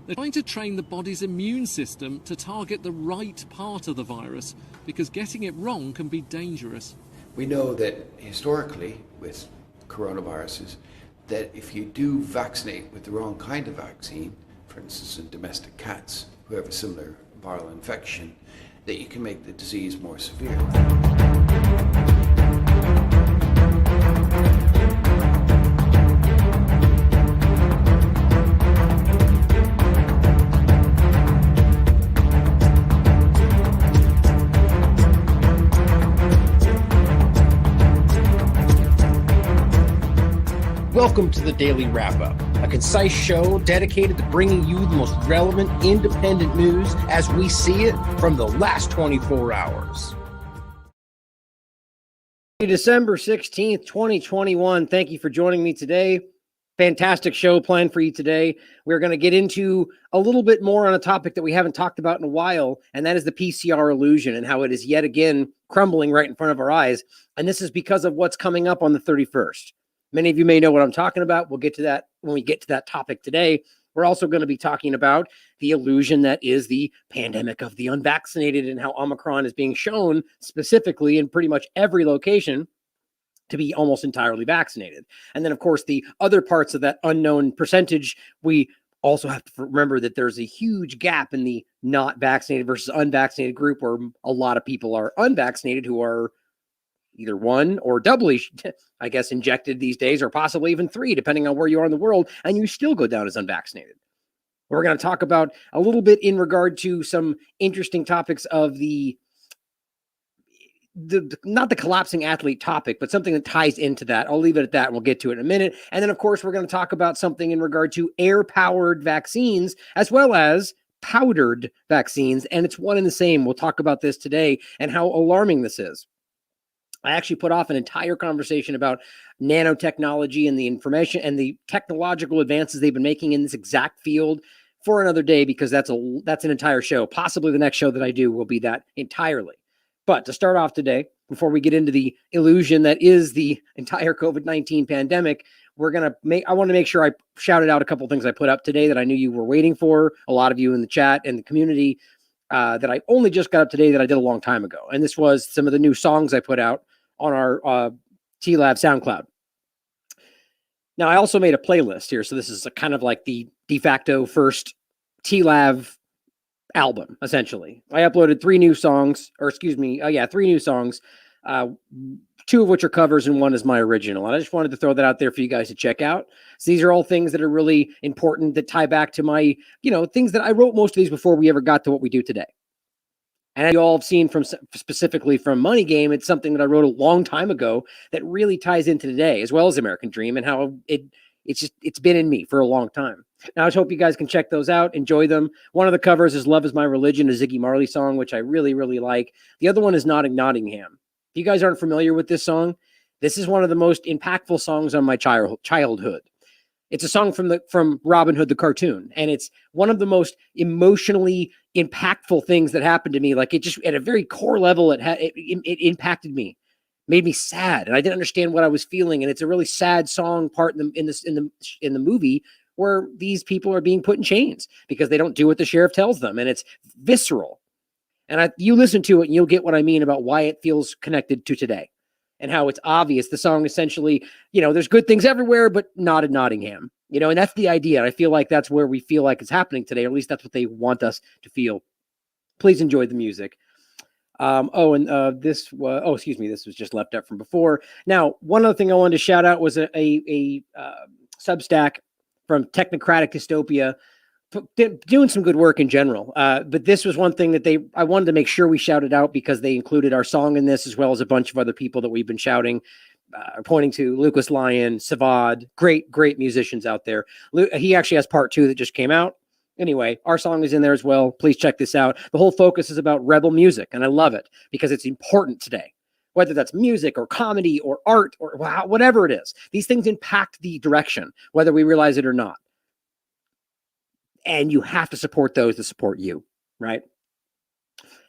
They're trying to train the body's immune system to target the right part of the virus, because getting it wrong can be dangerous. We know that historically with coronaviruses, that if you do vaccinate with the wrong kind of vaccine, for instance in domestic cats who have a similar viral infection, that you can make the disease more severe. Welcome to the Daily Wrap-Up, a concise show dedicated to bringing you the most relevant independent news as we see it from the last 24 hours. December 16th, 2021. Thank you for joining me today. Fantastic show planned for you today. We're going to get into a little bit more on a topic that we haven't talked about in a while, and that is the PCR illusion and how it is yet again crumbling right in front of our eyes. And this is because of what's coming up on the 31st. Many of you may know what I'm talking about. We'll get to that when we get to that topic today. We're also going to be talking about the illusion that is the pandemic of the unvaccinated and how Omicron is being shown specifically in pretty much every location to be almost entirely vaccinated. And then, of course, the other parts of that unknown percentage, we also have to remember that there's a huge gap in the not vaccinated versus unvaccinated group where a lot of people are unvaccinated who are either one or doubly, I guess, injected these days, or possibly even three, depending on where you are in the world, and you still go down as unvaccinated. We're going to talk about a little bit in regard to some interesting topics of the not the collapsing athlete topic, but something that ties into that. I'll leave it at that, and we'll get to it in a minute. And then, of course, we're going to talk about something in regard to air-powered vaccines, as well as powdered vaccines, and it's one and the same. We'll talk about this today and how alarming this is. I actually put off an entire conversation about nanotechnology and the information and the technological advances they've been making in this exact field for another day, because that's an entire show. Possibly the next show that I do will be that entirely. But to start off today, before we get into the illusion that is the entire COVID-19 pandemic, I want to make sure I shouted out a couple of things I put up today that I knew you were waiting for. A lot of you in the chat and the community that I only just got up today that I did a long time ago. And this was some of the new songs I put out on our TLAV SoundCloud. Now, I also made a playlist here. So this is kind of like the de facto first TLAV album, essentially. I uploaded three new songs, three new songs, two of which are covers and one is my original. And I just wanted to throw that out there for you guys to check out. So these are all things that are really important that tie back to my, things that I wrote most of these before we ever got to what we do today. And as you all have seen specifically from Money Game, it's something that I wrote a long time ago that really ties into today, as well as American Dream, and how it's been in me for a long time. Now, I just hope you guys can check those out, enjoy them. One of the covers is Love Is My Religion, a Ziggy Marley song, which I really, really like. The other one is Nottingham. If you guys aren't familiar with this song, this is one of the most impactful songs on my childhood. It's a song from Robin Hood the cartoon, and it's one of the most emotionally impactful things that happened to me. Like, it just at a very core level, it impacted me, made me sad, and I didn't understand what I was feeling. And it's a really sad song part in the movie where these people are being put in chains because they don't do what the sheriff tells them, and it's visceral. And you listen to it, and you'll get what I mean about why it feels connected to today. And how it's obvious the song essentially, there's good things everywhere, but not in Nottingham, and that's the idea. I feel like that's where we feel like it's happening today, or at least that's what they want us to feel. Please enjoy the music. This was just left out from before. Now, one other thing I wanted to shout out was a Substack from Technocratic Dystopia, doing some good work in general. But this was one thing that I wanted to make sure we shouted out because they included our song in this, as well as a bunch of other people that we've been shouting, pointing to Lucas Lyon, Savad, great musicians out there. He actually has part 2 that just came out. Anyway, our song is in there as well. Please check this out. The whole focus is about rebel music, and I love it because it's important today. Whether that's music or comedy or art or whatever it is, these things impact the direction, whether we realize it or not. And you have to support those that support you, right?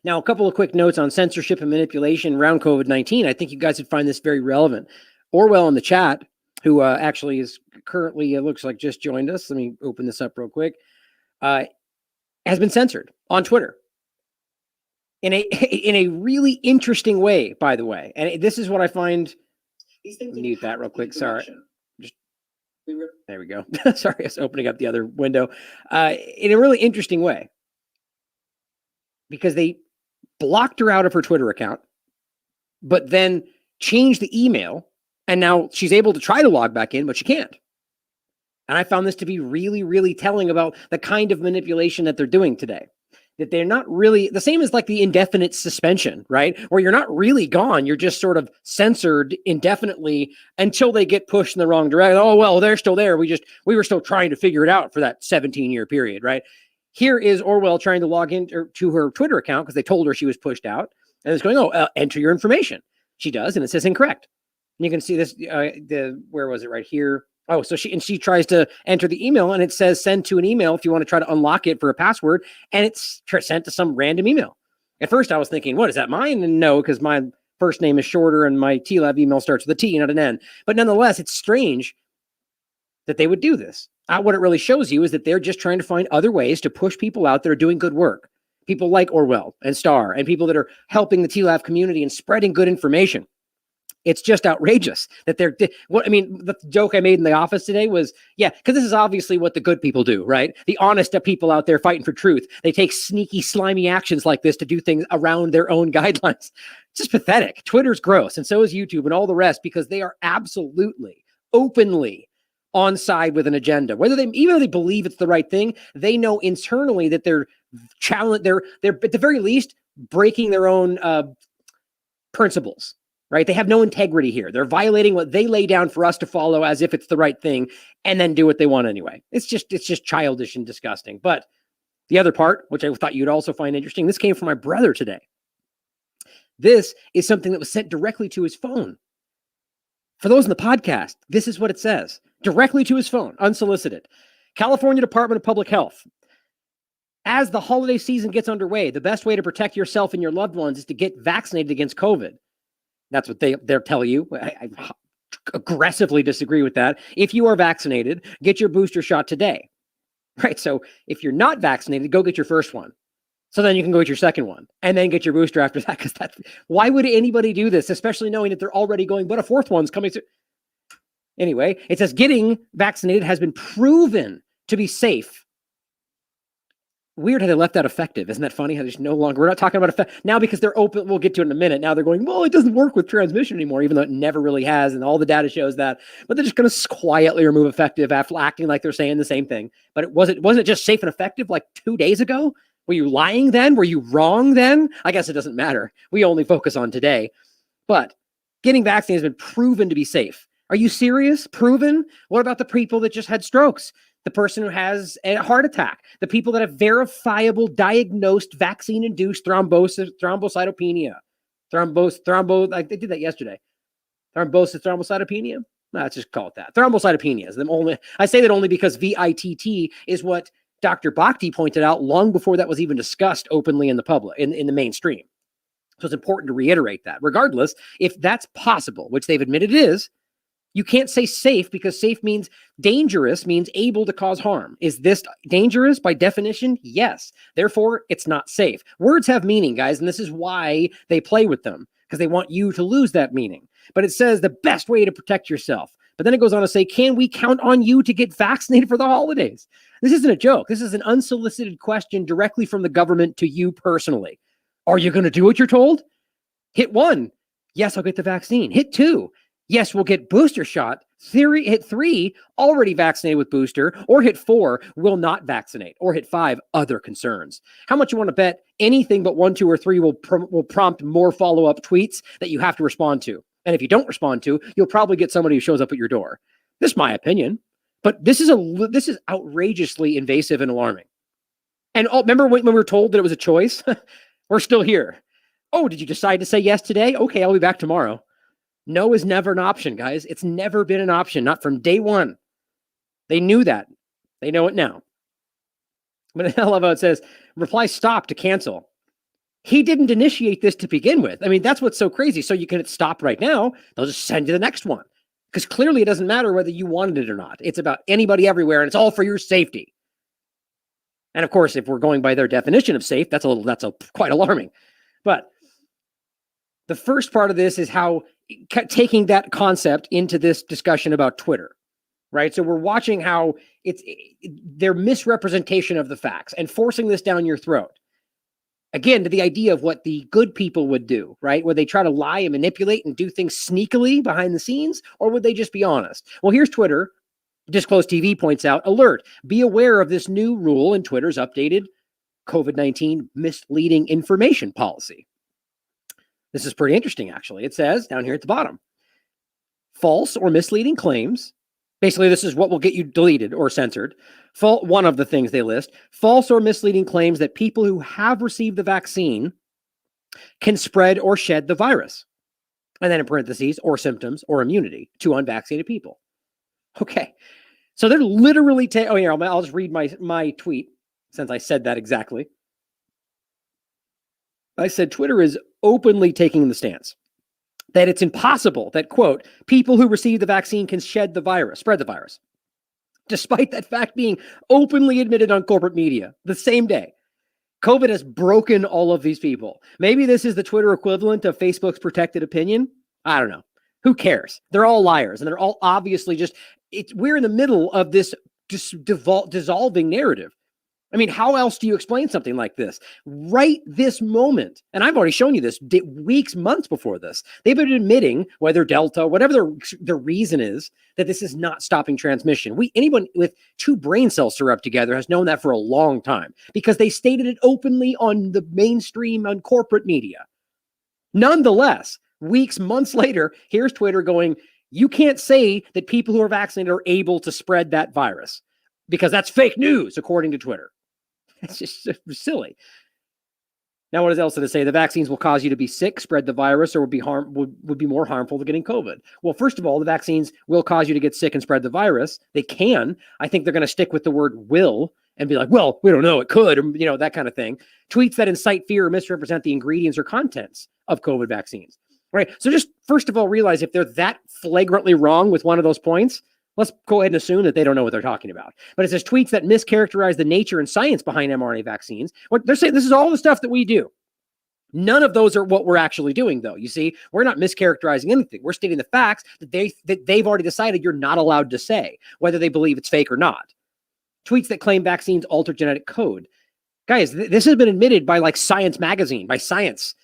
Now, a couple of quick notes on censorship and manipulation around COVID-19. I think you guys would find this very relevant. Orwell in the chat, who actually is currently, it looks like just joined us. Let me open this up real quick. has been censored on Twitter in a really interesting way, by the way. And this is what I find. Mute that real quick. Sorry. There we go. Sorry, I was opening up the other window. In a really interesting way. Because they blocked her out of her Twitter account, but then changed the email, and now she's able to try to log back in, but she can't. And I found this to be really, really telling about the kind of manipulation that they're doing today. That they're not really the same as like the indefinite suspension, right? Where you're not really gone. You're just sort of censored indefinitely until they get pushed in the wrong direction. Oh, well, they're still there. We were still trying to figure it out for that 17-year period, right? Here is Orwell trying to log in to her Twitter account because they told her she was pushed out. And it's going, enter your information. She does, and it says incorrect. And you can see this, where was it? Right here. Oh, so she tries to enter the email, and it says send to an email if you want to try to unlock it for a password, and it's sent to some random email. At first, I was thinking, what, is that mine? And no, because my first name is shorter, and my TLAV email starts with a T, not an N. But nonetheless, it's strange that they would do this. What it really shows you is that they're just trying to find other ways to push people out that are doing good work. People like Orwell and Starr, and people that are helping the TLAV community and spreading good information. It's just outrageous that the joke I made in the office today was, because this is obviously what the good people do, right? The honest people out there fighting for truth. They take sneaky, slimy actions like this to do things around their own guidelines. It's just pathetic. Twitter's gross, and so is YouTube and all the rest, because they are absolutely, openly on side with an agenda. Even though they believe it's the right thing, they know internally that they're at the very least breaking their own principles. Right? They have no integrity here. They're violating what they lay down for us to follow as if it's the right thing, and then do what they want anyway. It's just childish and disgusting. But the other part, which I thought you'd also find interesting, this came from my brother today. This is something that was sent directly to his phone. For those in the podcast, this is what it says. Directly to his phone, unsolicited. California Department of Public Health. As the holiday season gets underway, the best way to protect yourself and your loved ones is to get vaccinated against COVID. That's what they're telling you. I aggressively disagree with that. If you are vaccinated, get your booster shot today. Right? So if you're not vaccinated, go get your first one. So then you can go get your second one and then get your booster after that. Because why would anybody do this, especially knowing that they're already going, but a fourth one's coming through. Anyway, it says getting vaccinated has been proven to be safe. Weird how they left that effective. Isn't that funny? How there's no longer, we're not talking about effect now because they're open. We'll get to it in a minute. Now they're going, well, it doesn't work with transmission anymore, even though it never really has. And all the data shows that, but they're just going to quietly remove effective after acting like they're saying the same thing. But wasn't it just safe and effective like 2 days ago? Were you lying then? Were you wrong then? I guess it doesn't matter. We only focus on today, but getting vaccinated has been proven to be safe. Are you serious? Proven? What about the people that just had strokes? The person who has a heart attack, the people that have verifiable diagnosed vaccine-induced thrombocytopenia. Like they did that yesterday. Thrombocytopenia? Let's just call it that. Thrombocytopenia. I say that only because VITT is what Dr. Bhakti pointed out long before that was even discussed openly in the public, in the mainstream. So it's important to reiterate that. Regardless, if that's possible, which they've admitted it is, you can't say safe because safe means dangerous, means able to cause harm. Is this dangerous by definition? Yes. Therefore, it's not safe. Words have meaning, guys, and this is why they play with them, because they want you to lose that meaning. But it says the best way to protect yourself. But then it goes on to say, can we count on you to get vaccinated for the holidays? This isn't a joke. This is an unsolicited question directly from the government to you personally. Are you going to do what you're told? Hit 1. Yes, I'll get the vaccine. Hit 2. Yes, we'll get booster shot. Hit 3, already vaccinated with booster, or hit 4, will not vaccinate, or hit 5, other concerns. How much you want to bet anything but 1, 2, or 3 will prompt more follow-up tweets that you have to respond to. And if you don't respond to, you'll probably get somebody who shows up at your door. This is my opinion, but this is outrageously invasive and alarming. And remember when we were told that it was a choice? We're still here. Oh, did you decide to say yes today? Okay, I'll be back tomorrow. No is never an option, guys. It's never been an option, not from day one. They knew that. They know it now. But I love how it says, reply stop to cancel. He didn't initiate this to begin with. I mean, that's what's so crazy. So you can hit stop right now. They'll just send you the next one. Because clearly it doesn't matter whether you wanted it or not. It's about anybody everywhere, and it's all for your safety. And of course, if we're going by their definition of safe, that's quite alarming. But the first part of this is how taking that concept into this discussion about Twitter, right? So we're watching how it's their misrepresentation of the facts and forcing this down your throat. Again, to the idea of what the good people would do, right? Would they try to lie and manipulate and do things sneakily behind the scenes, or would they just be honest? Well, here's Twitter. Disclosed TV points out, alert, be aware of this new rule in Twitter's updated COVID-19 misleading information policy. This is pretty interesting, actually. It says down here at the bottom, false or misleading claims. Basically, this is what will get you deleted or censored. One of the things they list, false or misleading claims that people who have received the vaccine can spread or shed the virus. And then in parentheses, or symptoms or immunity to unvaccinated people. Okay. So they're literally I'll just read my tweet since I said that exactly. I said Twitter is openly taking the stance that it's impossible that, quote, people who receive the vaccine can spread the virus, despite that fact being openly admitted on corporate media the same day. COVID has broken all of these people. Maybe this is the Twitter equivalent of Facebook's protected opinion. I don't know. Who cares? They're all liars, and they're all obviously we're in the middle of this dissolving narrative. I mean, how else do you explain something like this? Right this moment, and I've already shown you this weeks, months before this, they've been admitting, whether Delta, whatever their reason is, that this is not stopping transmission. Anyone with two brain cells to rub together has known that for a long time because they stated it openly on the mainstream, on corporate media. Nonetheless, weeks, months later, here's Twitter going, you can't say that people who are vaccinated are able to spread that virus because that's fake news, according to Twitter. It's just silly. Now, what else did it say? The vaccines will cause you to be sick, spread the virus, or would be more harmful than getting COVID. Well, first of all, the vaccines will cause you to get sick and spread the virus. They can. I think they're going to stick with the word will and be like, well, we don't know, it could, or, that kind of thing. Tweets that incite fear or misrepresent the ingredients or contents of COVID vaccines. Right. So just first of all, realize if they're that flagrantly wrong with one of those points, let's go ahead and assume that they don't know what they're talking about. But it says tweets that mischaracterize the nature and science behind mRNA vaccines. What they're saying, this is all the stuff that we do. None of those are what we're actually doing, though. You see, we're not mischaracterizing anything. We're stating the facts that they've already decided you're not allowed to say, whether they believe it's fake or not. Tweets that claim vaccines alter genetic code. Guys, this has been admitted by Science Magazine, by Science,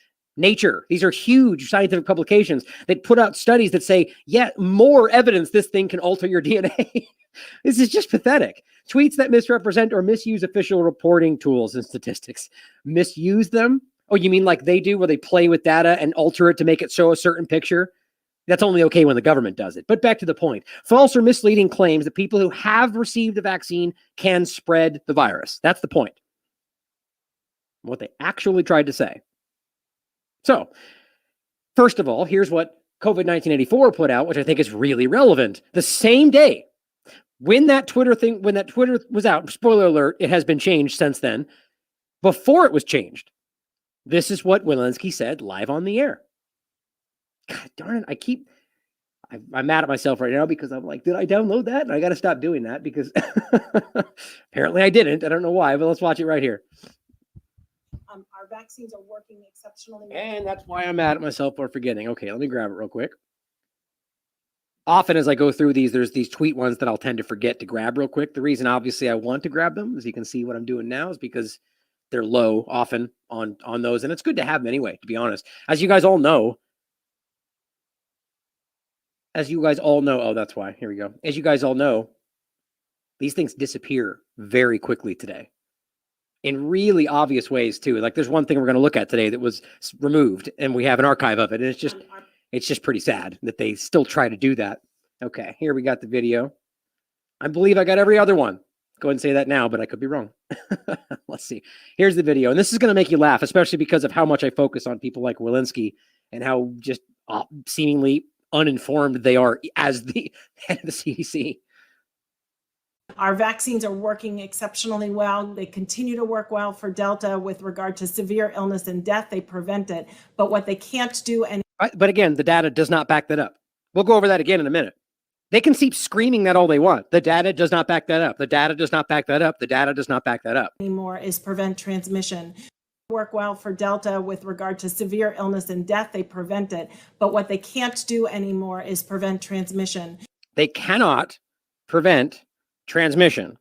Nature. These are huge scientific publications that put out studies that say, more evidence this thing can alter your DNA. This is just pathetic. Tweets that misrepresent or misuse official reporting tools and statistics. Misuse them? Oh, you mean like they do, where they play with data and alter it to make it show a certain picture? That's only okay when the government does it. But back to the point. False or misleading claims that people who have received the vaccine can spread the virus. That's the point. What they actually tried to say. So, first of all, here's what COVID-1984 put out, which I think is really relevant. The same day, when that Twitter was out, spoiler alert, it has been changed since then. Before it was changed, this is what Walensky said live on the air. God darn it, I'm mad at myself right now because I'm like, did I download that? And I got to stop doing that because apparently I didn't. I don't know why, but let's watch it right here. Our vaccines are working exceptionally well. And that's why I'm mad at myself for forgetting. Okay, let me grab it real quick. Often as I go through these, there's these tweet ones that I'll tend to forget to grab real quick. The reason, obviously, I want to grab them, as you can see what I'm doing now, is because they're low often on those. And it's good to have them anyway, to be honest. As you guys all know, oh, that's why. Here we go. As you guys all know, these things disappear very quickly today. In really obvious ways too. Like there's one thing we're going to look at today that was removed and we have an archive of it. And it's just pretty sad that they still try to do that. Okay, here we got the video. I believe I got every other one. Go ahead and say that now, but I could be wrong. Let's see. Here's the video. And this is going to make you laugh, especially because of how much I focus on people like Walensky and how just seemingly uninformed they are as the head of the CDC. Our vaccines are working exceptionally well. They continue to work well for Delta with regard to severe illness and death. They prevent it. But what they can't do, But again, the data does not back that up. We'll go over that again in a minute. They can keep screaming that all they want. The data does not back that up. The data does not back that up. The data does not back that up. Anymore is prevent transmission. Work well for Delta with regard to severe illness and death. They prevent it. But what they can't do anymore is prevent transmission. They cannot prevent transmission.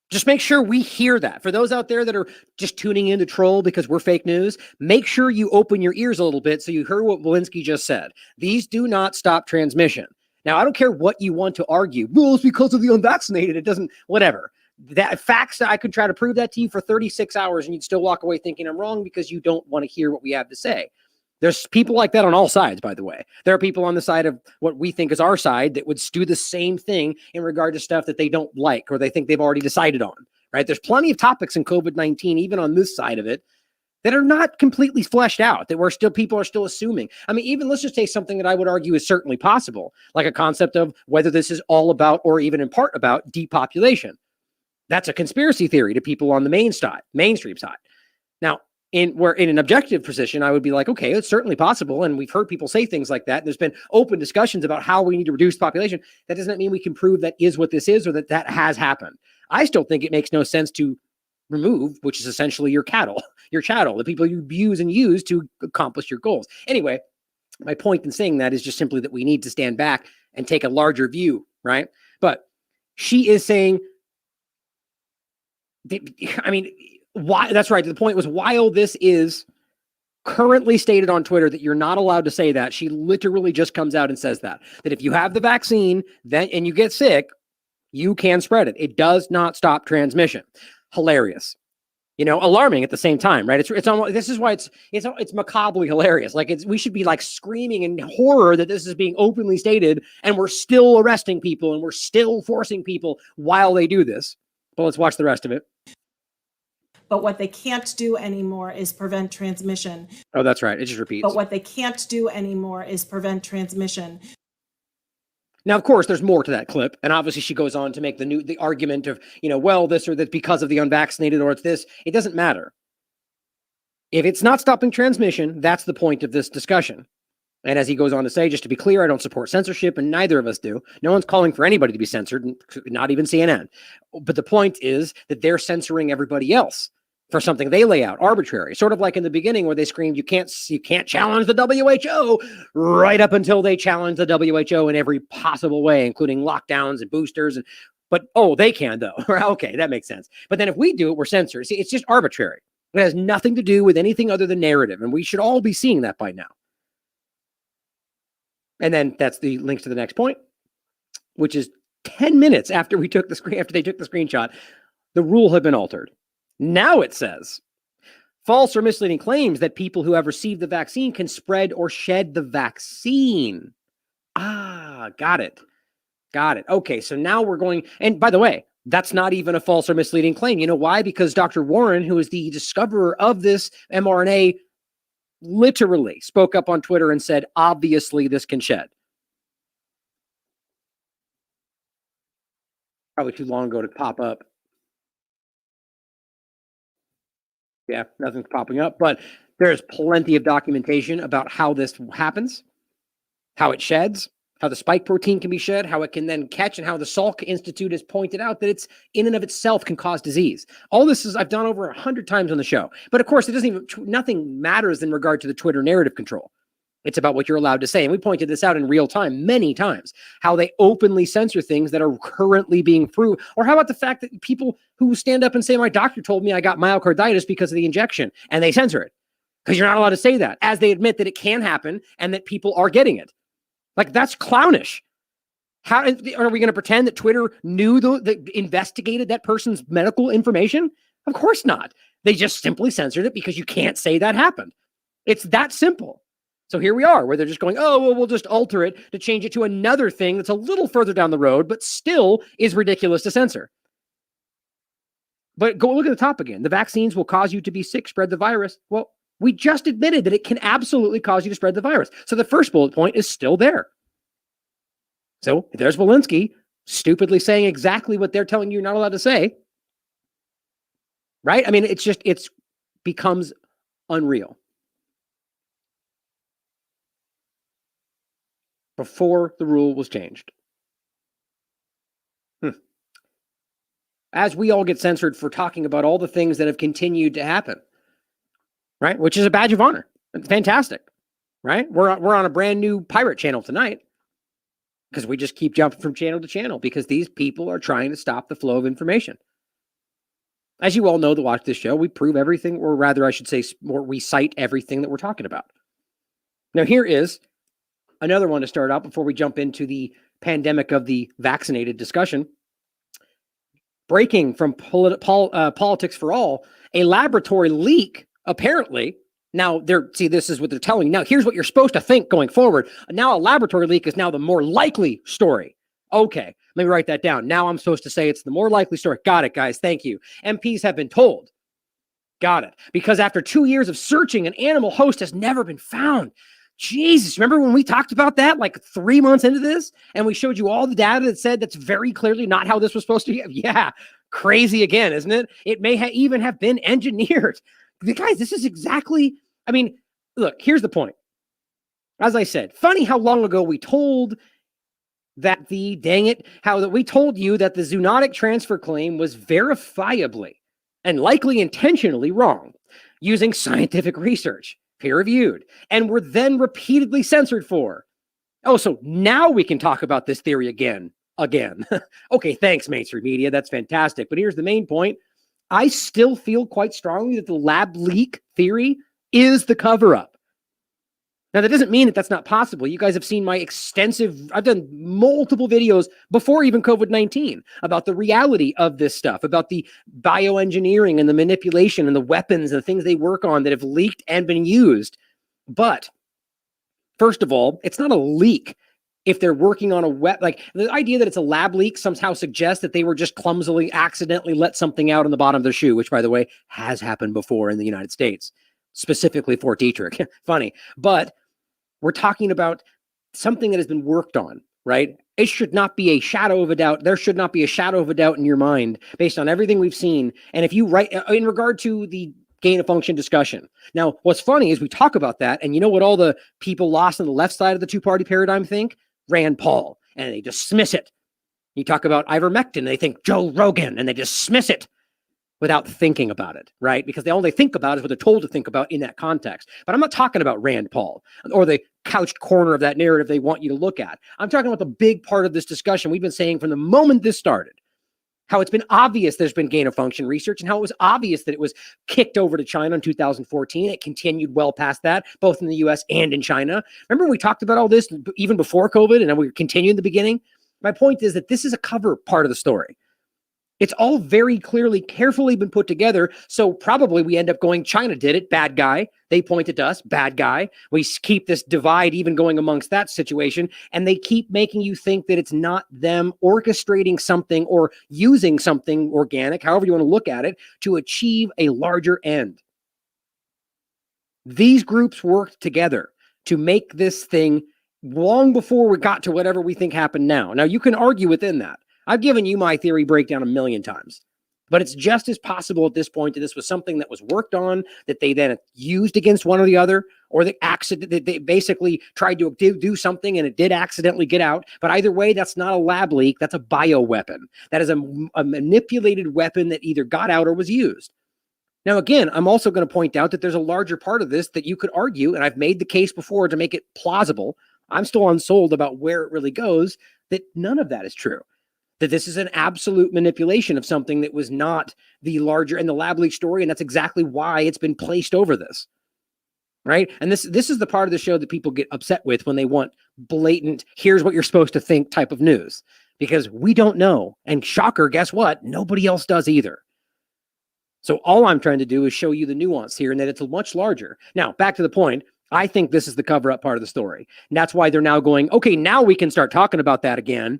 Just make sure we hear that. For those out there that are just tuning in to troll because we're fake news, make sure you open your ears a little bit so you heard what Walensky just said. These do not stop transmission. Now, I don't care what you want to argue. Well, it's because of the unvaccinated. It doesn't, whatever. That facts, I could try to prove that to you for 36 hours and you'd still walk away thinking I'm wrong because you don't want to hear what we have to say. There's people like that on all sides, by the way. There are people on the side of what we think is our side that would do the same thing in regard to stuff that they don't like or they think they've already decided on, right? There's plenty of topics in COVID-19, even on this side of it, that are not completely fleshed out, that people are still assuming. I mean, even let's just take something that I would argue is certainly possible, like a concept of whether this is all about or even in part about depopulation. That's a conspiracy theory to people on the mainstream side. Now, in an objective position, I would be like, okay, it's certainly possible. And we've heard people say things like that. And there's been open discussions about how we need to reduce population. That doesn't mean we can prove that is what this is or that has happened. I still think it makes no sense to remove, which is essentially your chattel, the people you abuse and use to accomplish your goals. Anyway, my point in saying that is just simply that we need to stand back and take a larger view, right? But she is saying, I mean, why? That's right. The point was, while this is currently stated on Twitter that you're not allowed to say that, she literally just comes out and says that if you have the vaccine and you get sick, you can spread it. It does not stop transmission. Hilarious, alarming at the same time, right? It's almost, this is why it's macabrely hilarious. Like we should be like screaming in horror that this is being openly stated and we're still arresting people and we're still forcing people while they do this. But let's watch the rest of it. But what they can't do anymore is prevent transmission. Oh, that's right. It just repeats. But what they can't do anymore is prevent transmission. Now, of course, there's more to that clip. And obviously she goes on to make the argument of, well, this or that because of the unvaccinated or it's this. It doesn't matter. If it's not stopping transmission, that's the point of this discussion. And as he goes on to say, just to be clear, I don't support censorship, and neither of us do. No one's calling for anybody to be censored, not even CNN. But the point is that they're censoring everybody else for something they lay out, arbitrary. Sort of like in the beginning where they screamed, you can't challenge the WHO, right up until they challenge the WHO in every possible way, including lockdowns and boosters. But they can though. Okay, that makes sense. But then if we do it, we're censored. See, it's just arbitrary. It has nothing to do with anything other than narrative, and we should all be seeing that by now. And then that's the links to the next point, which is 10 minutes after they took the screenshot, the rule had been altered. Now it says, false or misleading claims that people who have received the vaccine can spread or shed the vaccine. Got it. Okay, so now we're going, and by the way, that's not even a false or misleading claim. You know why? Because Dr. Warren, who is the discoverer of this mRNA, literally spoke up on Twitter and said, obviously this can shed. Probably too long ago to pop up. Yeah, nothing's popping up, but there's plenty of documentation about how this happens, how it sheds, how the spike protein can be shed, how it can then catch, and how the Salk Institute has pointed out that it's in and of itself can cause disease. All this is I've done over 100 times on the show. But of course, nothing matters in regard to the Twitter narrative control. It's about what you're allowed to say. And we pointed this out in real time many times, how they openly censor things that are currently being proved. Or how about the fact that people who stand up and say, my doctor told me I got myocarditis because of the injection, and they censor it because you're not allowed to say that, as they admit that it can happen and that people are getting it. Like, that's clownish. How are we going to pretend that Twitter knew that investigated that person's medical information? Of course not. They just simply censored it because you can't say that happened. It's that simple. So here we are, where they're just going, oh, well, we'll just alter it to change it to another thing that's a little further down the road, but still is ridiculous to censor. But go look at the top again. The vaccines will cause you to be sick, spread the virus. Well, we just admitted that it can absolutely cause you to spread the virus. So the first bullet point is still there. So if there's Walensky stupidly saying exactly what they're telling you you're not allowed to say, right? I mean, it's becomes unreal. Before the rule was changed. as we all get censored for talking about all the things that have continued to happen, right? Which is a badge of honor. It's fantastic, right? We're on a brand new pirate channel tonight because we just keep jumping from channel to channel because these people are trying to stop the flow of information. As you all know that watch this show, we prove everything, or rather I should say, we cite everything that we're talking about. Now here is another one to start out before we jump into the pandemic of the vaccinated discussion. Breaking from Politics for All, a laboratory leak, apparently. Now, this is what they're telling you. Now, here's what you're supposed to think going forward. Now, a laboratory leak is now the more likely story. Okay, let me write that down. Now I'm supposed to say it's the more likely story. Got it, guys. Thank you. MPs have been told. Got it. Because after 2 years of searching, an animal host has never been found. Jesus, remember when we talked about that like 3 months into this and we showed you all the data that said that's very clearly not how this was supposed to be? Yeah, crazy again, isn't it? It may even have been engineered. Guys, this is exactly, I mean, look, here's the point. As I said, funny how long ago we told that we told you that the zoonotic transfer claim was verifiably and likely intentionally wrong using scientific research. Peer-reviewed, and were then repeatedly censored for. Oh, so now we can talk about this theory again. Okay, thanks, mainstream media. That's fantastic. But here's the main point. I still feel quite strongly that the lab leak theory is the cover-up. Now, that doesn't mean that that's not possible. You guys have seen my I've done multiple videos before even COVID-19 about the reality of this stuff, about the bioengineering and the manipulation and the weapons and the things they work on that have leaked and been used. But first of all, it's not a leak if they're working on like the idea that it's a lab leak somehow suggests that they were just clumsily, accidentally let something out on the bottom of their shoe, which, by the way, has happened before in the United States, specifically Fort Detrick. Funny. But we're talking about something that has been worked on, right? It should not be a shadow of a doubt. There should not be a shadow of a doubt in your mind based on everything we've seen. And if you write in regard to the gain of function discussion. Now, what's funny is we talk about that, and you know what all the people lost on the left side of the two-party paradigm think? Rand Paul, and they dismiss it. You talk about ivermectin, they think Joe Rogan, and they dismiss it without thinking about it, right? Because all they think about is what they're told to think about in that context. But I'm not talking about Rand Paul or the couched corner of that narrative they want you to look at. I'm talking about the big part of this discussion we've been saying from the moment this started, how it's been obvious there's been gain of function research and how it was obvious that it was kicked over to China in 2014. It continued well past that, both in the US and in China. Remember we talked about all this even before COVID and then we continued in the beginning? My point is that this is a cover part of the story. It's all very clearly, carefully been put together. So probably we end up going, China did it, bad guy. They pointed to us, bad guy. We keep this divide even going amongst that situation. And they keep making you think that it's not them orchestrating something or using something organic, however you want to look at it, to achieve a larger end. These groups worked together to make this thing long before we got to whatever we think happened now. Now, you can argue within that. I've given you my theory breakdown a million times, but it's just as possible at this point that this was something that was worked on, that they then used against one or the other, or they basically tried to do something and it did accidentally get out. But either way, that's not a lab leak. That's a bioweapon. That is a manipulated weapon that either got out or was used. Now, again, I'm also going to point out that there's a larger part of this that you could argue, and I've made the case before to make it plausible. I'm still unsold about where it really goes, that none of that is true. That this is an absolute manipulation of something that was not the larger and the lab leak story. And that's exactly why it's been placed over this. Right. And this is the part of the show that people get upset with when they want blatant, here's what you're supposed to think type of news, because we don't know. And shocker, guess what? Nobody else does either. So all I'm trying to do is show you the nuance here and that it's much larger. Now, back to the point. I think this is the cover up part of the story. And that's why they're now going, okay, now we can start talking about that again.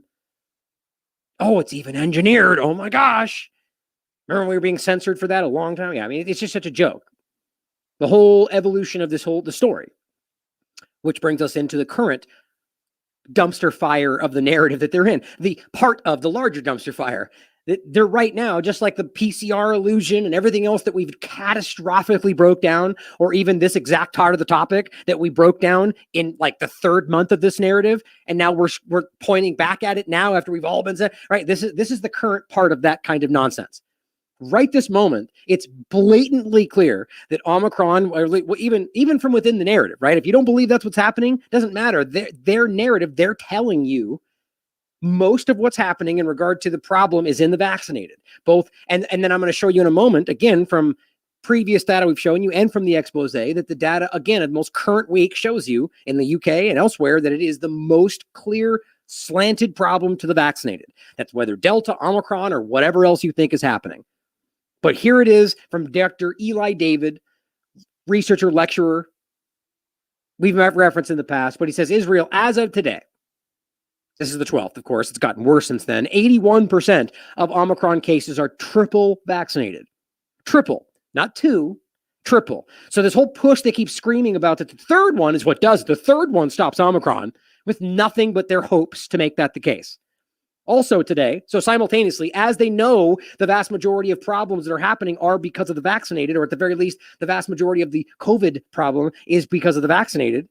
Oh, it's even engineered. Oh my gosh. Remember we were being censored for that a long time? Yeah, I mean, it's just such a joke. The whole evolution of the story, which brings us into the current dumpster fire of the narrative that they're in, the part of the larger dumpster fire. They're right now, just like the PCR illusion and everything else that we've catastrophically broke down, or even this exact part of the topic that we broke down in like the third month of this narrative. And now we're pointing back at it now after we've all been said, right? This is the current part of that kind of nonsense. Right this moment, it's blatantly clear that Omicron, or even from within the narrative, right? If you don't believe that's what's happening, doesn't matter. Their narrative, they're telling you most of what's happening in regard to the problem is in the vaccinated. Both, and then I'm going to show you in a moment, again, from previous data we've shown you and from the expose, that the data, again, at the most current week shows you in the UK and elsewhere that it is the most clear slanted problem to the vaccinated. That's whether Delta, Omicron, or whatever else you think is happening. But here it is from Dr. Eli David, researcher, lecturer. We've referenced in the past, but he says Israel, as of today, this is the 12th, of course, it's gotten worse since then, 81% of Omicron cases are triple vaccinated. Triple, not two, triple. So this whole push they keep screaming about that the third one is what does it. The third one stops Omicron, with nothing but their hopes to make that the case. Also today, so simultaneously, as they know the vast majority of problems that are happening are because of the vaccinated, or at the very least, the vast majority of the COVID problem is because of the vaccinated,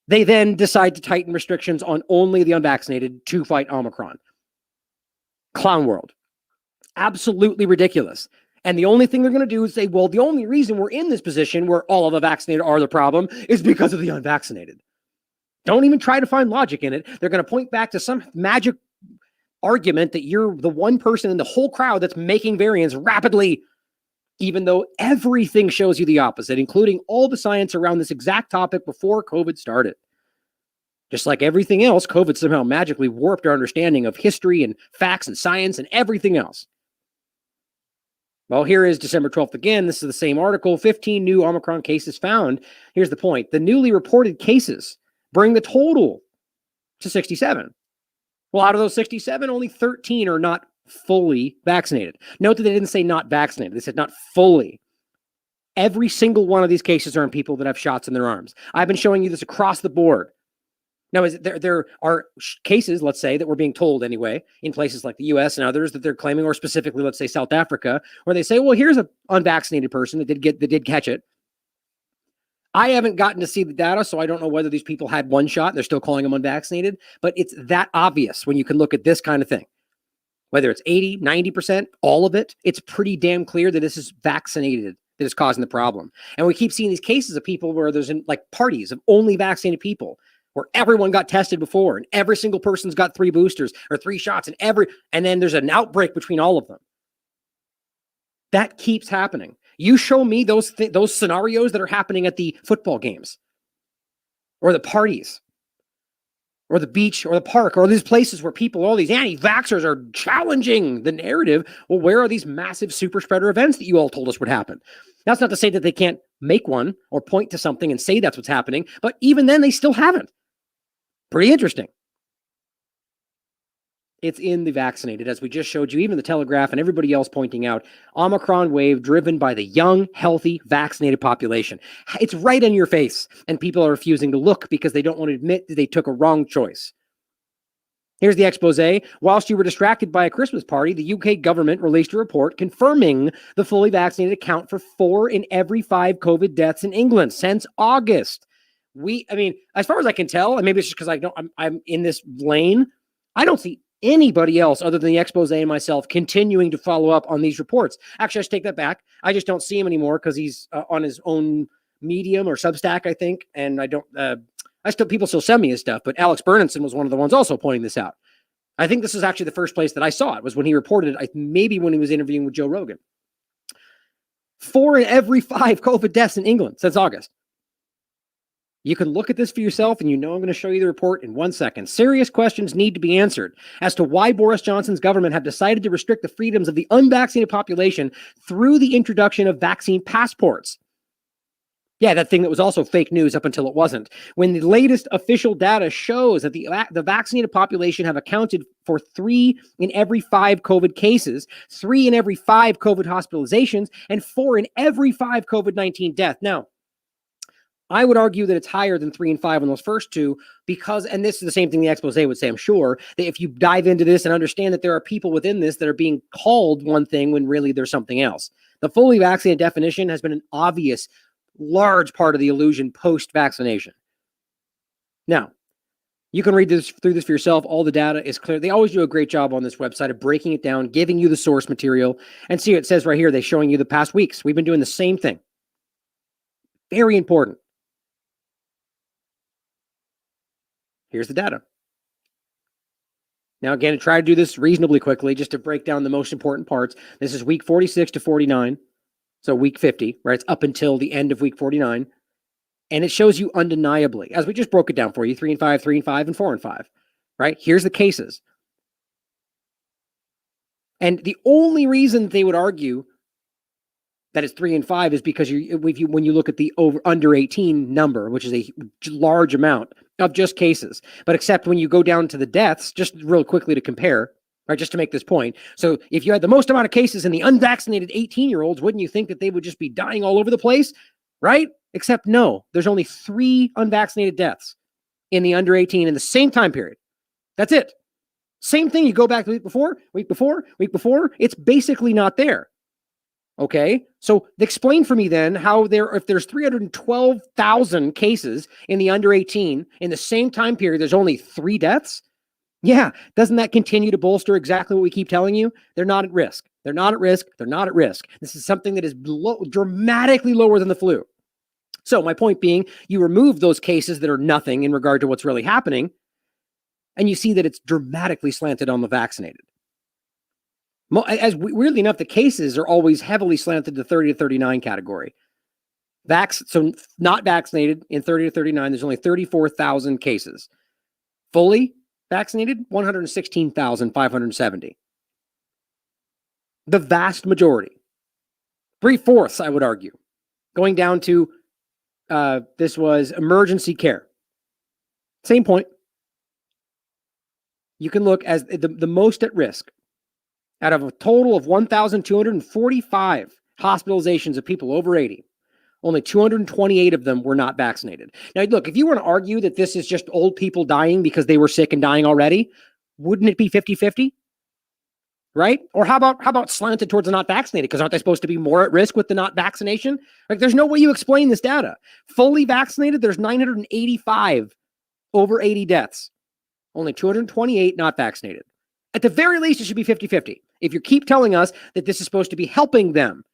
they then decide to tighten restrictions on only the unvaccinated to fight Omicron. Clown world. Absolutely ridiculous. And the only thing they're going to do is say, well, the only reason we're in this position where all of the vaccinated are the problem is because of the unvaccinated. Don't even try to find logic in it. They're going to point back to some magic argument that you're the one person in the whole crowd that's making variants rapidly, even though everything shows you the opposite, including all the science around this exact topic before COVID started. Just like everything else, COVID somehow magically warped our understanding of history and facts and science and everything else. Well, here is December 12th again. This is the same article. 15 new Omicron cases found. Here's the point. The newly reported cases bring the total to 67. Well, out of those 67, only 13 are not fully vaccinated. Note that they didn't say not vaccinated. They said not fully. Every single one of these cases are in people that have shots in their arms. I've been showing you this across the board. Now, there are cases, let's say, that we're being told anyway, in places like the US and others that they're claiming, or specifically, let's say, South Africa, where they say, well, here's an unvaccinated person that did catch it. I haven't gotten to see the data, so I don't know whether these people had one shot and they're still calling them unvaccinated, but it's that obvious when you can look at this kind of thing. Whether it's 80, 90%, all of it, it's pretty damn clear that this is vaccinated that is causing the problem. And we keep seeing these cases of people where there's like parties of only vaccinated people, where everyone got tested before and every single person's got 3 boosters or 3 shots, and then there's an outbreak between all of them. That keeps happening. You show me those scenarios that are happening at the football games or the parties or the beach or the park or these places where people, all these anti-vaxxers are challenging the narrative. Well, where are these massive super spreader events that you all told us would happen? That's not to say that they can't make one or point to something and say that's what's happening, but even then they still haven't. Pretty interesting. It's in the vaccinated, as we just showed you, even the Telegraph and everybody else pointing out, Omicron wave driven by the young, healthy, vaccinated population. It's right in your face, and people are refusing to look because they don't want to admit that they took a wrong choice. Here's the expose. Whilst you were distracted by a Christmas party, the UK government released a report confirming the fully vaccinated account for 4 in every 5 COVID deaths in England since August. As far as I can tell, and maybe it's just because I'm in this lane, I don't see anybody else other than the expose and myself continuing to follow up on these reports. Actually, I should take that back. I just don't see him anymore because he's on his own Medium or Substack, I think. And people still send me his stuff, but Alex Bernenson was one of the ones also pointing this out. I think this is actually the first place that I saw it was when he reported it, maybe when he was interviewing with Joe Rogan. 4 in every 5 COVID deaths in England since August. You can look at this for yourself, and I'm going to show you the report in 1 second. Serious questions need to be answered as to why Boris Johnson's government have decided to restrict the freedoms of the unvaccinated population through the introduction of vaccine passports. Yeah, that thing that was also fake news up until it wasn't. When the latest official data shows that the vaccinated population have accounted for 3 in every 5 COVID cases, 3 in every 5 COVID hospitalizations, and 4 in every 5 COVID-19 deaths. Now, I would argue that it's higher than 3 and 5 on those first two because, and this is the same thing the expose would say, I'm sure, that if you dive into this and understand that there are people within this that are being called one thing when really there's something else. The fully vaccinated definition has been an obvious, large part of the illusion post-vaccination. Now, you can read this through this for yourself. All the data is clear. They always do a great job on this website of breaking it down, giving you the source material. And see, it says right here, they're showing you the past weeks. We've been doing the same thing. Very important. Here's the data. Now, again, try to do this reasonably quickly just to break down the most important parts. This is week 46 to 49. So week 50, right? It's up until the end of week 49. And it shows you undeniably, as we just broke it down for you, 3 and 5, 3 and 5, and 4 and 5, right? Here's the cases. And the only reason they would argue that it's 3 and 5 is because when you look at the under 18 number, which is a large amount of just cases, but except when you go down to the deaths, just real quickly to compare, right? Just to make this point. So if you had the most amount of cases in the unvaccinated 18-year-olds, wouldn't you think that they would just be dying all over the place, right? Except no, there's only 3 unvaccinated deaths in the under 18 in the same time period. That's it. Same thing. You go back the week before, it's basically not there. Okay, so explain for me then how if there's 312,000 cases in the under 18 in the same time period, there's only 3 deaths? Yeah, doesn't that continue to bolster exactly what we keep telling you? They're not at risk. They're not at risk. They're not at risk. This is something that is dramatically lower than the flu. So my point being, you remove those cases that are nothing in regard to what's really happening, and you see that it's dramatically slanted on the vaccinated. Weirdly enough, the cases are always heavily slanted to 30 to 39 category. So not vaccinated in 30 to 39, there's only 34,000 cases. Fully vaccinated, 116,570. The vast majority, 3/4, I would argue, going down to this was emergency care. Same point. You can look as the most at risk. Out of a total of 1,245 hospitalizations of people over 80, only 228 of them were not vaccinated. Now, look, if you were to argue that this is just old people dying because they were sick and dying already, wouldn't it be 50-50? Right? Or how about slanted towards the not vaccinated? Because aren't they supposed to be more at risk with the not vaccination? Like, there's no way you explain this data. Fully vaccinated, there's 985 over 80 deaths. Only 228 not vaccinated. At the very least, it should be 50-50. If you keep telling us that this is supposed to be helping them,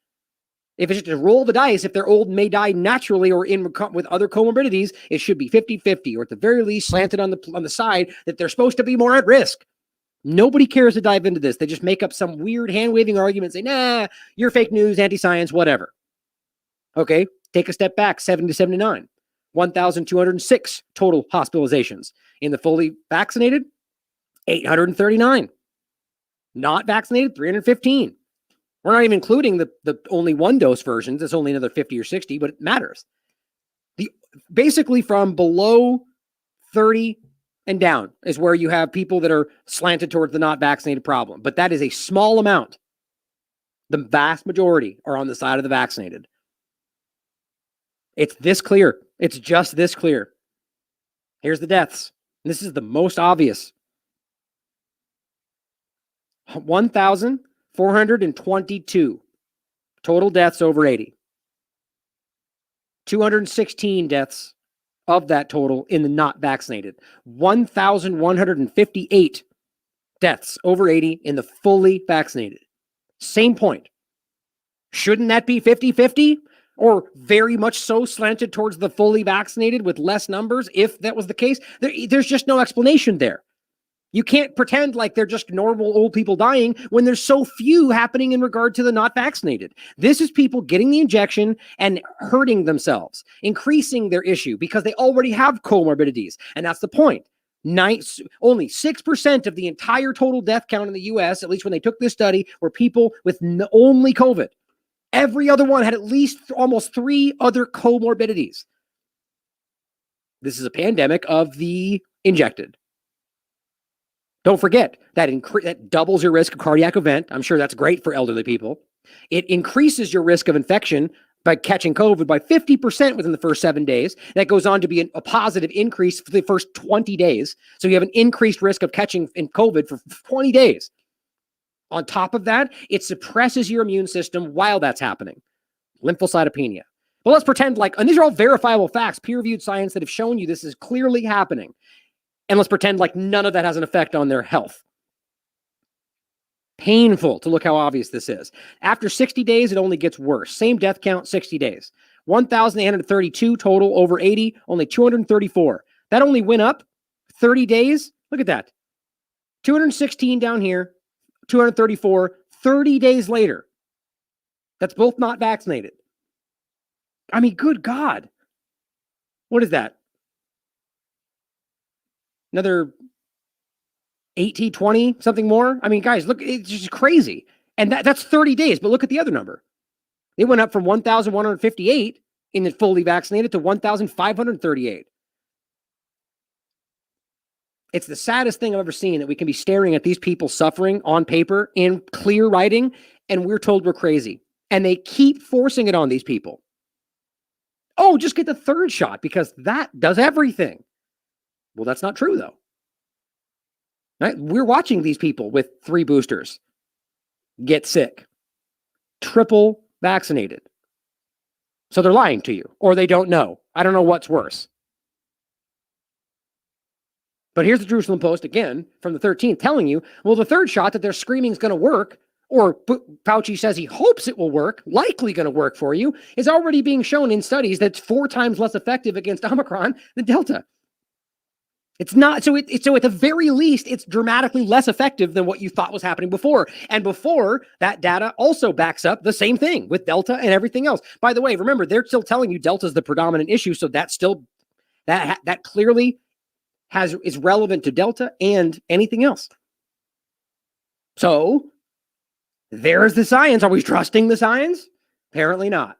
if it's just a roll the dice, if they're old and may die naturally or with other comorbidities, it should be 50-50, or at the very least slanted on the side that they're supposed to be more at risk. Nobody cares to dive into this. They just make up some weird hand-waving argument, say, nah, you're fake news, anti-science, whatever. Okay, take a step back, 70 to 79. 1,206 total hospitalizations. In the fully vaccinated, 839. Not vaccinated, 315. We're not even including the only 1-dose versions. It's only another 50 or 60, but it matters. Basically from below 30 and down is where you have people that are slanted towards the not vaccinated problem. But that is a small amount. The vast majority are on the side of the vaccinated. It's this clear. It's just this clear. Here's the deaths. This is the most obvious. 1,422 total deaths over 80. 216 deaths of that total in the not vaccinated. 1,158 deaths over 80 in the fully vaccinated. Same point. Shouldn't that be 50-50? Or very much so slanted towards the fully vaccinated with less numbers, if that was the case? There's just no explanation there. You can't pretend like they're just normal old people dying when there's so few happening in regard to the not vaccinated. This is people getting the injection and hurting themselves, increasing their issue because they already have comorbidities. And that's the point. Only 6% of the entire total death count in the US, at least when they took this study, were people with only COVID. Every other one had at least almost 3 other comorbidities. This is a pandemic of the injected. Don't forget that that doubles your risk of cardiac event. I'm sure that's great for elderly people. It increases your risk of infection by catching COVID by 50% within the first 7 days. That goes on to be a positive increase for the first 20 days. So you have an increased risk of catching in COVID for 20 days. On top of that, it suppresses your immune system while that's happening. Lymphocytopenia. But let's pretend like, and these are all verifiable facts, peer-reviewed science that have shown you this is clearly happening. And let's pretend like none of that has an effect on their health. Painful to look how obvious this is. After 60 days, it only gets worse. Same death count, 60 days. 1,832 total over 80, only 234. That only went up 30 days. Look at that. 216 down here, 234, 30 days later. That's both not vaccinated. I mean, good God. What is that? Another 18, 20, something more? I mean, guys, look, it's just crazy. And that's 30 days, but look at the other number. It went up from 1,158 in the fully vaccinated to 1,538. It's the saddest thing I've ever seen, that we can be staring at these people suffering on paper in clear writing, and we're told we're crazy. And they keep forcing it on these people. Oh, just get the third shot because that does everything. Well, that's not true, though. Right? We're watching these people with 3 boosters get sick, triple vaccinated. So they're lying to you, or they don't know. I don't know what's worse. But here's the Jerusalem Post again from the 13th telling you, well, the third shot that they're screaming is going to work, or Fauci says he hopes it will work, likely going to work for you, is already being shown in studies that's 4 times less effective against Omicron than Delta. It's not, so at the very least, it's dramatically less effective than what you thought was happening before. And before, that data also backs up the same thing with Delta and everything else. By the way, remember, they're still telling you Delta is the predominant issue, so that's still, that clearly is relevant to Delta and anything else. So, there's the science. Are we trusting the science? Apparently not.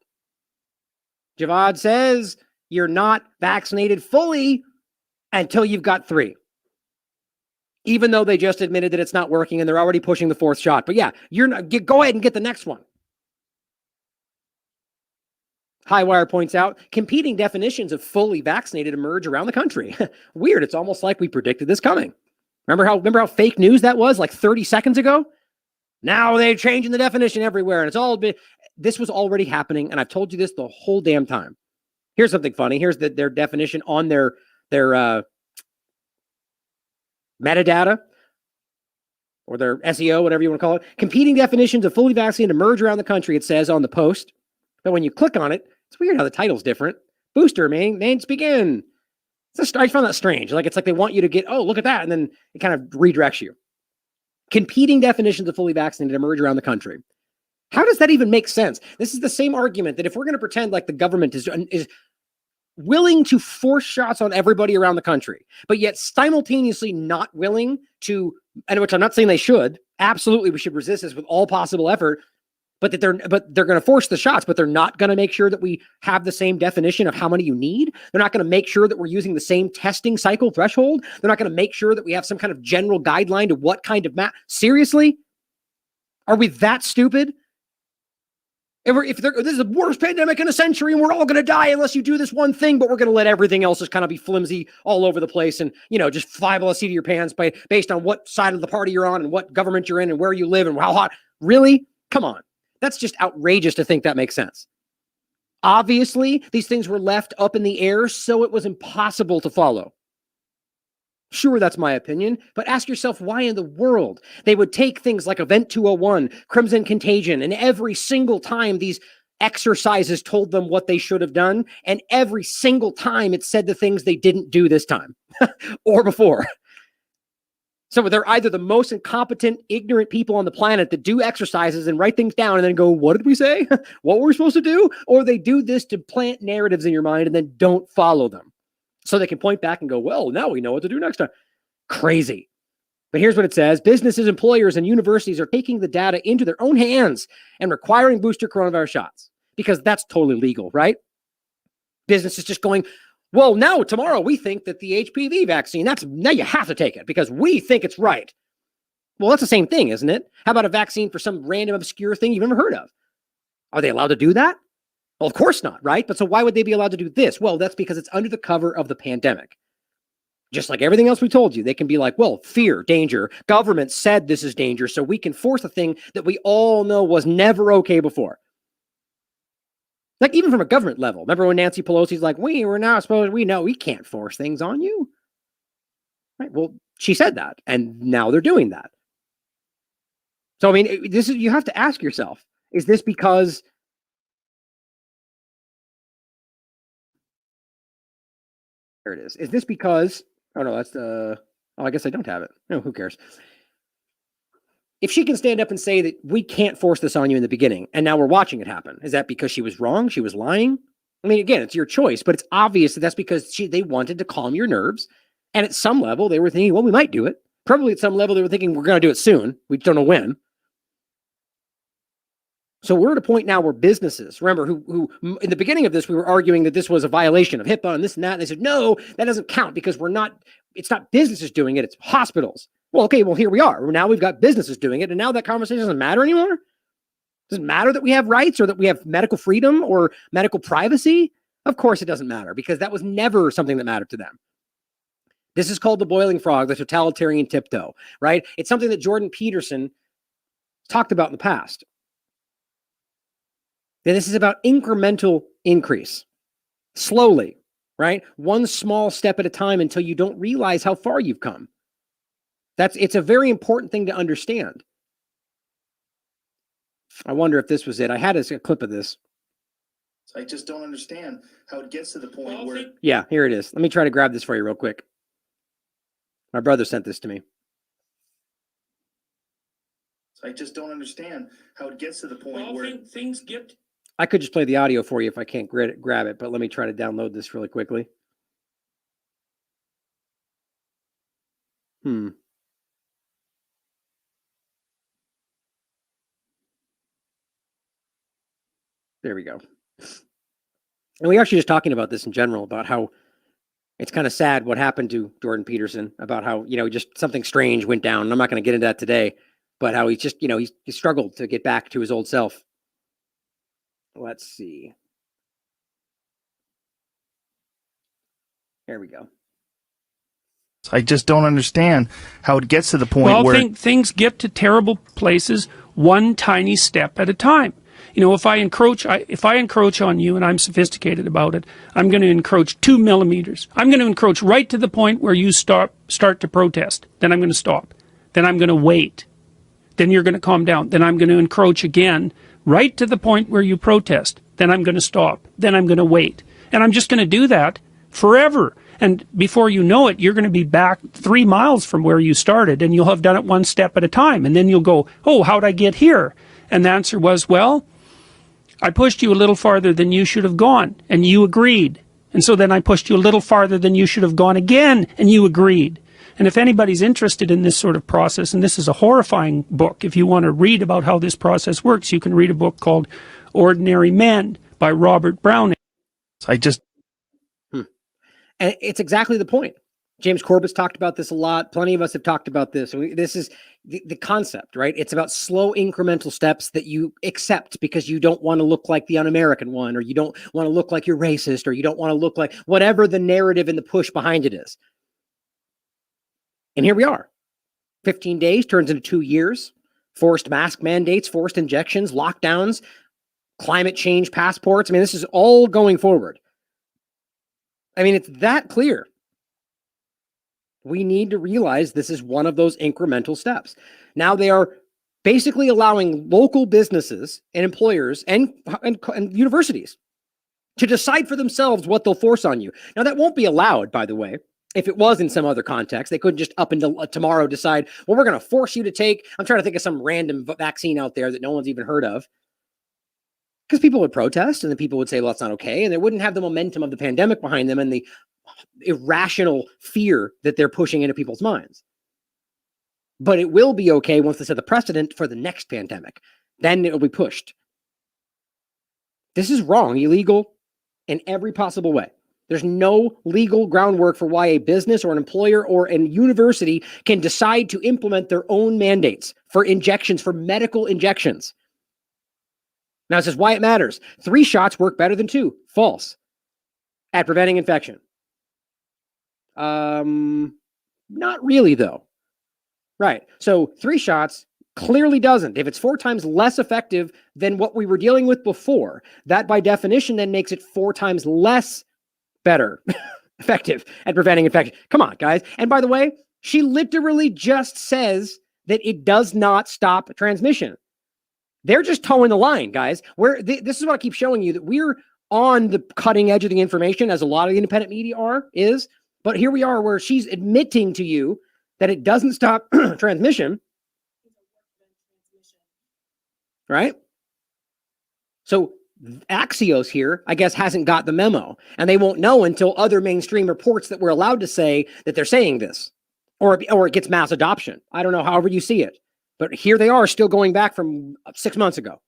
Javad says you're not vaccinated fully until you've got 3. Even though they just admitted that it's not working and they're already pushing the 4th shot. But yeah, go ahead and get the next one. Highwire points out, competing definitions of fully vaccinated emerge around the country. Weird. It's almost like we predicted this coming. Remember how fake news that was like 30 seconds ago? Now they're changing the definition everywhere, and it's all been, this was already happening, and I've told you this the whole damn time. Here's something funny. Here's their definition on their metadata, or their SEO, whatever you want to call it. Competing definitions of fully vaccinated emerge around the country, it says on the post. But when you click on it, it's weird how the title's different. Booster, mains begin. I found that strange. It's like they want you to get, oh, look at that, and then it kind of redirects you. Competing definitions of fully vaccinated emerge around the country. How does that even make sense? This is the same argument that if we're going to pretend like the government is willing to force shots on everybody around the country, but yet simultaneously not willing to, and which I'm not saying they should, absolutely we should resist this with all possible effort, but they're going to force the shots, but they're not going to make sure that we have the same definition of how many you need. They're not going to make sure that we're using the same testing cycle threshold. They're not going to make sure that we have some kind of general guideline to what kind of Seriously? Are we that stupid? If this is the worst pandemic in a century and we're all going to die unless you do this one thing, but we're going to let everything else just kind of be flimsy all over the place and, just fly by the seat of your pants based on what side of the party you're on and what government you're in and where you live and how hot. Really? Come on. That's just outrageous to think that makes sense. Obviously, these things were left up in the air, so it was impossible to follow. Sure, that's my opinion, but ask yourself why in the world they would take things like Event 201, Crimson Contagion, and every single time these exercises told them what they should have done, and every single time it said the things they didn't do this time or before. So they're either the most incompetent, ignorant people on the planet that do exercises and write things down and then go, what did we say? What were we supposed to do? Or they do this to plant narratives in your mind and then don't follow them. So they can point back and go, well, now we know what to do next time. Crazy. But here's what it says. Businesses, employers, and universities are taking the data into their own hands and requiring booster coronavirus shots because that's totally legal, right? Businesses just going, well, now tomorrow we think that the HPV vaccine, now you have to take it because we think it's right. Well, that's the same thing, isn't it? How about a vaccine for some random obscure thing you've never heard of? Are they allowed to do that? Well, of course not, right? But so why would they be allowed to do this? Well, that's because it's under the cover of the pandemic. Just like everything else we told you, they can be like, well, fear, danger. Government said this is danger, so we can force a thing that we all know was never okay before. Like even from a government level. Remember when Nancy Pelosi's like, we were not supposed, we know we can't force things on you. Right? Well, she said that, and now they're doing that. So, I mean, this is, you have to ask yourself, is this because there it is. Is this because, oh no, that's the, oh, I guess I don't have it. No, who cares? If she can stand up and say that we can't force this on you in the beginning, and now we're watching it happen, is that because she was wrong? She was lying? I mean, again, it's your choice, but it's obvious that that's because they wanted to calm your nerves. And at some level, they were thinking, well, we might do it. Probably at some level, they were thinking, we're going to do it soon. We don't know when. So we're at a point now where businesses, remember, who in the beginning of this, we were arguing that this was a violation of HIPAA and this and that. And they said, no, that doesn't count because it's not businesses doing it, it's hospitals. Well, okay, well, here we are. Now we've got businesses doing it, and now that conversation doesn't matter anymore? Does it matter that we have rights or that we have medical freedom or medical privacy? Of course it doesn't matter, because that was never something that mattered to them. This is called the boiling frog, the totalitarian tiptoe, right? It's something that Jordan Peterson talked about in the past. And this is about incremental increase, slowly, right? One small step at a time until you don't realize how far you've come. It's a very important thing to understand. I wonder if this was it. I had a clip of this. I just don't understand how it gets to the point where... Yeah, here it is. Let me try to grab this for you real quick. My brother sent this to me. I just don't understand how it gets to the point where... things get... I could just play the audio for you if I can't grab it, but let me try to download this really quickly. There we go. And we actually just talking about this in general, about how it's kind of sad what happened to Jordan Peterson, about how, just something strange went down. And I'm not going to get into that today, but how he's just, he struggled to get back to his old self. Let's see. There we go. I just don't understand how it gets to the point where... things get to terrible places one tiny step at a time. If I encroach on you and I'm sophisticated about it, I'm going to encroach 2 millimeters. I'm going to encroach right to the point where you start to protest. Then I'm going to stop. Then I'm going to wait. Then you're going to calm down. Then I'm going to encroach again right to the point where you protest. Then I'm going to stop. Then I'm going to wait. And I'm just going to do that forever. And before you know it, you're going to be back 3 miles from where you started, and you'll have done it one step at a time. And then you'll go, oh, how'd I get here? And the answer was, well, I pushed you a little farther than you should have gone, and you agreed. And so then I pushed you a little farther than you should have gone again, and you agreed. And if anybody's interested in this sort of process, and this is a horrifying book, if you want to read about how this process works, you can read a book called Ordinary Men by Robert Browning. And it's exactly the point. James Corbett's talked about this a lot. Plenty of us have talked about this. This is the concept, right? It's about slow incremental steps that you accept because you don't want to look like the un-American one, or you don't want to look like you're racist, or you don't want to look like whatever the narrative and the push behind it is. And here we are. 15 days turns into 2 years. Forced mask mandates, forced injections, lockdowns, climate change passports. I mean, this is all going forward. I mean, it's that clear. We need to realize this is one of those incremental steps. Now they are basically allowing local businesses and employers and universities to decide for themselves what they'll force on you. Now that won't be allowed, by the way. If it was in some other context, they couldn't just up until tomorrow decide, well, we're going to force you to take, I'm trying to think of some random vaccine out there that no one's even heard of. Because people would protest, and then people would say, well, that's not okay. And they wouldn't have the momentum of the pandemic behind them and the irrational fear that they're pushing into people's minds. But it will be okay once they set the precedent for the next pandemic. Then it'll be pushed. This is wrong, illegal in every possible way. There's no legal groundwork for why a business or an employer or a university can decide to implement their own mandates for injections, for medical injections. Now it says why it matters. 3 shots work better than 2. False. At preventing infection. Not really though. Right. So 3 shots clearly doesn't. If it's 4 times less effective than what we were dealing with before, that by definition then makes it 4 times less better effective at preventing infection. Come on, guys. And by the way, she literally just says that it does not stop transmission. They're just towing the line, guys. This is what I keep showing you, that we're on the cutting edge of the information, as a lot of the independent media is. But here we are where she's admitting to you that it doesn't stop transmission. Right? So Axios here, I guess, hasn't got the memo, and they won't know until other mainstream reports that we're allowed to say that they're saying this, or it gets mass adoption. I don't know, however you see it. But here they are still going back from 6 months ago,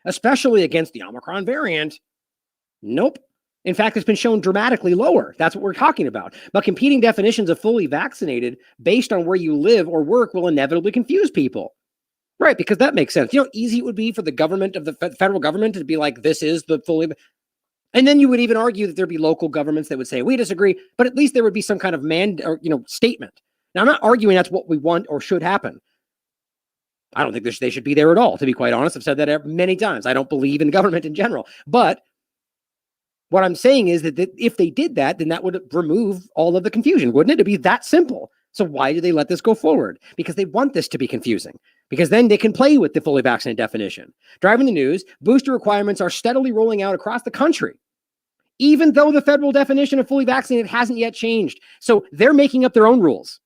especially against the Omicron variant. Nope. In fact, it's been shown dramatically lower. That's what we're talking about. But competing definitions of fully vaccinated based on where you live or work will inevitably confuse people. Right, because that makes sense. You know how easy it would be for the government of the federal government to be like, this is the fully... And then you would even argue that there'd be local governments that would say, we disagree, but at least there would be some kind of statement. Now, I'm not arguing that's what we want or should happen. I don't think they should be there at all, to be quite honest. I've said that many times. I don't believe in government in general. But what I'm saying is that if they did that, then that would remove all of the confusion, wouldn't it? It'd be that simple. So why do they let this go forward? Because they want this to be confusing. Because then they can play with the fully vaccinated definition. Driving the news, booster requirements are steadily rolling out across the country, even though the federal definition of fully vaccinated hasn't yet changed. So they're making up their own rules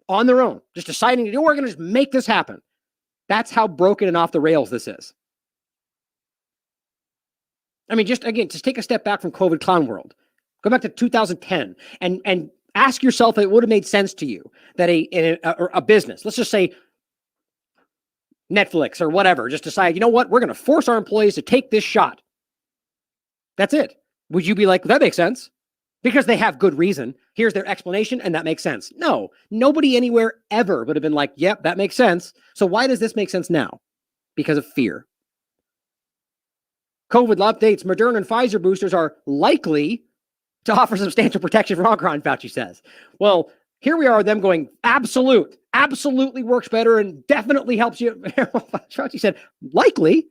on their own, just deciding to do, we're going to just make this happen. That's how broken and off the rails this is. I mean, just take a step back from COVID clown world. Go back to 2010 and ask yourself if it would have made sense to you that a business, let's just say Netflix or whatever, just decide, you know what, we're going to force our employees to take this shot. That's it. Would you be like, that makes sense? Because they have good reason. Here's their explanation, and that makes sense. No, nobody anywhere ever would have been like, yep, that makes sense. So why does this make sense now? Because of fear. COVID updates, Moderna and Pfizer boosters are likely to offer substantial protection from Omicron, Fauci says. Well, here we are, them going, absolutely works better and definitely helps you. Fauci said, likely.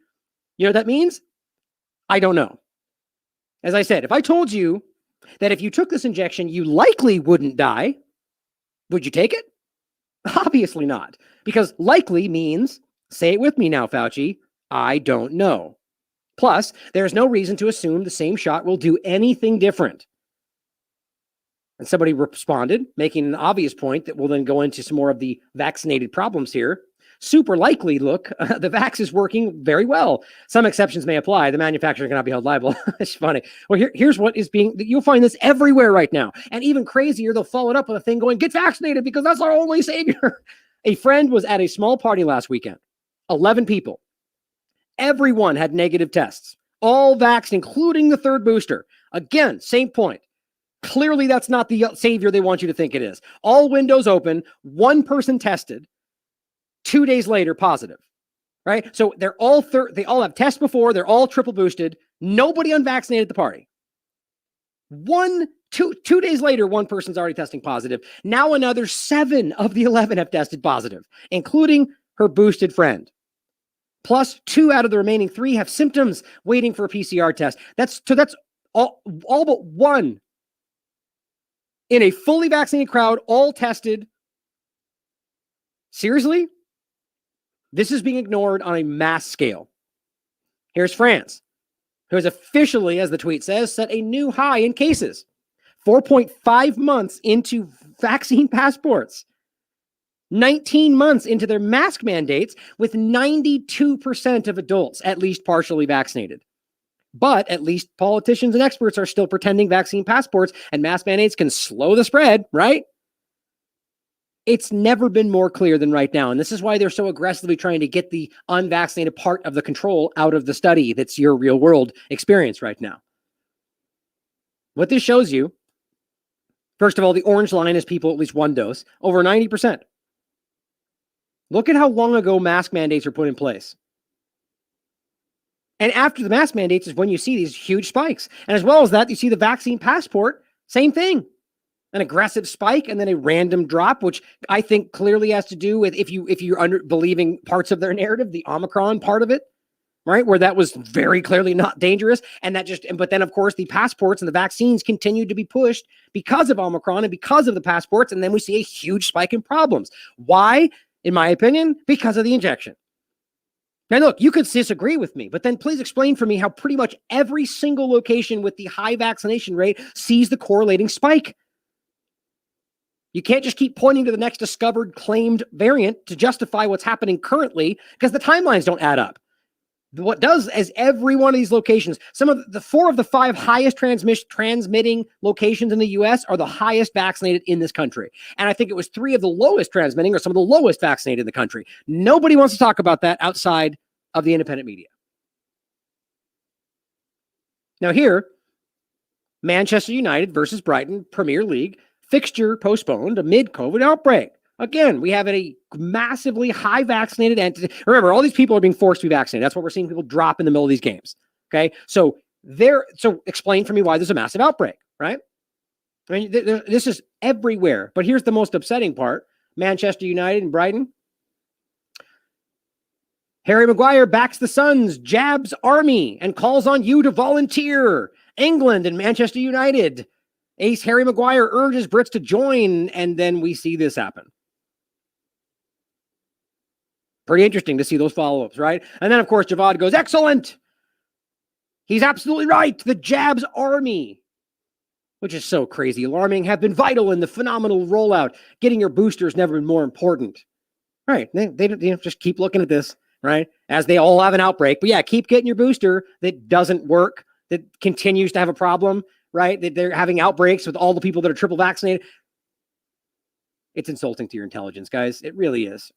You know what that means? I don't know. As I said, if I told you that if you took this injection, you likely wouldn't die, would you take it? Obviously not. Because likely means, say it with me now, Fauci, I don't know. Plus, there's no reason to assume the same shot will do anything different. And somebody responded, making an obvious point that will then go into some more of the vaccinated problems here. Super likely, look, the vax is working very well. Some exceptions may apply. The manufacturer cannot be held liable. It's funny. Well, here's what is being, you'll find this everywhere right now. And even crazier, they'll follow it up with a thing going, get vaccinated because that's our only savior. A friend was at a small party last weekend. 11 people. Everyone had negative tests. All vaxxed, including the 3rd booster. Again, same point. Clearly, that's not the savior they want you to think it is. All windows open. One person tested. 2 days later, positive. Right? So they're all they all have tests before. They're all triple boosted. Nobody unvaccinated at the party. 2 days later, one person's already testing positive. Now another 7 of the 11 have tested positive, including her boosted friend. Plus 2 out of the remaining 3 have symptoms waiting for a PCR test. That's all but 1 in a fully vaccinated crowd, all tested. Seriously? This is being ignored on a mass scale. Here's France, who has officially, as the tweet says, set a new high in cases. 4.5 months into vaccine passports. 19 months into their mask mandates, with 92% of adults at least partially vaccinated. But at least politicians and experts are still pretending vaccine passports and mask mandates can slow the spread, right? It's never been more clear than right now. And this is why they're so aggressively trying to get the unvaccinated part of the control out of the study that's your real world experience right now. What this shows you, first of all, the orange line is people at least 1 dose, over 90%. Look at how long ago mask mandates were put in place. And after the mask mandates is when you see these huge spikes. And as well as that, you see the vaccine passport, same thing. An aggressive spike and then a random drop, which I think clearly has to do with if you're believing parts of their narrative, the Omicron part of it, right? Where that was very clearly not dangerous. But then of course the passports and the vaccines continued to be pushed because of Omicron and because of the passports. And then we see a huge spike in problems. Why? In my opinion, because of the injection. Now, look, you could disagree with me, but then please explain for me how pretty much every single location with the high vaccination rate sees the correlating spike. You can't just keep pointing to the next discovered claimed variant to justify what's happening currently because the timelines don't add up. What does is every one of these locations, some of the 4 of the 5 highest transmitting locations in the US are the highest vaccinated in this country. And I think it was 3 of the lowest transmitting or some of the lowest vaccinated in the country. Nobody wants to talk about that outside of the independent media. Now here, Manchester United versus Brighton Premier League fixture postponed amid COVID outbreak. Again, we have a massively high vaccinated entity. Remember, all these people are being forced to be vaccinated. That's what we're seeing people drop in the middle of these games. Okay. So explain for me why there's a massive outbreak, right? I mean, this is everywhere. But here's the most upsetting part. Manchester United and Brighton. Harry Maguire backs the Suns, jabs Army, and calls on you to volunteer. England and Manchester United. Ace Harry Maguire urges Brits to join, and then we see this happen. Pretty interesting to see those follow-ups, right? And then, of course, Javad goes, excellent! He's absolutely right! The jabs Army, which is so crazy alarming, have been vital in the phenomenal rollout. Getting your boosters never been more important. Right, they just keep looking at this, right? As they all have an outbreak. But yeah, keep getting your booster that doesn't work, that continues to have a problem, right? That they're having outbreaks with all the people that are triple vaccinated. It's insulting to your intelligence, guys. It really is.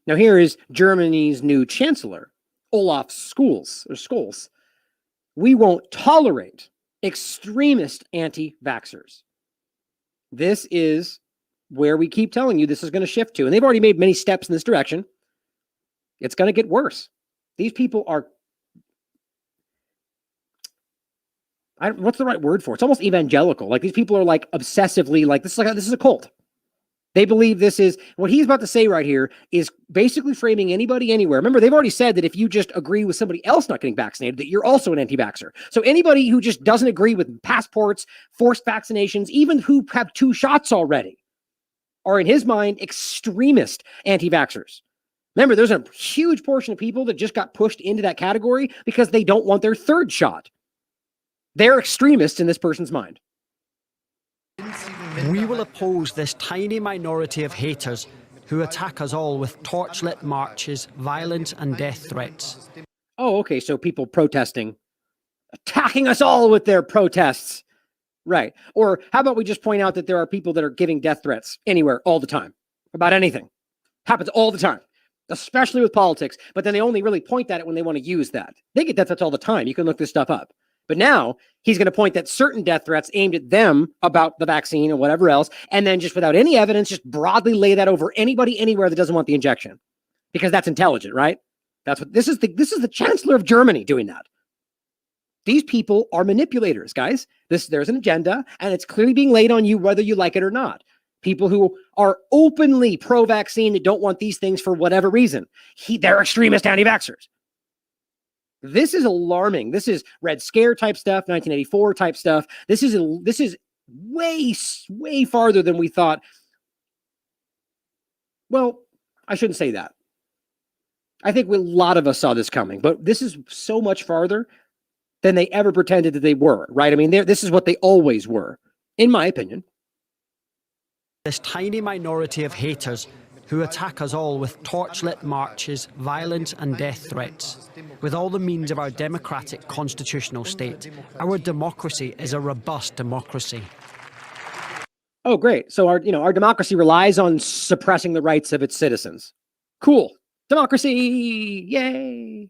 Now here is Germany's new chancellor, Olaf Scholz. We won't tolerate extremist anti-vaxxers. This is where we keep telling you this is going to shift to. And they've already made many steps in this direction. It's going to get worse. These people are, what's the right word for it? It's almost evangelical. Like these people are like obsessively like this is a cult. They believe this is what he's about to say right here is basically framing anybody anywhere. Remember, they've already said that if you just agree with somebody else not getting vaccinated, that you're also an anti-vaxxer. So anybody who just doesn't agree with passports, forced vaccinations, even who have 2 shots already, are in his mind extremist anti-vaxxers. Remember, there's a huge portion of people that just got pushed into that category because they don't want their 3rd shot. They're extremists in this person's mind. We will oppose this tiny minority of haters who attack us all with torchlit marches, violence and death threats. Oh, okay, so people protesting, attacking us all with their protests. Right. Or how about we just point out that there are people that are giving death threats anywhere all the time about anything. Happens all the time, especially with politics. But then they only really point at it when they want to use that. They get death threats all the time. You can look this stuff up. But now he's going to point at certain death threats aimed at them about the vaccine or whatever else. And then just without any evidence, just broadly lay that over anybody anywhere that doesn't want the injection, because that's intelligent, right? That's what this is the Chancellor of Germany doing that. These people are manipulators, guys. There's an agenda, and it's clearly being laid on you whether you like it or not. People who are openly pro-vaccine that don't want these things for whatever reason. They're extremist anti-vaxxers. This is alarming. This is Red Scare type stuff, 1984 type stuff. This is way farther than we thought. Well, I shouldn't say that. I think a lot of us saw this coming, but this is so much farther than they ever pretended that they were, right? I mean, this is what they always were, in my opinion. This tiny minority of haters who attack us all with torchlit marches, violence and death threats. With all the means of our democratic constitutional state, our democracy is a robust democracy. Oh, great. So our democracy relies on suppressing the rights of its citizens. Cool. Democracy. Yay.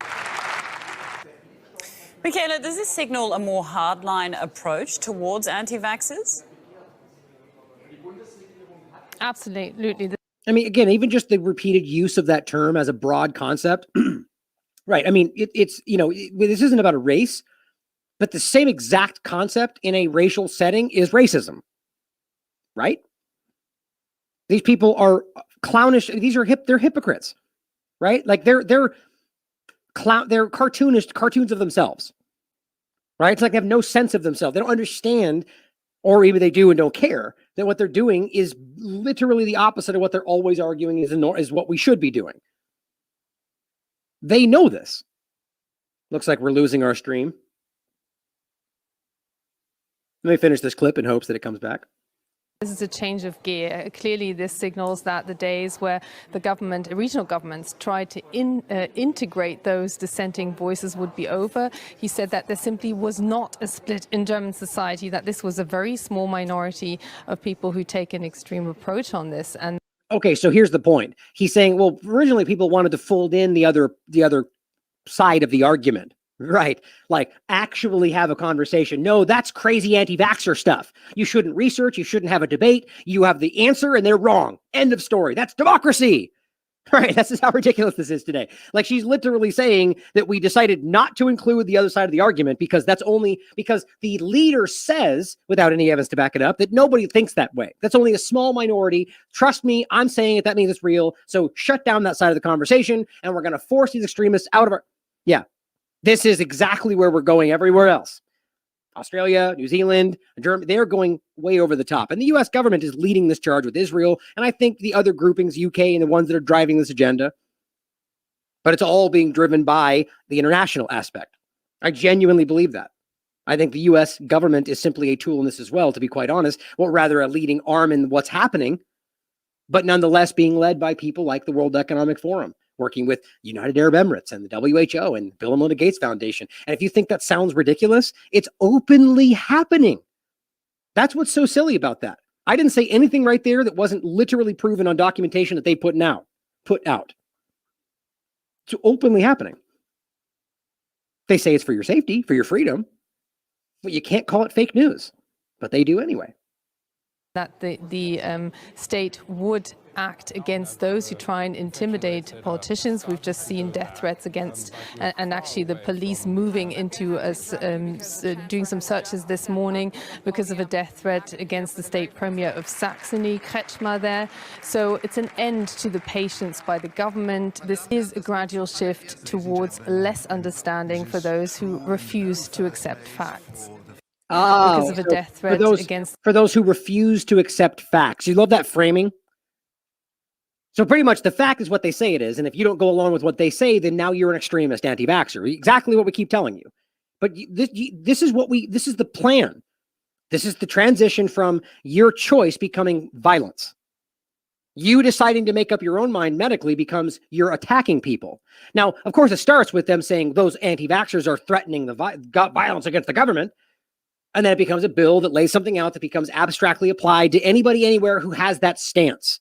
Michaela, does this signal a more hardline approach towards anti-vaxxers? Absolutely. I mean, again, even just the repeated use of that term as a broad concept, right? I mean, it's, this isn't about a race, but the same exact concept in a racial setting is racism, right? These people are clownish. These are they're hypocrites, right? Like they're cartoons of themselves, right? It's like they have no sense of themselves. They don't understand, or maybe they do and don't care, that what they're doing is literally the opposite of what they're always arguing is what we should be doing. They know this. Looks like we're losing our stream. Let me finish this clip in hopes that it comes back. This is a change of gear. Clearly, this signals that the days where the government, regional governments, tried to integrate those dissenting voices would be over. He said that there simply was not a split in German society, that this was a very small minority of people who take an extreme approach on this. And okay, so here's the point. He's saying, well, originally people wanted to fold in the other side of the argument. Right. Like actually have a conversation. No, that's crazy anti-vaxxer stuff. You shouldn't research. You shouldn't have a debate. You have the answer and they're wrong. End of story. That's democracy. Right. That's just how ridiculous this is today. Like she's literally saying that we decided not to include the other side of the argument because that's only because the leader says, without any evidence to back it up, that nobody thinks that way. That's only a small minority. Trust me, I'm saying it. That means it's real. So shut down that side of the conversation and we're going to force these extremists out of our... Yeah. This is exactly where we're going everywhere else. Australia, New Zealand, Germany, they're going way over the top. And the US government is leading this charge with Israel. And I think the other groupings, UK and the ones that are driving this agenda. But it's all being driven by the international aspect. I genuinely believe that. I think the US government is simply a tool in this as well, to be quite honest, or rather a leading arm in what's happening, but nonetheless being led by people like the World Economic Forum, working with United Arab Emirates and the WHO and Bill and Melinda Gates Foundation. And if you think that sounds ridiculous, it's openly happening. That's what's so silly about that. I didn't say anything right there that wasn't literally proven on documentation that they put out. It's openly happening. They say it's for your safety, for your freedom, but you can't call it fake news, but they do anyway. That the state would act against those who try and intimidate politicians. We've just seen death threats against, and actually the police moving into doing some searches this morning because of a death threat against the state premier of Saxony, Kretschmer there. So it's an end to the patience by the government. This is a gradual shift towards less understanding for those who refuse to accept facts. Because of a death threat for those who refuse to accept facts. You love that framing? So pretty much the fact is what they say it is. And if you don't go along with what they say, then now you're an extremist anti-vaxxer. Exactly what we keep telling you. But this is the plan. This is the transition from your choice becoming violence. You deciding to make up your own mind medically becomes you're attacking people. Now, of course, it starts with them saying those anti-vaxxers are threatening the violence against the government. And then it becomes a bill that lays something out that becomes abstractly applied to anybody anywhere who has that stance.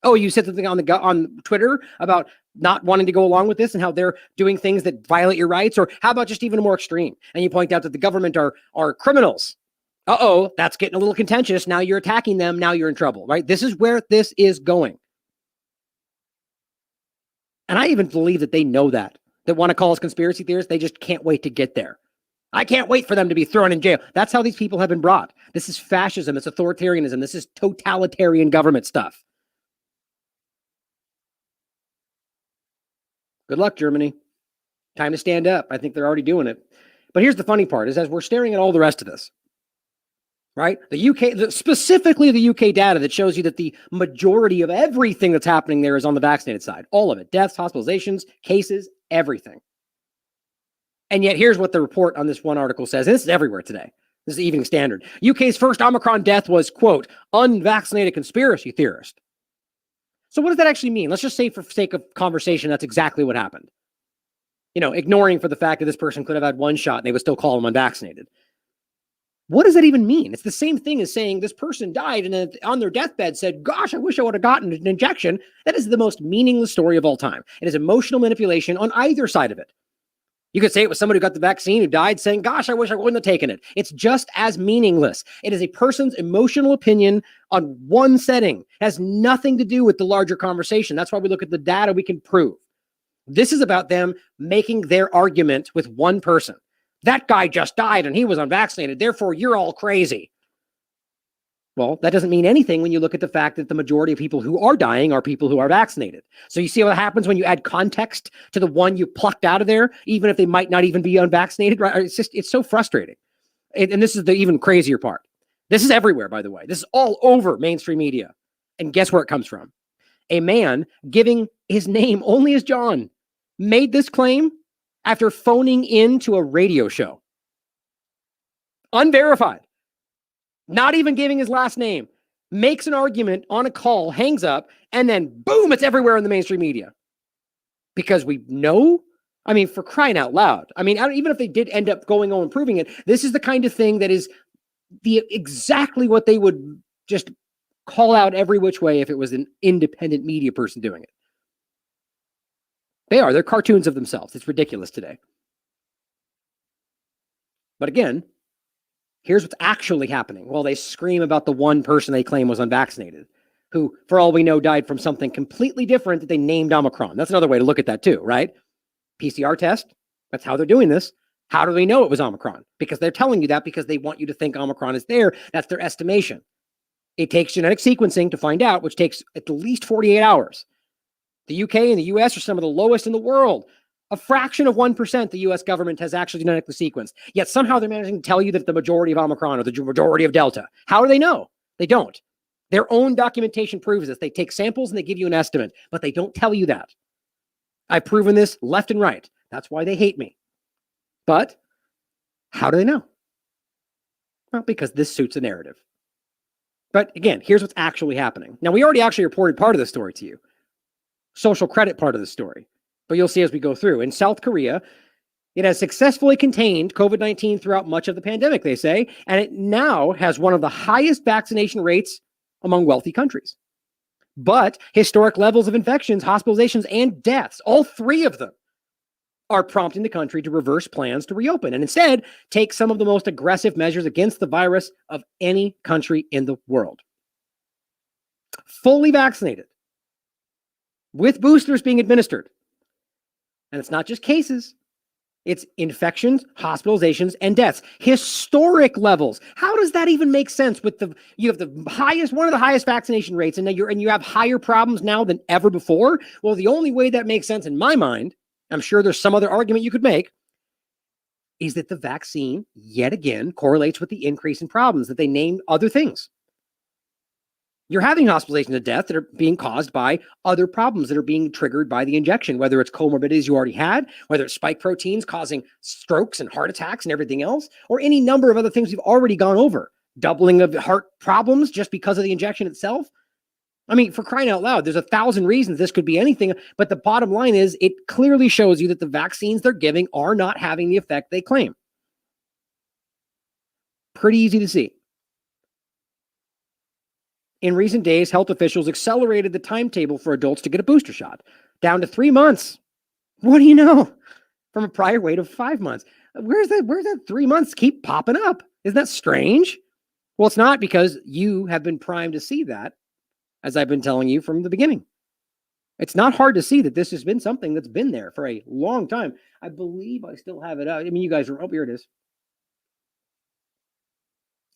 Oh, you said something on Twitter about not wanting to go along with this and how they're doing things that violate your rights, or how about just even more extreme? And you point out that the government are criminals. Uh-oh, that's getting a little contentious. Now you're attacking them. Now you're in trouble, right? This is where this is going. And I even believe that they know that want to call us conspiracy theorists. They just can't wait to get there. I can't wait for them to be thrown in jail. That's how these people have been brought. This is fascism. It's authoritarianism. This is totalitarian government stuff. Good luck, Germany. Time to stand up. I think they're already doing it. But here's the funny part is as we're staring at all the rest of this, right? The UK, specifically the UK data that shows you that the majority of everything that's happening there is on the vaccinated side. All of it. Deaths, hospitalizations, cases, everything. And yet here's what the report on this one article says. And this is everywhere today. This is the Evening Standard. UK's first Omicron death was, quote, unvaccinated conspiracy theorist. So what does that actually mean? Let's just say for sake of conversation, that's exactly what happened. You know, ignoring for the fact that this person could have had one shot and they would still call him unvaccinated. What does that even mean? It's the same thing as saying this person died and then on their deathbed said, gosh, I wish I would have gotten an injection. That is the most meaningless story of all time. It is emotional manipulation on either side of it. You could say it was somebody who got the vaccine who died saying, gosh, I wish I wouldn't have taken it. It's just as meaningless. It is a person's emotional opinion on one setting. It has nothing to do with the larger conversation. That's why we look at the data we can prove. This is about them making their argument with one person. That guy just died and he was unvaccinated. Therefore, you're all crazy. Well, that doesn't mean anything when you look at the fact that the majority of people who are dying are people who are vaccinated. So you see what happens when you add context to the one you plucked out of there, even if they might not even be unvaccinated, right? It's so frustrating. And this is the even crazier part. This is everywhere, by the way. This is all over mainstream media. And guess where it comes from? A man giving his name only as John made this claim after phoning into a radio show. Unverified. Not even giving his last name, makes an argument on a call, hangs up, and then boom, it's everywhere in the mainstream media. Because we know, I mean, for crying out loud. I mean, even if they did end up going on and proving it, this is the kind of thing that is exactly what they would just call out every which way if it was an independent media person doing it. They're cartoons of themselves. It's ridiculous today. But again, here's what's actually happening. Well, they scream about the one person they claim was unvaccinated, who, for all we know, died from something completely different that they named Omicron. That's another way to look at that too, right? PCR test. That's how they're doing this. How do they know it was Omicron? Because they're telling you that because they want you to think Omicron is there. That's their estimation. It takes genetic sequencing to find out, which takes at least 48 hours. The UK and the US are some of the lowest in the world. A fraction of 1% the US government has actually genetically sequenced. Yet somehow they're managing to tell you that the majority of Omicron or the majority of Delta. How do they know? They don't. Their own documentation proves this. They take samples and they give you an estimate, but they don't tell you that. I've proven this left and right. That's why they hate me. But how do they know? Well, because this suits a narrative. But again, here's what's actually happening. Now, we already actually reported part of the story to you. Social credit part of the story. But you'll see as we go through. In South Korea, it has successfully contained COVID-19 throughout much of the pandemic, they say, and it now has one of the highest vaccination rates among wealthy countries. But historic levels of infections, hospitalizations, and deaths, all three of them, are prompting the country to reverse plans to reopen and instead take some of the most aggressive measures against the virus of any country in the world. Fully vaccinated, with boosters being administered. And it's not just cases. It's infections, hospitalizations, and deaths. Historic levels. How does that even make sense with you have the highest, one of the highest vaccination rates, and you have higher problems now than ever before? Well, the only way that makes sense in my mind, I'm sure there's some other argument you could make, is that the vaccine, yet again, correlates with the increase in problems, that they named other things. You're having hospitalizations and death that are being caused by other problems that are being triggered by the injection, whether it's comorbidities you already had, whether it's spike proteins causing strokes and heart attacks and everything else, or any number of other things we've already gone over. Doubling of heart problems just because of the injection itself. I mean, for crying out loud, there's 1,000 reasons this could be anything, but the bottom line is it clearly shows you that the vaccines they're giving are not having the effect they claim. Pretty easy to see. In recent days, health officials accelerated the timetable for adults to get a booster shot, down to 3 months. What do you know? From a prior wait of 5 months. Where's that 3 months keep popping up? Isn't that strange? Well, it's not, because you have been primed to see that, as I've been telling you from the beginning. It's not hard to see that this has been something that's been there for a long time. I believe I still have it out. I mean, you guys are, oh, here it is.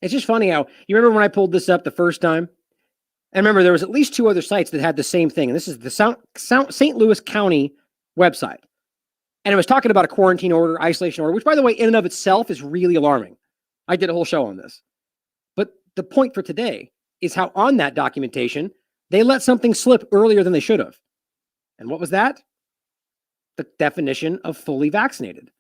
It's just funny how, you remember when I pulled this up the first time? And remember, there was at least 2 other sites that had the same thing. And this is the St. Louis County website. And it was talking about a quarantine order, isolation order, which, by the way, in and of itself is really alarming. I did a whole show on this. But the point for today is how on that documentation, they let something slip earlier than they should have. And what was that? The definition of fully vaccinated.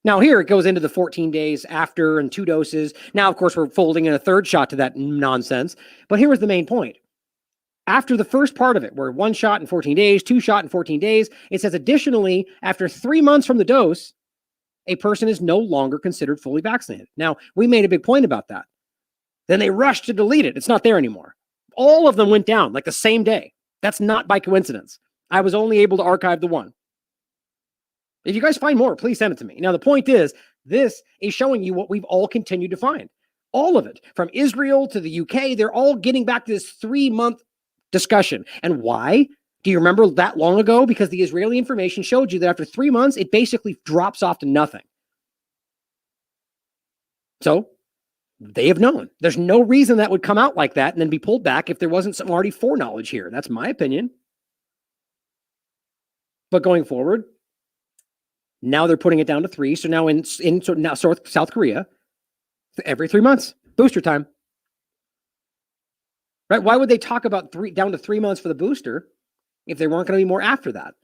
Now here it goes into the 14 days after and 2 doses. Now, of course, we're folding in a 3rd shot to that nonsense. But here was the main point. After the first part of it, where 1 shot in 14 days, 2 shot in 14 days, it says additionally, after 3 months from the dose, a person is no longer considered fully vaccinated. Now, we made a big point about that. Then they rushed to delete it. It's not there anymore. All of them went down like the same day. That's not by coincidence. I was only able to archive the one. If you guys find more, please send it to me. Now, the point is, this is showing you what we've all continued to find. All of it, from Israel to the UK, they're all getting back to this 3-month discussion. And why? Do you remember that long ago? Because the Israeli information showed you that after 3 months, it basically drops off to nothing. So they have known. There's no reason that would come out like that and then be pulled back if there wasn't some already foreknowledge here. That's my opinion. But going forward, now they're putting it down to 3. So now in South Korea, every 3 months, booster time. Right? Why would they talk about down to 3 months for the booster if there weren't going to be more after that?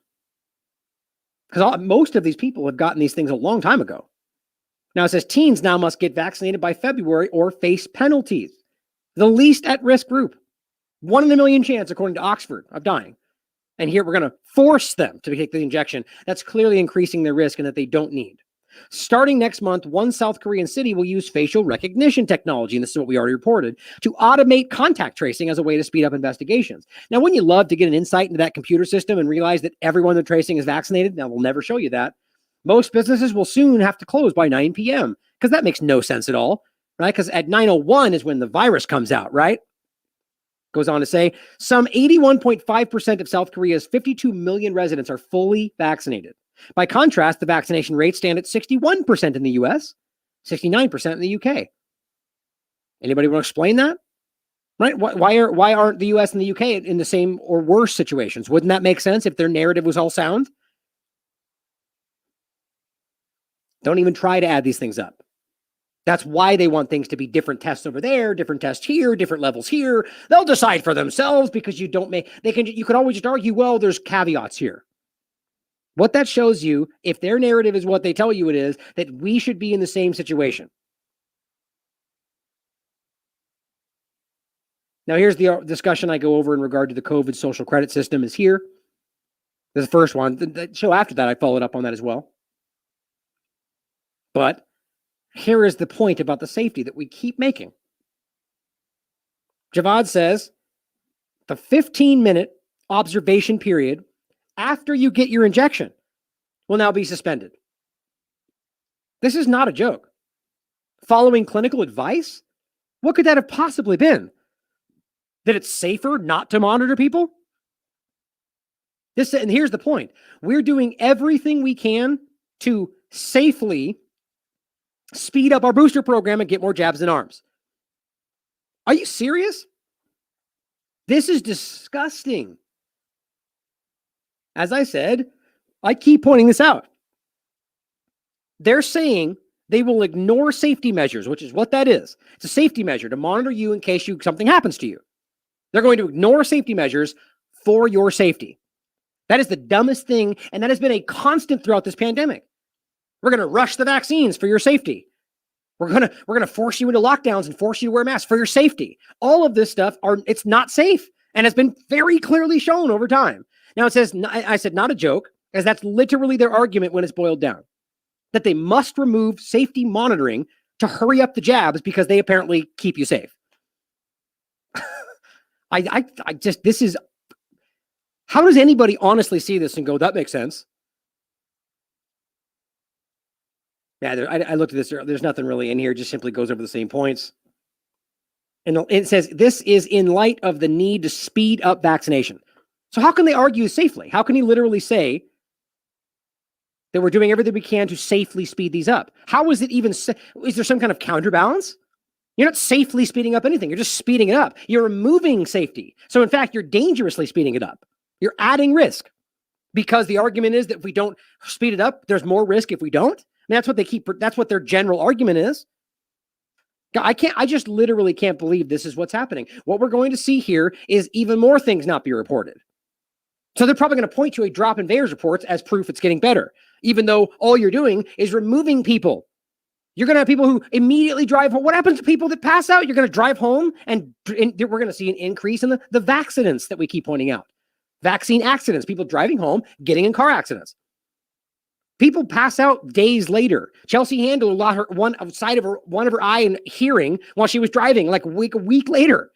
Because most of these people have gotten these things a long time ago. Now it says teens now must get vaccinated by February or face penalties. The least at-risk group. 1 in a million chance, according to Oxford, of dying. And here we're going to force them to take the injection. That's clearly increasing their risk and that they don't need. Starting next month, one South Korean city will use facial recognition technology, and this is what we already reported, to automate contact tracing as a way to speed up investigations. Now, wouldn't you love to get an insight into that computer system and realize that everyone they're tracing is vaccinated? Now, they'll never show you that. Most businesses will soon have to close by 9 p.m. because that makes no sense at all, right? Because at 9:01 is when the virus comes out, right? Goes on to say, some 81.5% of South Korea's 52 million residents are fully vaccinated. By contrast, the vaccination rates stand at 61% in the US, 69% in the UK. Anybody want to explain that? Right? Why aren't the US and the UK in the same or worse situations? Wouldn't that make sense if their narrative was all sound? Don't even try to add these things up. That's why they want things to be different tests over there, different tests here, different levels here. They'll decide for themselves because you could always just argue, well, there's caveats here. What that shows you, if their narrative is what they tell you it is, that we should be in the same situation. Now, here's the discussion I go over in regard to the COVID social credit system is here. This is the first one. The show after that, I followed up on that as well. But here is the point about the safety that we keep making. Javad says the 15-minute observation period after you get your injection will now be suspended. This is not a joke. Following clinical advice? What could that have possibly been? That it's safer not to monitor people? And here's the point. We're doing everything we can to safely speed up our booster program and get more jabs and arms. Are you serious? This is disgusting. As I said, I keep pointing this out. They're saying they will ignore safety measures, which is what that is. It's a safety measure to monitor you in case something happens to you. They're going to ignore safety measures for your safety. That is the dumbest thing, and that has been a constant throughout this pandemic. We're going to rush the vaccines for your safety. We're going to force you into lockdowns and force you to wear masks for your safety. All of this stuff it's not safe and has been very clearly shown over time. Now it says, I said not a joke, as that's literally their argument when it's boiled down, that they must remove safety monitoring to hurry up the jabs because they apparently keep you safe. How does anybody honestly see this and go, that makes sense? Yeah, I looked at this. There's nothing really in here. It just simply goes over the same points. And it says, this is in light of the need to speed up vaccination. So how can they argue safely? How can he literally say that we're doing everything we can to safely speed these up? How is it even, is there some kind of counterbalance? You're not safely speeding up anything. You're just speeding it up. You're removing safety. So in fact, you're dangerously speeding it up. You're adding risk because the argument is that if we don't speed it up, there's more risk if we don't. I mean, that's what their general argument is. I just literally can't believe this is what's happening. What we're going to see here is even more things not be reported. So they're probably going to point to a drop in VAERS reports as proof it's getting better, even though all you're doing is removing people. You're going to have people who immediately drive home. What happens to people that pass out? You're going to drive home and we're going to see an increase in the vacccidents that we keep pointing out. Vaccine accidents, people driving home, getting in car accidents. People pass out days later. Chelsea Handler lost one side of one of her eye and hearing while she was driving, like a week later.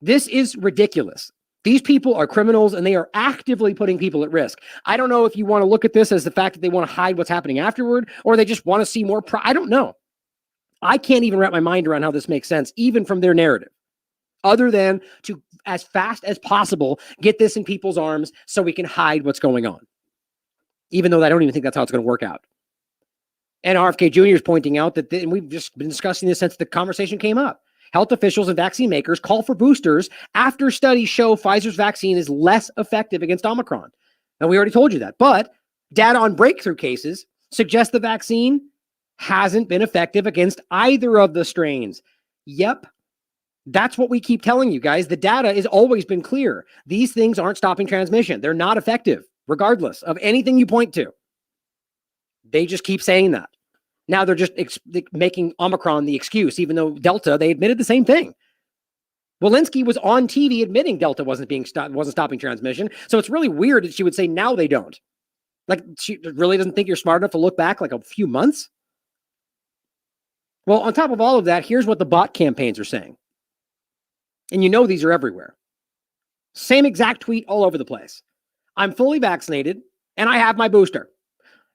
This is ridiculous. These people are criminals and they are actively putting people at risk. I don't know if you want to look at this as the fact that they want to hide what's happening afterward, or they just want to see more. I don't know. I can't even wrap my mind around how this makes sense, even from their narrative, other than to, as fast as possible, get this in people's arms so we can hide what's going on. Even though I don't even think that's how it's going to work out. And RFK Jr. is pointing out that, and we've just been discussing this since the conversation came up. Health officials and vaccine makers call for boosters after studies show Pfizer's vaccine is less effective against Omicron. And we already told you that. But data on breakthrough cases suggests the vaccine hasn't been effective against either of the strains. Yep. That's what we keep telling you guys. The data has always been clear. These things aren't stopping transmission. They're not effective, regardless of anything you point to. They just keep saying that. Now they're just making Omicron the excuse, even though Delta, they admitted the same thing. Walensky was on TV admitting Delta wasn't stopping transmission. So it's really weird that she would say now they don't. Like, she really doesn't think you're smart enough to look back like a few months? Well, on top of all of that, here's what the bot campaigns are saying. And you know these are everywhere. Same exact tweet all over the place. I'm fully vaccinated and I have my booster.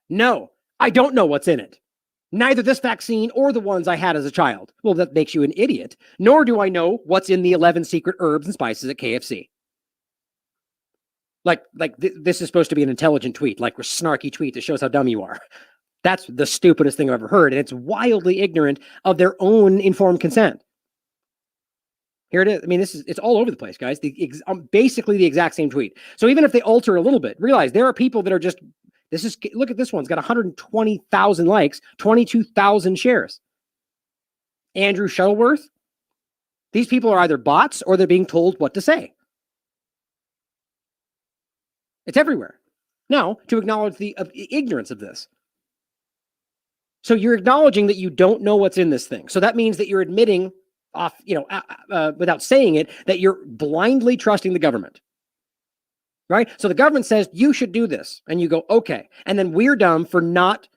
No, I don't know what's in it. Neither this vaccine or the ones I had as a child. Well, that makes you an idiot. Nor do I know what's in the 11 secret herbs and spices at KFC. This is supposed to be an intelligent tweet, like a snarky tweet that shows how dumb you are. That's the stupidest thing I've ever heard. And it's wildly ignorant of their own informed consent. Here it is. I mean, it's all over the place, guys. Basically the exact same tweet. So even if they alter a little bit, realize there are people that are just, look at this one. It's got 120,000 likes, 22,000 shares. Andrew Shuttleworth. These people are either bots or they're being told what to say. It's everywhere. Now, to acknowledge the ignorance of this. So you're acknowledging that you don't know what's in this thing. So that means that you're admitting without saying it, that you're blindly trusting the government. Right? So the government says you should do this. And you go, okay. And then we're dumb for not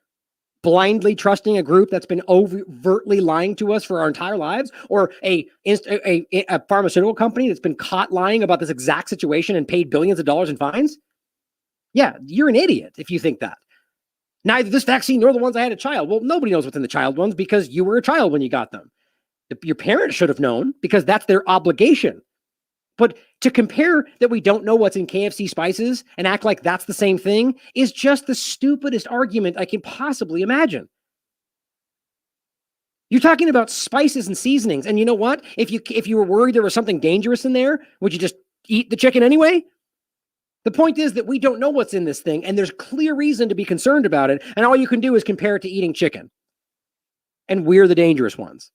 blindly trusting a group that's been overtly lying to us for our entire lives, or a pharmaceutical company that's been caught lying about this exact situation and paid billions of dollars in fines. Yeah, you're an idiot if you think that. Neither this vaccine nor the ones I had as a child. Well, nobody knows what's in the child ones because you were a child when you got them. Your parents should have known because that's their obligation. But to compare that we don't know what's in KFC spices and act like that's the same thing is just the stupidest argument I can possibly imagine. You're talking about spices and seasonings. And you know what? If you were worried there was something dangerous in there, would you just eat the chicken anyway? The point is that we don't know what's in this thing, and there's clear reason to be concerned about it. And all you can do is compare it to eating chicken. And we're the dangerous ones.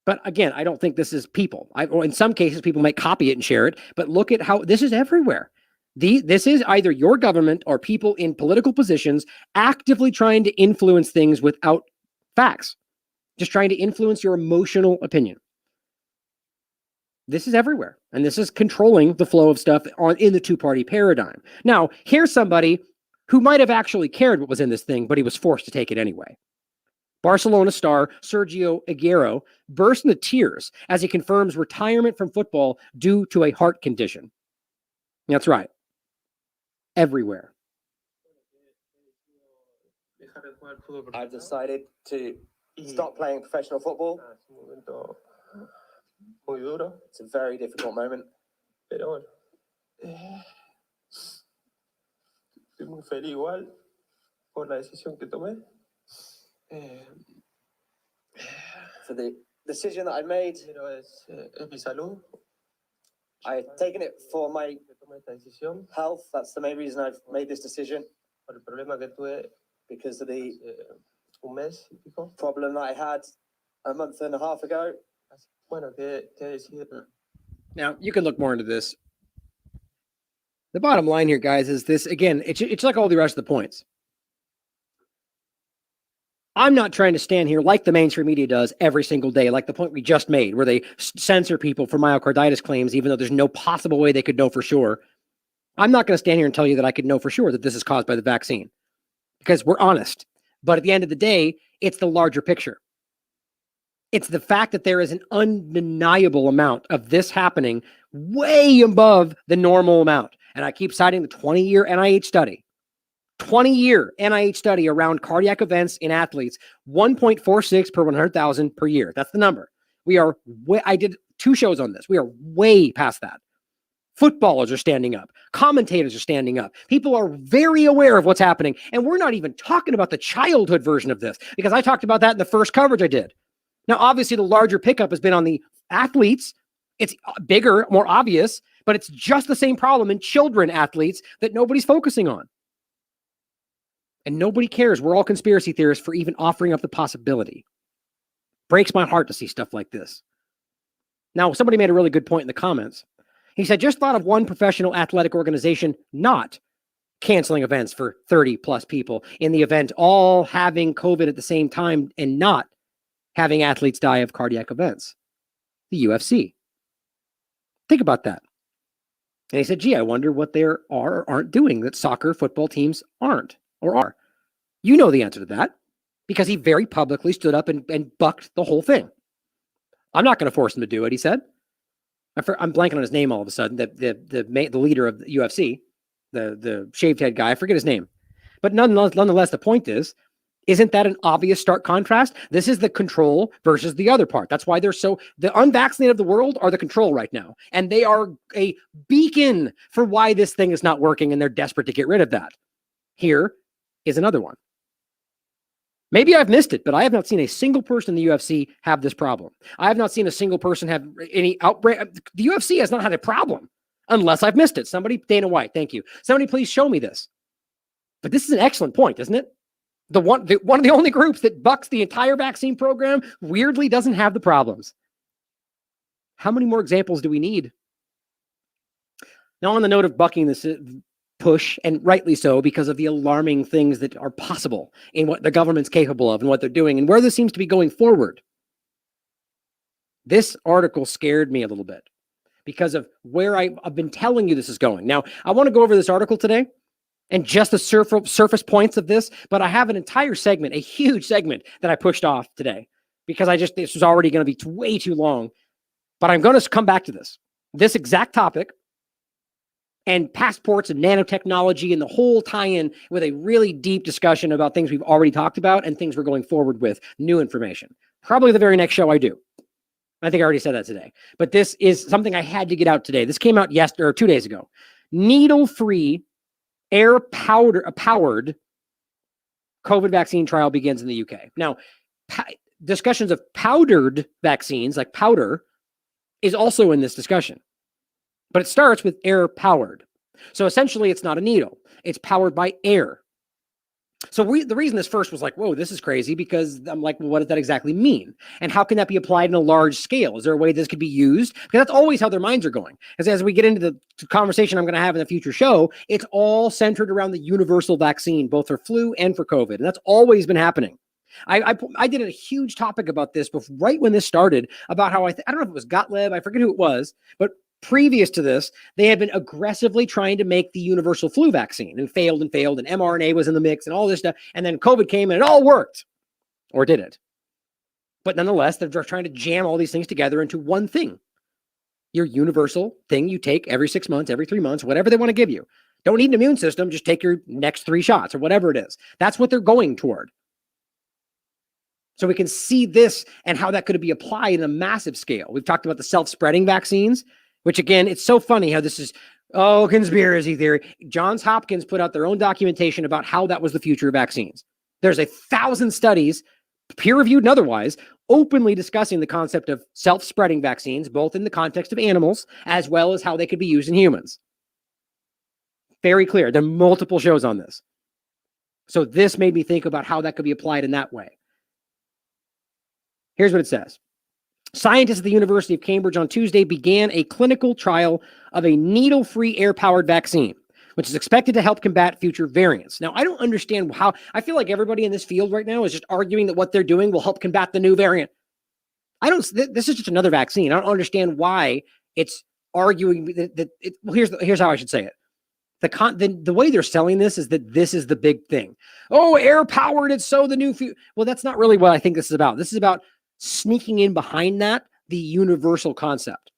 But again, I don't think this is people. Or in some cases, people might copy it and share it. But look at how this is everywhere. This is either your government or people in political positions actively trying to influence things without facts. Just trying to influence your emotional opinion. This is everywhere. And this is controlling the flow of stuff in the two-party paradigm. Now, here's somebody who might have actually cared what was in this thing, but he was forced to take it anyway. Barcelona star Sergio Aguero burst into tears as he confirms retirement from football due to a heart condition. That's right. Everywhere. I've decided to stop playing professional football. It's a very difficult moment. For the decision that I made, I've taken it for my health. That's the main reason I've made this decision. Because of the problem that I had a month and a half ago. Now, you can look more into this. The bottom line here, guys, is this, again, it's like all the rest of the points. I'm not trying to stand here like the mainstream media does every single day, like the point we just made, where they censor people for myocarditis claims, even though there's no possible way they could know for sure. I'm not going to stand here and tell you that I could know for sure that this is caused by the vaccine, because we're honest. But at the end of the day, it's the larger picture. It's the fact that there is an undeniable amount of this happening way above the normal amount. And I keep citing the 20-year NIH study. 20-year NIH study around cardiac events in athletes, 1.46 per 100,000 per year. That's the number. We are I did 2 shows on this. We are way past that. Footballers are standing up. Commentators are standing up. People are very aware of what's happening. And we're not even talking about the childhood version of this, because I talked about that in the first coverage I did. Now, obviously, the larger pickup has been on the athletes. It's bigger, more obvious, but it's just the same problem in children athletes that nobody's focusing on. And nobody cares. We're all conspiracy theorists for even offering up the possibility. Breaks my heart to see stuff like this. Now, somebody made a really good point in the comments. He said, just thought of one professional athletic organization not canceling events for 30 plus people in the event, all having COVID at the same time and not having athletes die of cardiac events. The UFC. Think about that. And he said, gee, I wonder what they are or aren't doing that soccer football teams aren't or are. You know the answer to that, because he very publicly stood up and bucked the whole thing. I'm not going to force him to do it, he said. I'm blanking on his name all of a sudden. The leader of the UFC, the shaved head guy, I forget his name. But nonetheless, the point is, isn't that an obvious stark contrast? This is the control versus the other part. That's why the unvaccinated of the world are the control right now. And they are a beacon for why this thing is not working, and they're desperate to get rid of that. Here is another one. Maybe I've missed it, but I have not seen a single person in the UFC have this problem. I have not seen a single person have any outbreak. The UFC has not had a problem unless I've missed it. Somebody, Dana White, thank you. Somebody please show me this. But this is an excellent point, isn't it? One of the only groups that bucks the entire vaccine program weirdly doesn't have the problems. How many more examples do we need? Now, on the note of bucking this push, and rightly so, because of the alarming things that are possible in what the government's capable of and what they're doing and where this seems to be going forward. This article scared me a little bit because of where I've been telling you this is going. Now, I want to go over this article today and just the surface points of this, but I have an entire segment, a huge segment that I pushed off today because this was already going to be way too long, but I'm going to come back to this exact topic and passports and nanotechnology and the whole tie-in with a really deep discussion about things we've already talked about and things we're going forward with, new information. Probably the very next show I do. I think I already said that today, but this is something I had to get out today. This came out 2 days ago. Needle-free powered COVID vaccine trial begins in the UK. Now, discussions of powdered vaccines, like powder, is also in this discussion. But it starts with air powered. So essentially, it's not a needle. It's powered by air. So the reason this first was like, whoa, this is crazy, because I'm like, well, what does that exactly mean? And how can that be applied in a large scale? Is there a way this could be used? Because that's always how their minds are going. As we get into the conversation I'm going to have in a future show, it's all centered around the universal vaccine, both for flu and for COVID. And that's always been happening. I did a huge topic about this right when this started, about how I don't know if it was Gottlieb, I forget who it was, but previous to this, they had been aggressively trying to make the universal flu vaccine and failed, and mRNA was in the mix and all this stuff. And then COVID came and it all worked. Or did it? But nonetheless, they're trying to jam all these things together into one thing. Your universal thing you take every 6 months, every 3 months, whatever they want to give you. Don't need an immune system, just take your next 3 shots or whatever it is. That's what they're going toward. So we can see this and how that could be applied in a massive scale. We've talked about the self-spreading vaccines, which again, it's so funny how this is, conspiracy theory. Johns Hopkins put out their own documentation about how that was the future of vaccines. There's 1,000 studies, peer-reviewed and otherwise, openly discussing the concept of self-spreading vaccines, both in the context of animals, as well as how they could be used in humans. Very clear. There are multiple shows on this. So this made me think about how that could be applied in that way. Here's what it says. Scientists at the University of Cambridge on Tuesday began a clinical trial of a needle-free air-powered vaccine, which is expected to help combat future variants. Now, I don't understand how. I feel like everybody in this field right now is just arguing that what they're doing will help combat the new variant. This is just another vaccine. I don't understand why it's arguing that well, here's how I should say it. The way they're selling this is that this is the big thing. Oh, air-powered, it's so the new future. Well, that's not really what I think this is about. This is about sneaking in behind that the universal concept.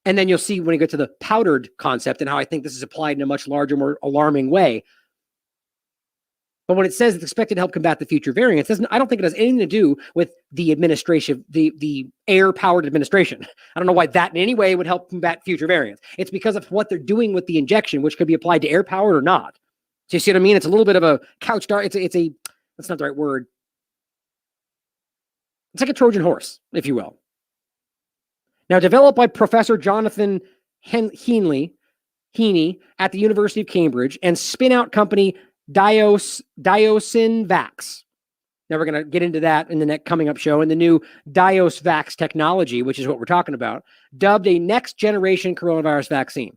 And then you'll see when you get to the powdered concept and how I think this is applied in a much larger, more alarming way. But when it says it's expected to help combat the future variants, I don't think it has anything to do with the administration, the air-powered administration. I don't know why that in any way would help combat future variants. It's because of what they're doing with the injection, which could be applied to air-powered or not. So you see what I mean? It's a little bit of a couch dart. That's not the right word. It's like a Trojan horse, if you will. Now, developed by Professor Jonathan Heaney at the University of Cambridge and spin-out company Unvaxed. Now we're going to get into that in the next coming up show, and the new Vaxed technology, which is what we're talking about, dubbed a next generation coronavirus vaccine.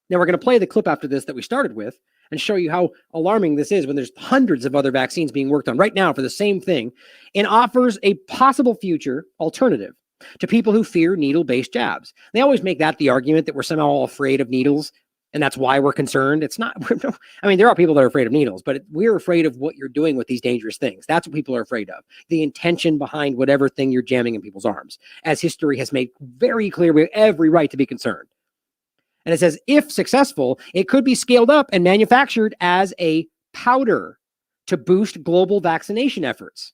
Now we're going to play the clip after this that we started with and show you how alarming this is when there's hundreds of other vaccines being worked on right now for the same thing, and offers a possible future alternative to people who fear needle-based jabs. They always make that the argument that we're somehow all afraid of needles, and that's why we're concerned. It's not, I mean, there are people that are afraid of needles, but we're afraid of what you're doing with these dangerous things. That's what people are afraid of. The intention behind whatever thing you're jamming in people's arms. As history has made very clear, we have every right to be concerned. And it says, if successful, it could be scaled up and manufactured as a powder to boost global vaccination efforts.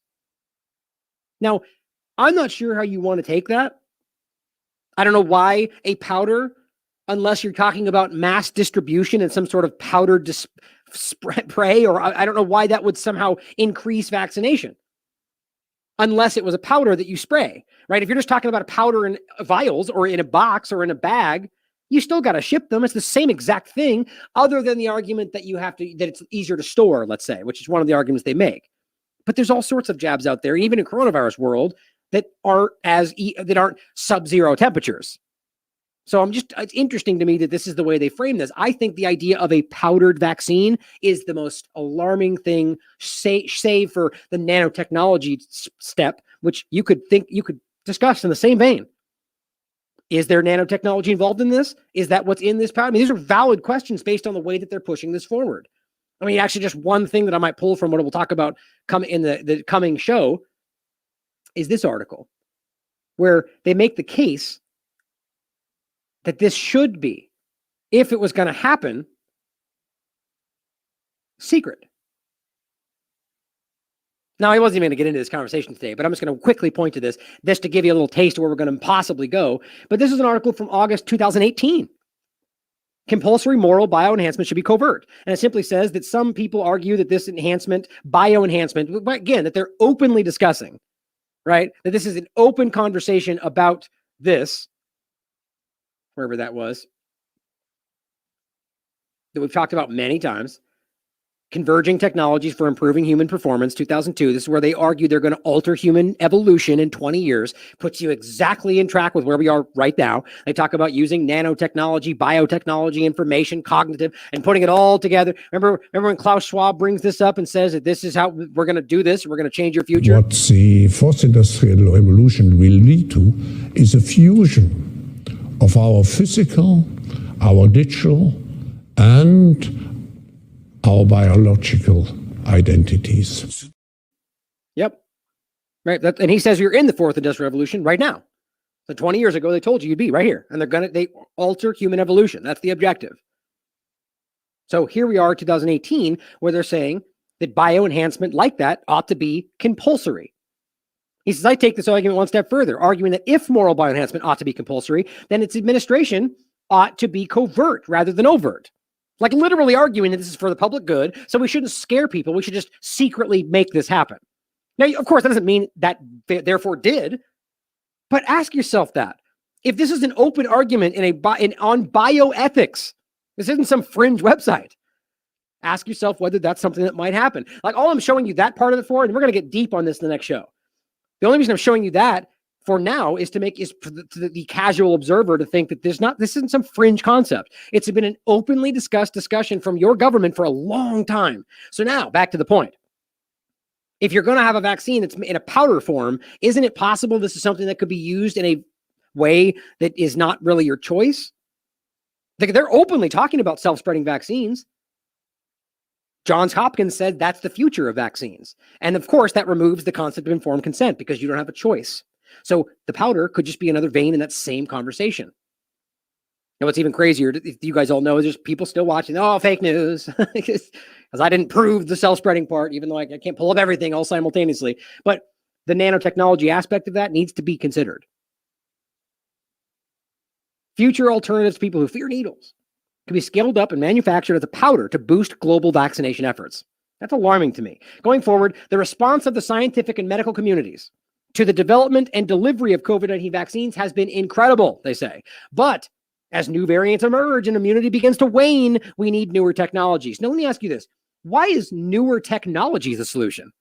Now, I'm not sure how you want to take that. I don't know why a powder, unless you're talking about mass distribution and some sort of powdered spray, or I don't know why that would somehow increase vaccination. Unless it was a powder that you spray, right? If you're just talking about a powder in vials or in a box or in a bag, you still got to ship them. It's the same exact thing, other than the argument that that it's easier to store, let's say, which is one of the arguments they make. But there's all sorts of jabs out there, even in coronavirus world, that aren't sub-zero temperatures. So it's interesting to me that this is the way they frame this. I think the idea of a powdered vaccine is the most alarming thing, save for the nanotechnology step, which you could discuss in the same vein. Is there nanotechnology involved in this? Is that what's in this powder? I mean, these are valid questions based on the way that they're pushing this forward. I mean, actually, just one thing that I might pull from what we'll talk about in the coming show is this article, where they make the case that this should be, if it was going to happen, secret. Now, I wasn't even going to get into this conversation today, but I'm just going to quickly point to this to give you a little taste of where we're going to possibly go. But this is an article from August 2018. Compulsory moral bioenhancement should be covert. And it simply says that some people argue that this bioenhancement, again, that they're openly discussing, right? That this is an open conversation about this, wherever that was, that we've talked about many times. Converging Technologies for Improving Human Performance, 2002. This is where they argue they're going to alter human evolution in 20 years, puts you exactly in track with where we are right now. They talk about using nanotechnology, biotechnology, information, cognitive, and putting it all together. Remember when Klaus Schwab brings this up and says that this is how we're going to do this, we're going to change your future? What the fourth industrial revolution will lead to is a fusion of our physical, our digital, and our biological identities. Yep. Right. And he says you're in the fourth industrial revolution right now. So 20 years ago, they told you you'd be right here. And they alter human evolution. That's the objective. So here we are, 2018, where they're saying that bioenhancement like that ought to be compulsory. He says, I take this argument one step further, arguing that if moral bioenhancement ought to be compulsory, then its administration ought to be covert rather than overt. Like literally arguing that this is for the public good, so we shouldn't scare people. We should just secretly make this happen. Now, of course, that doesn't mean that therefore did, but ask yourself that. If this is an open argument on bioethics, this isn't some fringe website. Ask yourself whether that's something that might happen. Like all I'm showing you that part of it for, and we're going to get deep on this in the next show. The only reason I'm showing you that for now is to the casual observer to think that this isn't some fringe concept. It's been an openly discussed discussion from your government for a long time. So now back to the point. If you're going to have a vaccine that's in a powder form, isn't it possible this is something that could be used in a way that is not really your choice? They're openly talking about self-spreading vaccines. Johns Hopkins said that's the future of vaccines. And of course, that removes the concept of informed consent because you don't have a choice. So the powder could just be another vein in that same conversation. Now, what's even crazier, if you guys all know, is there's people still watching, oh, fake news, because I didn't prove the cell-spreading part, even though I can't pull up everything all simultaneously. But the nanotechnology aspect of that needs to be considered. Future alternatives to people who fear needles can be scaled up and manufactured as a powder to boost global vaccination efforts. That's alarming to me. Going forward, the response of the scientific and medical communities to the development and delivery of COVID-19 vaccines has been incredible, they say. But as new variants emerge and immunity begins to wane, we need newer technologies. Now, let me ask you this. Why is newer technology the solution?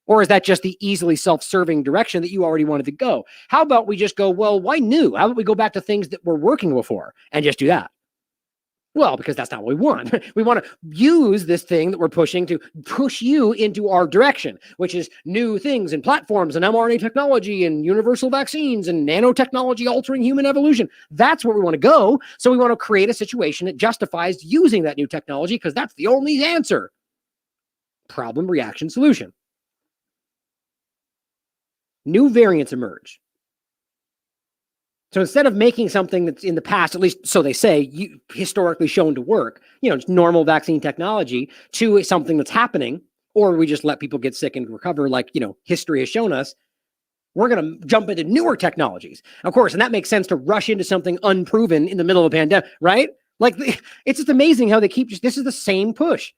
Or is that just the easily self-serving direction that you already wanted to go? How about we just go, well, why new? How about we go back to things that were working before and just do that? Well, because that's not what we want. We want to use this thing that we're pushing to push you into our direction, which is new things and platforms and mRNA technology and universal vaccines and nanotechnology altering human evolution. That's where we want to go. So we want to create a situation that justifies using that new technology because that's the only answer. Problem, reaction, solution. New variants emerge. So instead of making something that's in the past, at least so they say, historically shown to work, just normal vaccine technology to something that's happening, or we just let people get sick and recover like, history has shown us, we're going to jump into newer technologies. Of course, and that makes sense to rush into something unproven in the middle of a pandemic, right? Like, it's just amazing how they keep this is the same push.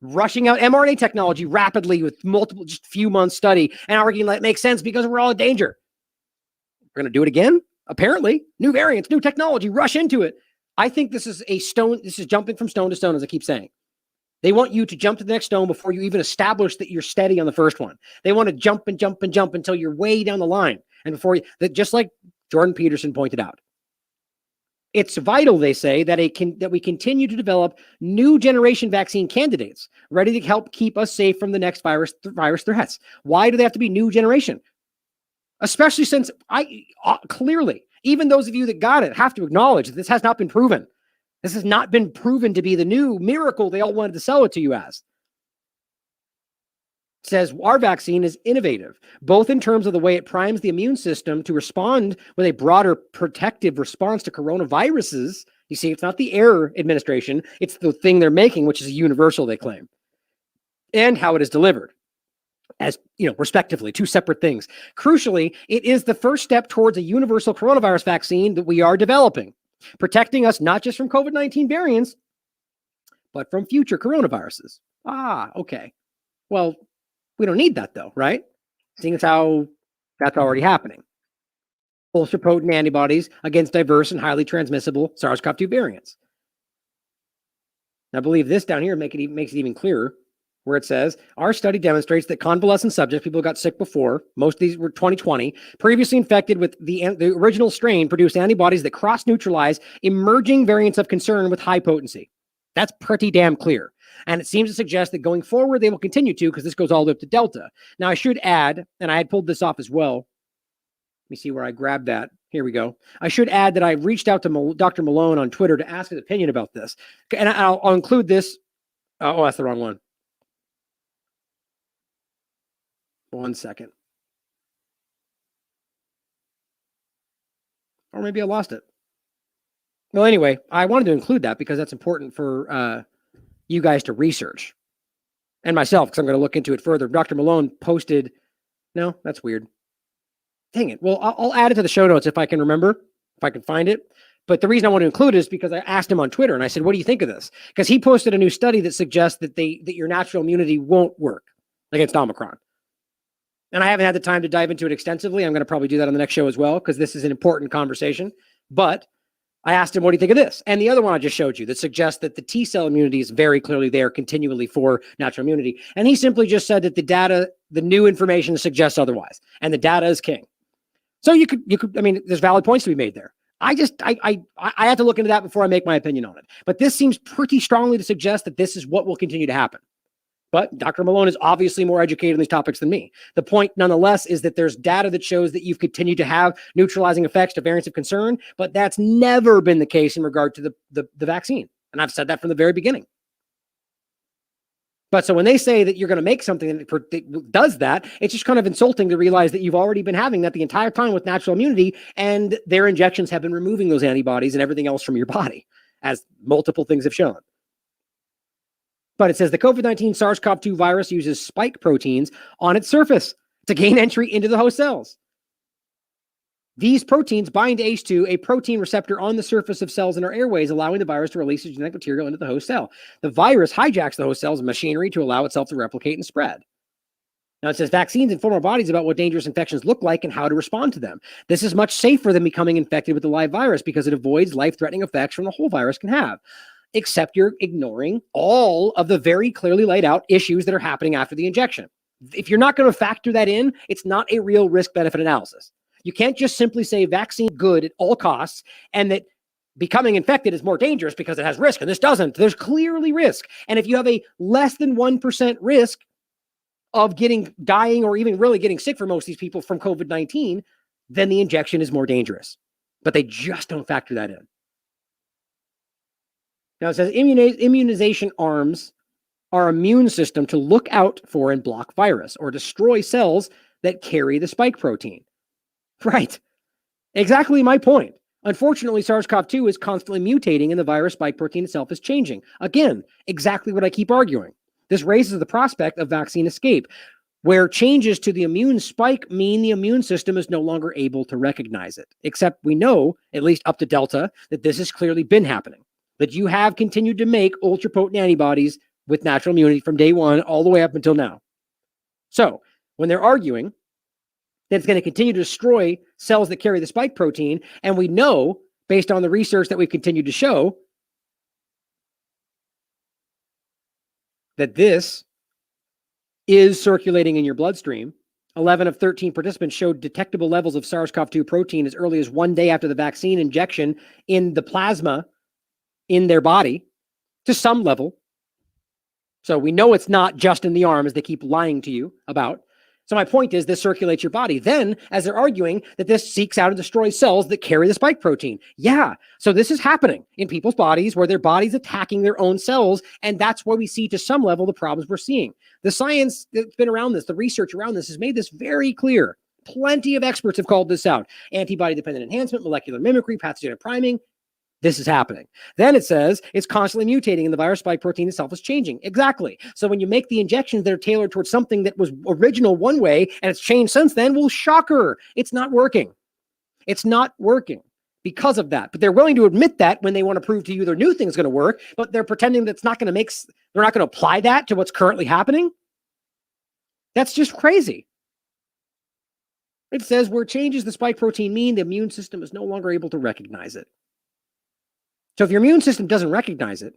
Rushing out mRNA technology rapidly with multiple, just few months study and arguing that makes sense because we're all in danger. We're going to do it again? Apparently, new variants, new technology, rush into it. I think this is this is jumping from stone to stone, as I keep saying. They want you to jump to the next stone before you even establish that you're steady on the first one. They want to jump and jump and jump until you're way down the line. And before you, just like Jordan Peterson pointed out, it's vital, they say, that we continue to develop new generation vaccine candidates ready to help keep us safe from the next virus threats. Why do they have to be new generation? Especially since clearly, even those of you that got it have to acknowledge that this has not been proven. This has not been proven to be the new miracle they all wanted to sell it to you as. It says our vaccine is innovative, both in terms of the way it primes the immune system to respond with a broader protective response to coronaviruses. You see, it's not the air administration, it's the thing they're making, which is a universal, they claim, and how it is delivered. As respectively, two separate things. Crucially, it is the first step towards a universal coronavirus vaccine that we are developing, protecting us not just from COVID-19 variants, but from future coronaviruses. Okay. Well, we don't need that though, right? Seeing as how that's already happening. Ultra-potent antibodies against diverse and highly transmissible SARS-CoV-2 variants. Now, I believe this down here makes it even clearer, where it says, our study demonstrates that convalescent subjects, people who got sick before, most of these were 2020, previously infected with the original strain, produced antibodies that cross-neutralize emerging variants of concern with high potency. That's pretty damn clear. And it seems to suggest that going forward, they will continue to, because this goes all the way up to Delta. Now, I should add, and I had pulled this off as well. Let me see where I grabbed that. Here we go. I should add that I reached out to Dr. Malone on Twitter to ask his opinion about this. And I'll include this. Oh, that's the wrong one. 1 second. Or maybe I lost it. Well, anyway, I wanted to include that because that's important for you guys to research. And myself, because I'm going to look into it further. Dr. Malone posted... No, that's weird. Dang it. Well, I'll add it to the show notes if I can remember, if I can find it. But the reason I want to include it is because I asked him on Twitter and I said, what do you think of this? Because he posted a new study that suggests that your natural immunity won't work against Omicron. And I haven't had the time to dive into it extensively. I'm going to probably do that on the next show as well, because this is an important conversation. But I asked him, what do you think of this? And the other one I just showed you that suggests that the T-cell immunity is very clearly there continually for natural immunity. And he simply just said that the data, the new information suggests otherwise. And the data is king. So you could, I mean, there's valid points to be made there. I have to look into that before I make my opinion on it. But this seems pretty strongly to suggest that this is what will continue to happen. But Dr. Malone is obviously more educated on these topics than me. The point, nonetheless, is that there's data that shows that you've continued to have neutralizing effects to variants of concern, but that's never been the case in regard to the vaccine. And I've said that from the very beginning. But so when they say that you're going to make something that does that, it's just kind of insulting to realize that you've already been having that the entire time with natural immunity, and their injections have been removing those antibodies and everything else from your body, as multiple things have shown. But it says the COVID-19 SARS-CoV-2 virus uses spike proteins on its surface to gain entry into the host cells. These proteins bind to ACE2, a protein receptor on the surface of cells in our airways, allowing the virus to release its genetic material into the host cell. The virus hijacks the host cell's machinery to allow itself to replicate and spread. Now it says vaccines inform our bodies about what dangerous infections look like and how to respond to them. This is much safer than becoming infected with the live virus because it avoids life-threatening effects from the whole virus can have. Except you're ignoring all of the very clearly laid out issues that are happening after the injection. If you're not going to factor that in, it's not a real risk-benefit analysis. You can't just simply say vaccine good at all costs and that becoming infected is more dangerous because it has risk, and this doesn't. There's clearly risk. And if you have a less than 1% risk of dying or even really getting sick for most of these people from COVID-19, then the injection is more dangerous. But they just don't factor that in. Now it says immunization arms our immune system to look out for and block virus or destroy cells that carry the spike protein. Right. Exactly my point. Unfortunately, SARS-CoV-2 is constantly mutating and the virus spike protein itself is changing. Again, exactly what I keep arguing. This raises the prospect of vaccine escape, where changes to the immune spike mean the immune system is no longer able to recognize it. Except we know, at least up to Delta, that this has clearly been happening. That you have continued to make ultra-potent antibodies with natural immunity from day one all the way up until now. So, when they're arguing that it's going to continue to destroy cells that carry the spike protein, and we know, based on the research that we've continued to show, that this is circulating in your bloodstream. 11 of 13 participants showed detectable levels of SARS-CoV-2 protein as early as 1 day after the vaccine injection in the plasma in their body to some level. So we know it's not just in the arm, as they keep lying to you about. So my point is this circulates your body. Then, as they're arguing that this seeks out and destroys cells that carry the spike protein. Yeah, so this is happening in people's bodies where their body's attacking their own cells, and that's why we see to some level the problems we're seeing. The science that's been around this, the research around this has made this very clear. Plenty of experts have called this out. Antibody-dependent enhancement, molecular mimicry, pathogenic priming. This is happening. Then it says it's constantly mutating and the virus spike protein itself is changing. Exactly. So when you make the injections that are tailored towards something that was original one way and it's changed since then, well, shocker. It's not working. It's not working because of that. But they're willing to admit that when they want to prove to you their new thing is going to work, but they're pretending that's not going to they're not going to apply that to what's currently happening. That's just crazy. It says where changes the spike protein mean the immune system is no longer able to recognize it. So if your immune system doesn't recognize it,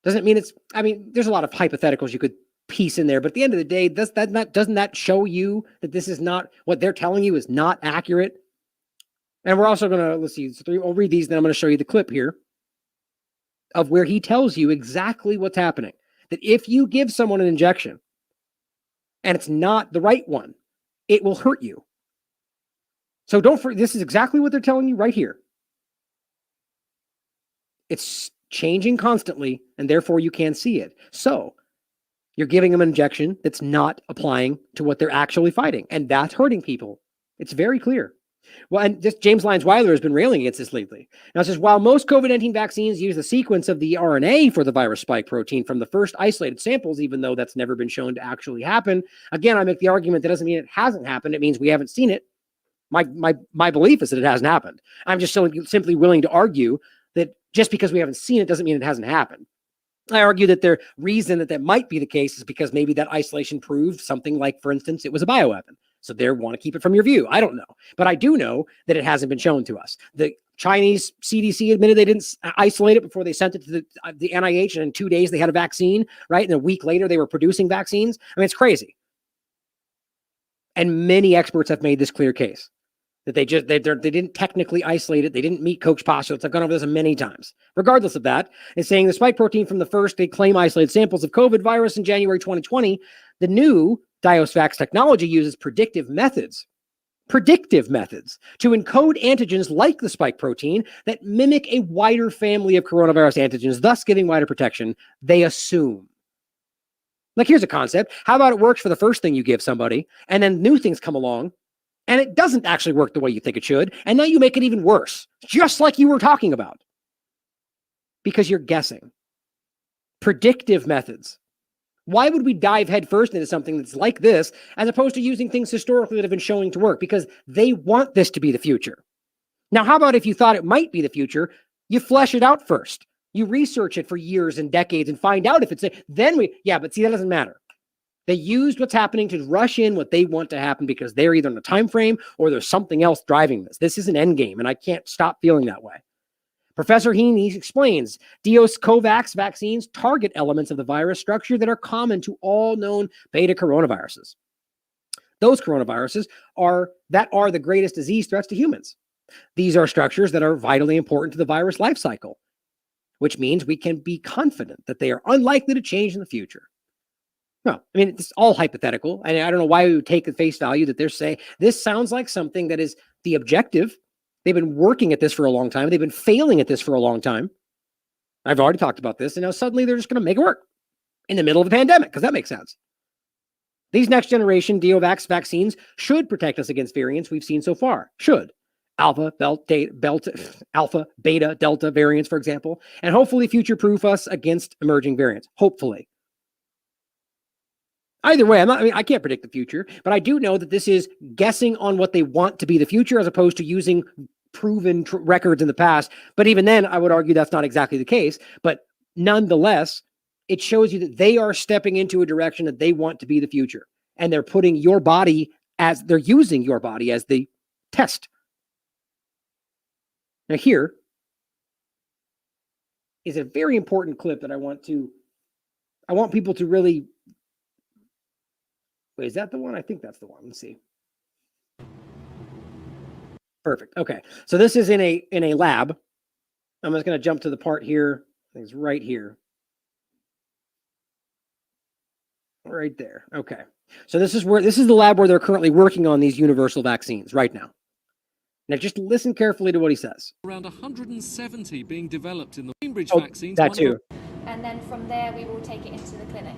doesn't mean there's a lot of hypotheticals you could piece in there, but at the end of the day, doesn't that show you that this is not, what they're telling you is not accurate? And we're also going to, let's see, I'll read these, then I'm going to show you the clip here of where he tells you exactly what's happening. That if you give someone an injection and it's not the right one, it will hurt you. So this is exactly what they're telling you right here. It's changing constantly, and therefore you can't see it. So you're giving them an injection that's not applying to what they're actually fighting, and that's hurting people. It's very clear. Well, and just James Lyons-Weiler has been railing against this lately. Now it says, while most COVID-19 vaccines use the sequence of the RNA for the virus spike protein from the first isolated samples, even though that's never been shown to actually happen, again, I make the argument that doesn't mean it hasn't happened. It means we haven't seen it. My belief is that it hasn't happened. I'm just simply willing to argue that just because we haven't seen it doesn't mean it hasn't happened. I argue that the reason that might be the case is because maybe that isolation proved something like, for instance, it was a bioweapon. So they want to keep it from your view. I don't know. But I do know that it hasn't been shown to us. The Chinese CDC admitted they didn't isolate it before they sent it to the NIH, and in 2 days they had a vaccine, right? And a week later they were producing vaccines. I mean, it's crazy. And many experts have made this clear case. That they didn't technically isolate it. They didn't meet Koch's postulates. I've gone over this many times. Regardless of that, it's saying the spike protein from the first, they claim isolated samples of COVID virus in January 2020. The new Vaxed technology uses predictive methods to encode antigens like the spike protein that mimic a wider family of coronavirus antigens, thus giving wider protection, they assume. Like, here's a concept. How about it works for the first thing you give somebody, and then new things come along, and it doesn't actually work the way you think it should, and now you make it even worse, just like you were talking about. Because you're guessing. Predictive methods. Why would we dive headfirst into something that's like this, as opposed to using things historically that have been showing to work? Because they want this to be the future. Now, how about if you thought it might be the future, you flesh it out first. You research it for years and decades and find out if it's but see, that doesn't matter. They used what's happening to rush in what they want to happen because they're either in a time frame or there's something else driving this. This is an end game, and I can't stop feeling that way. Professor Heaney explains COVAX vaccines target elements of the virus structure that are common to all known beta coronaviruses. Those coronaviruses are the greatest disease threats to humans. These are structures that are vitally important to the virus life cycle, which means we can be confident that they are unlikely to change in the future. No, I mean, it's all hypothetical. And I don't know why we would take at face value that they're saying this sounds like something that is the objective. They've been working at this for a long time. They've been failing at this for a long time. I've already talked about this. And now suddenly they're just going to make it work in the middle of the pandemic, because that makes sense. These next generation DOVAX vaccines should protect us against variants we've seen so far. Should. Alpha, beta, delta variants, for example, and hopefully future-proof us against emerging variants. Hopefully. Either way, I can't predict the future, but I do know that this is guessing on what they want to be the future as opposed to using proven records in the past. But even then, I would argue that's not exactly the case. But nonetheless, it shows you that they are stepping into a direction that they want to be the future. And they're putting your body they're using your body as the test. Now here is a very important clip that I want people to really. Wait, is that the one? I think that's the one. Let's see. Perfect. Okay. So this is in a lab. I'm just going to jump to the part here. I think it's right here. Right there. Okay. So this is the lab where they're currently working on these universal vaccines right now. Now just listen carefully to what he says. Around 170 being developed in the Cambridge vaccines. That too. And then from there we will take it into the clinic.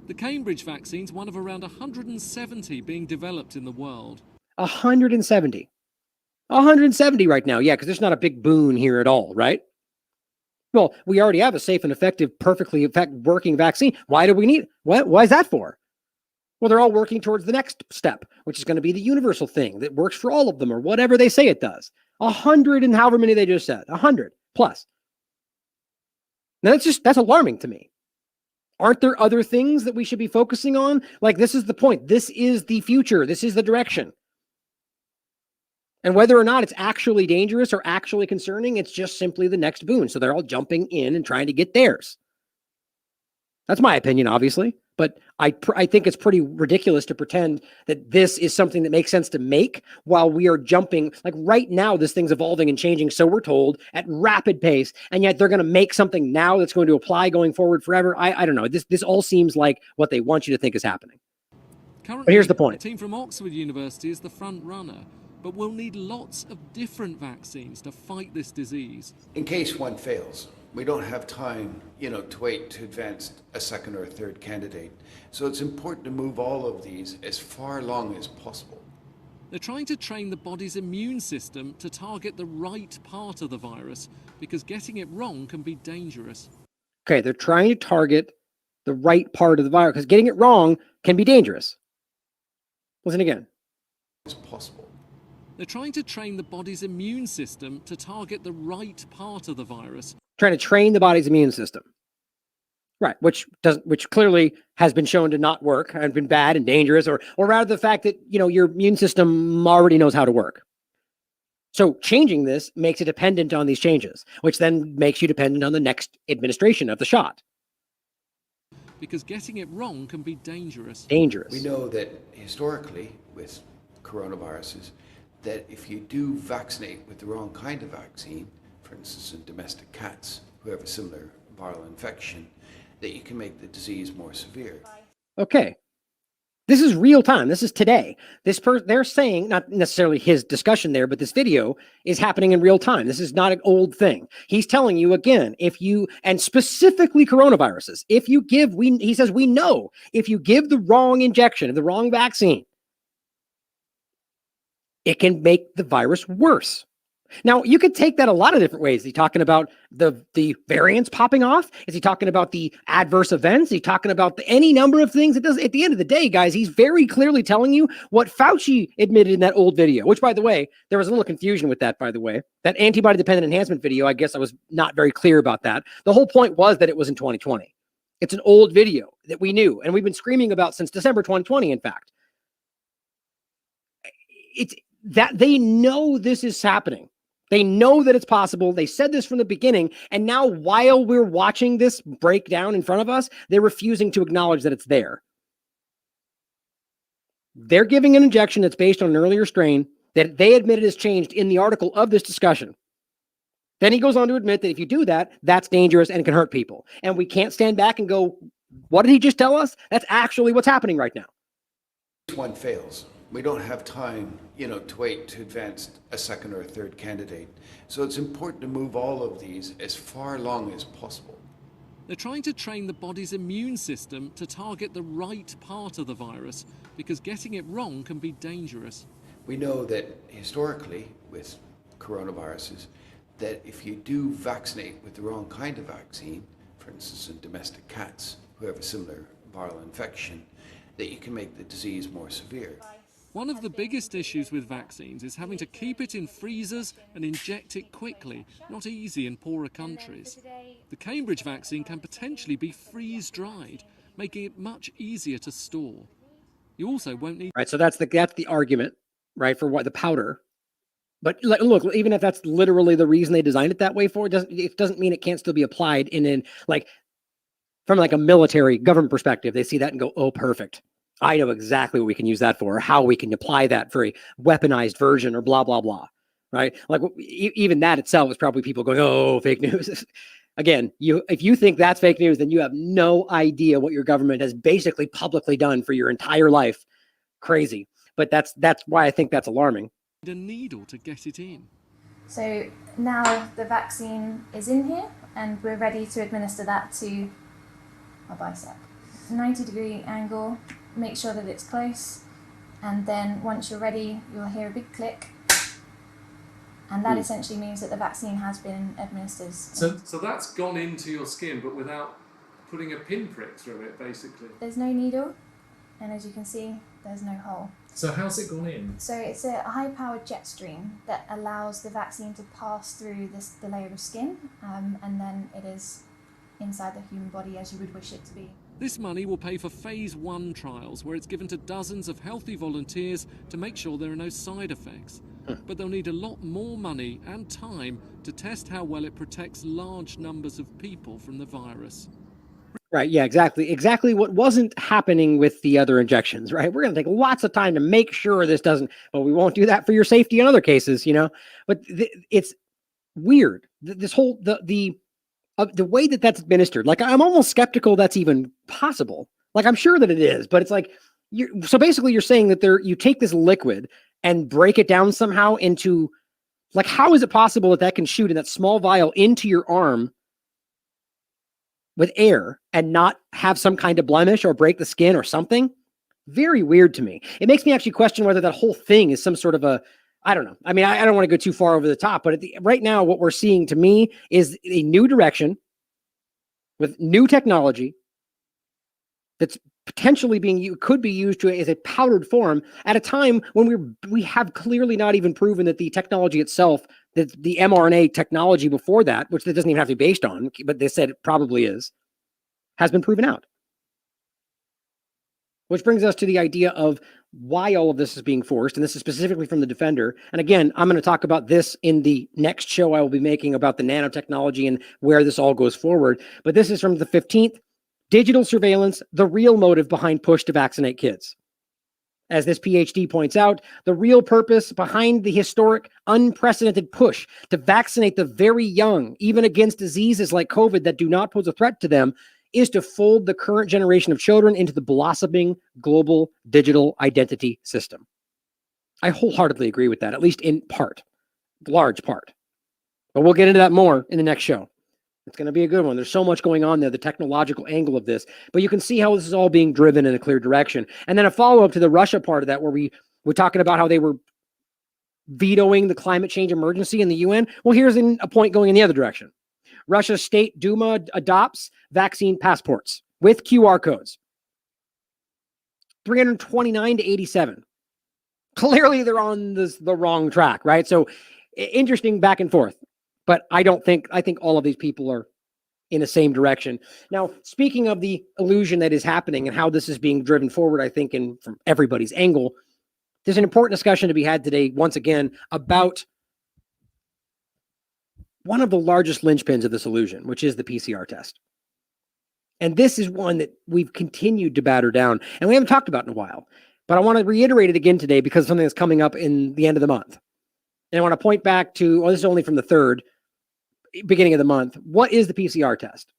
The Cambridge vaccine's one of around 170 being developed in the world. 170. 170 right now. Yeah, because there's not a big boon here at all, right? Well, we already have a safe and effective, perfectly working vaccine. Why do we need it? Why is that for? Well, they're all working towards the next step, which is going to be the universal thing that works for all of them or whatever they say it does. 100 and however many they just said. 100 plus. Now that's alarming to me. Aren't there other things that we should be focusing on? Like, this is the point. This is the future. This is the direction. And whether or not it's actually dangerous or actually concerning, it's just simply the next boon. So they're all jumping in and trying to get theirs. That's my opinion, obviously. But I think it's pretty ridiculous to pretend that this is something that makes sense to make while we are jumping. Like right now, this thing's evolving and changing, so we're told, at rapid pace. And yet they're going to make something now that's going to apply going forward forever. I don't know. This all seems like what they want you to think is happening. Currently, but here's the point. A team from Oxford University is the front runner, but we'll need lots of different vaccines to fight this disease. In case one fails. We don't have time, to wait to advance a second or third candidate. So it's important to move all of these as far along as possible. They're trying to train the body's immune system to target the right part of the virus, because getting it wrong can be dangerous. Okay, they're trying to target the right part of the virus, because getting it wrong can be dangerous. Listen again. As possible. They're trying to train the body's immune system to target the right part of the virus. Trying to train the body's immune system. Right, which clearly has been shown to not work and been bad and dangerous, or rather the fact that, your immune system already knows how to work. So changing this makes it dependent on these changes, which then makes you dependent on the next administration of the shot. Because getting it wrong can be dangerous. Dangerous. We know that historically with coronaviruses, that if you do vaccinate with the wrong kind of vaccine, for instance, in domestic cats who have a similar viral infection, that you can make the disease more severe. Okay. This is real time. This is today. They're saying, not necessarily his discussion there, but this video is happening in real time. This is not an old thing. He's telling you again, and specifically coronaviruses, he says, we know if you give the wrong injection, the wrong vaccine, it can make the virus worse. Now, you could take that a lot of different ways. Is he talking about the variants popping off? Is he talking about the adverse events? Is he talking about any number of things? It does. At the end of the day, guys, he's very clearly telling you what Fauci admitted in that old video, which, by the way, there was a little confusion with that, by the way. That antibody-dependent enhancement video, I guess I was not very clear about that. The whole point was that it was in 2020. It's an old video that we knew, and we've been screaming about since December 2020, in fact. It's that they know this is happening. They know that it's possible. They said this from the beginning. And now while we're watching this break down in front of us, they're refusing to acknowledge that it's there. They're giving an injection that's based on an earlier strain that they admitted has changed in the article of this discussion. Then he goes on to admit that if you do that, that's dangerous and can hurt people. And we can't stand back and go, what did he just tell us? That's actually what's happening right now. This one fails. We don't have time, to wait to advance a second or a third candidate. So it's important to move all of these as far along as possible. They're trying to train the body's immune system to target the right part of the virus because getting it wrong can be dangerous. We know that historically with coronaviruses, that if you do vaccinate with the wrong kind of vaccine, for instance in domestic cats who have a similar viral infection, that you can make the disease more severe. One of the biggest issues with vaccines is having to keep it in freezers and inject it quickly, not easy in poorer countries. The Cambridge vaccine can potentially be freeze-dried, making it much easier to store. You also won't need... Right, so that's the argument, right, for what the powder. But look, even if that's literally the reason they designed it that way for, it doesn't mean it can't still be applied from a military government perspective. They see that and go, oh, perfect. I know exactly what we can use that for, or how we can apply that for a weaponized version or blah, blah, blah, right? Like even that itself is probably people going, oh, fake news. Again, if you think that's fake news, then you have no idea what your government has basically publicly done for your entire life. Crazy. But that's why I think that's alarming. A needle to get it in. So now the vaccine is in here and we're ready to administer that to our bicep. 90-degree angle. Make sure that it's close, and then once you're ready, you'll hear a big click, and that essentially means that the vaccine has been administered. So that's gone into your skin, but without putting a pinprick through it, basically? There's no needle, and as you can see, there's no hole. So how's it gone in? So it's a high-powered jet stream that allows the vaccine to pass through the layer of skin, and then it is inside the human body as you would wish it to be. This money will pay for phase 1 trials, where it's given to dozens of healthy volunteers to make sure there are no side effects. But they'll need a lot more money and time to test how well it protects large numbers of people from the virus. Right, yeah, exactly what wasn't happening with the other injections, right? We're going to take lots of time to make sure this doesn't, but we won't do that for your safety in other cases, But it's weird. This whole, the way that that's administered, I'm almost skeptical that's even possible. I'm sure that it is, but it's so basically you're saying that you take this liquid and break it down somehow into, how is it possible that can shoot in that small vial into your arm with air and not have some kind of blemish or break the skin or something? Very weird to me. It makes me actually question whether that whole thing is some sort of I don't know. I mean, I don't want to go too far over the top, but right now what we're seeing to me is a new direction with new technology that's potentially could be used as a powdered form at a time when we have clearly not even proven that the technology itself, that the mRNA technology before that, which that doesn't even have to be based on, but they said it probably is, has been proven out. Which brings us to the idea of why all of this is being forced, and this is specifically from the Defender. And again, I'm going to talk about this in the next show I will be making about the nanotechnology and where this all goes forward. But this is from the 15th. Digital surveillance, the real motive behind push to vaccinate kids. As this PhD points out, the real purpose behind the historic, unprecedented push to vaccinate the very young, even against diseases like COVID that do not pose a threat to them, is to fold the current generation of children into the blossoming global digital identity system. I wholeheartedly agree with that, at least in part, large part. But we'll get into that more in the next show. It's going to be a good one. There's so much going on there, the technological angle of this, but you can see how this is all being driven in a clear direction. And then a follow-up to the Russia part of that, where we were talking about how they were vetoing the climate change emergency in the UN. Well, here's a point going in the other direction. Russia's State Duma adopts vaccine passports with QR codes. 329 to 87. Clearly, they're on the wrong track, right? So interesting back and forth. But I think all of these people are in the same direction. Now, speaking of the illusion that is happening and how this is being driven forward, I think from everybody's angle, there's an important discussion to be had today, once again, about one of the largest linchpins of this illusion, which is the PCR test. And this is one that we've continued to batter down, and we haven't talked about in a while. But I want to reiterate it again today because something that's coming up in the end of the month. And I want to point back to, this is only from the 3rd, beginning of the month. What is the PCR test?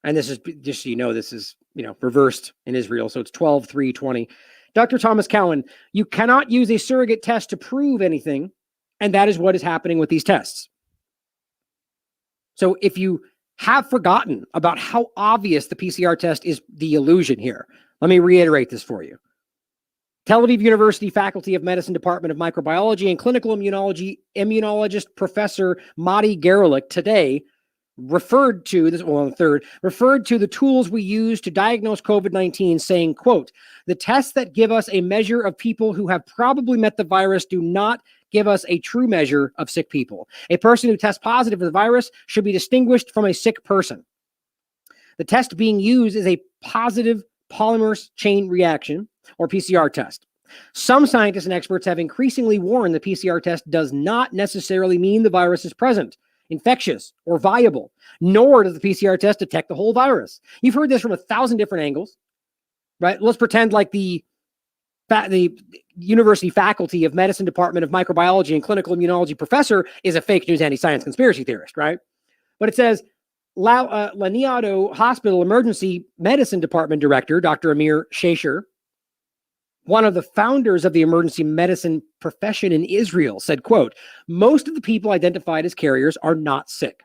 And this is, just so you know, this is, reversed in Israel. So it's 12/3/20. Dr. Thomas Cowan, you cannot use a surrogate test to prove anything. And that is what is happening with these tests. So if you have forgotten about how obvious the PCR test is the illusion here, let me reiterate this for you. Tel Aviv University Faculty of Medicine Department of Microbiology and Clinical Immunology immunologist Professor Mati Gerlich today referred to the tools we use to diagnose COVID-19, saying, quote, the tests that give us a measure of people who have probably met the virus do not give us a true measure of sick people. A person who tests positive for the virus should be distinguished from a sick person. The test being used is a positive polymerase chain reaction, or PCR test. Some scientists and experts have increasingly warned the PCR test does not necessarily mean the virus is present, infectious, or viable, nor does the PCR test detect the whole virus. You've heard this from 1,000 different angles, right? Let's pretend like the University Faculty of Medicine Department of Microbiology and Clinical Immunology professor is a fake news anti-science conspiracy theorist, right? But it says, Laniado Hospital Emergency Medicine Department Director, Dr. Amir Shasher, one of the founders of the emergency medicine profession in Israel, said, quote, most of the people identified as carriers are not sick,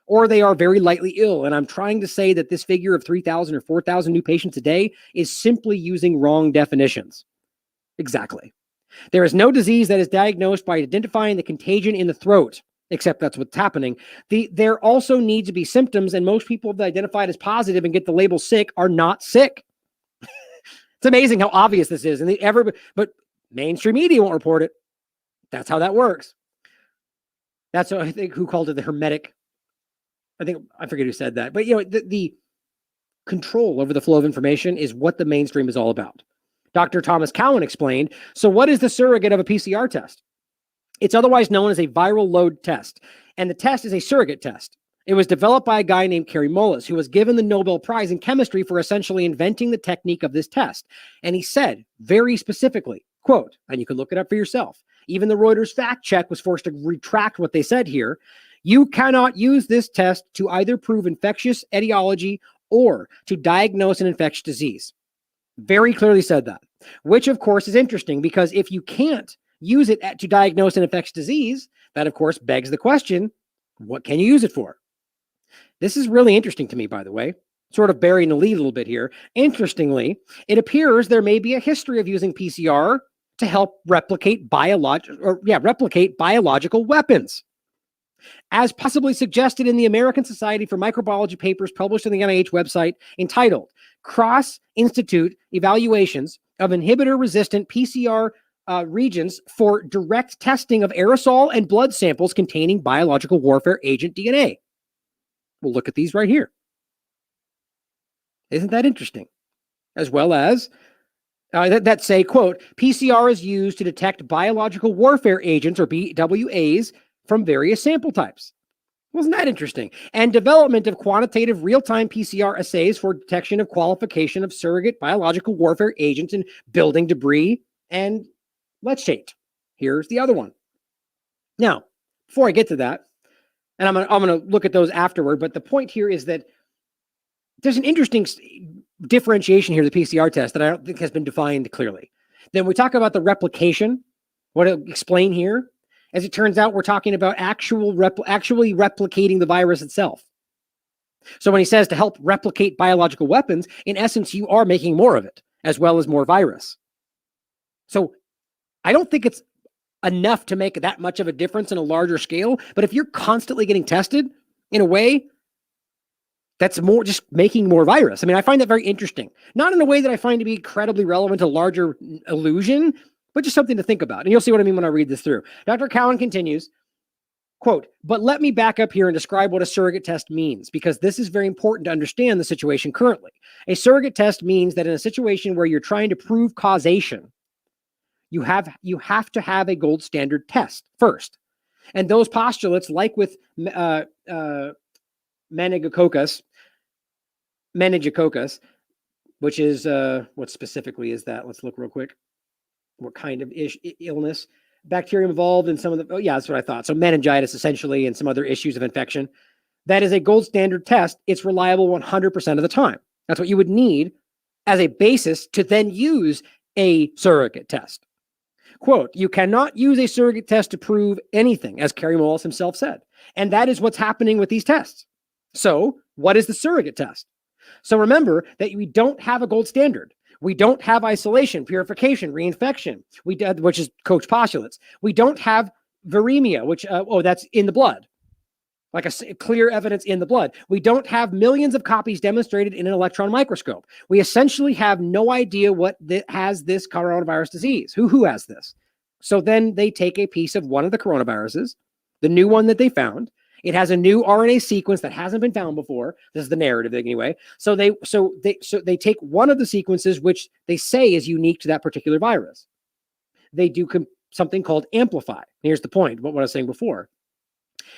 or they are very lightly ill. And I'm trying to say that this figure of 3,000 or 4,000 new patients a day is simply using wrong definitions. Exactly. There is no disease that is diagnosed by identifying the contagion in the throat, except that's what's happening. There also needs to be symptoms, and most people that identified as positive and get the label sick are not sick. It's amazing how obvious this is, but mainstream media won't report it. That's how that works. That's what I think who called it the hermetic. I forget who said that, but the control over the flow of information is what the mainstream is all about. Dr. Thomas Cowan explained. So, what is the surrogate of a PCR test? It's otherwise known as a viral load test, and the test is a surrogate test. It was developed by a guy named Kerry Mullis, who was given the Nobel Prize in chemistry for essentially inventing the technique of this test. And he said very specifically, quote, and you can look it up for yourself. Even the Reuters fact check was forced to retract what they said here. You cannot use this test to either prove infectious etiology or to diagnose an infectious disease. Very clearly said that, which of course is interesting because if you can't use it to diagnose an infectious disease, that of course begs the question, what can you use it for? This is really interesting to me, by the way, sort of burying the lead a little bit here. Interestingly, it appears there may be a history of using PCR to help replicate biological weapons. As possibly suggested in the American Society for Microbiology papers published on the NIH website entitled Cross-Institute Evaluations of Inhibitor-Resistant PCR regions for Direct Testing of Aerosol and Blood Samples Containing Biological Warfare Agent DNA. We'll look at these right here. Isn't that interesting? As well as that say, quote, PCR is used to detect biological warfare agents, or BWAs, from various sample types. Wasn't that interesting? And development of quantitative real-time PCR assays for detection of qualification of surrogate biological warfare agents in building debris and leachate. Here's the other one. Now, before I get to that, and I'm going to look at those afterward, but the point here is that there's an interesting differentiation here, the PCR test, that I don't think has been defined clearly. Then we talk about the replication. What I'll explain here, as it turns out, we're talking about actually replicating the virus itself. So when he says to help replicate biological weapons, in essence, you are making more of it, as well as more virus. So I don't think it's enough to make that much of a difference in a larger scale. But if you're constantly getting tested in a way that's more just making more virus, I mean, I find that very interesting. Not in a way that I find to be incredibly relevant to larger illusion, but just something to think about. And you'll see what I mean when I read this through. Dr. Cowan continues, quote, but let me back up here and describe what a surrogate test means, because this is very important to understand the situation currently. A surrogate test means that in a situation where you're trying to prove causation, you have to have a gold standard test first. And those postulates, like with meningococcus, which is, what specifically is that? Let's look real quick. What kind of illness? Bacterium involved in some of the, oh yeah, that's what I thought. So meningitis essentially, and some other issues of infection. That is a gold standard test. It's reliable 100% of the time. That's what you would need as a basis to then use a surrogate test. Quote, you cannot use a surrogate test to prove anything, as Kerry Mullis himself said. And that is what's happening with these tests. So what is the surrogate test? So remember that we don't have a gold standard. We don't have isolation, purification, reinfection, which is Koch's postulates. We don't have viremia, which, that's in the blood, like a clear evidence in the blood. We don't have millions of copies demonstrated in an electron microscope. We essentially have no idea what has this coronavirus disease. Who has this? So then they take a piece of one of the coronaviruses, the new one that they found. It has a new RNA sequence that hasn't been found before. This is the narrative anyway. So they take one of the sequences which they say is unique to that particular virus. They do something called amplify. Here's the point, what I was saying before.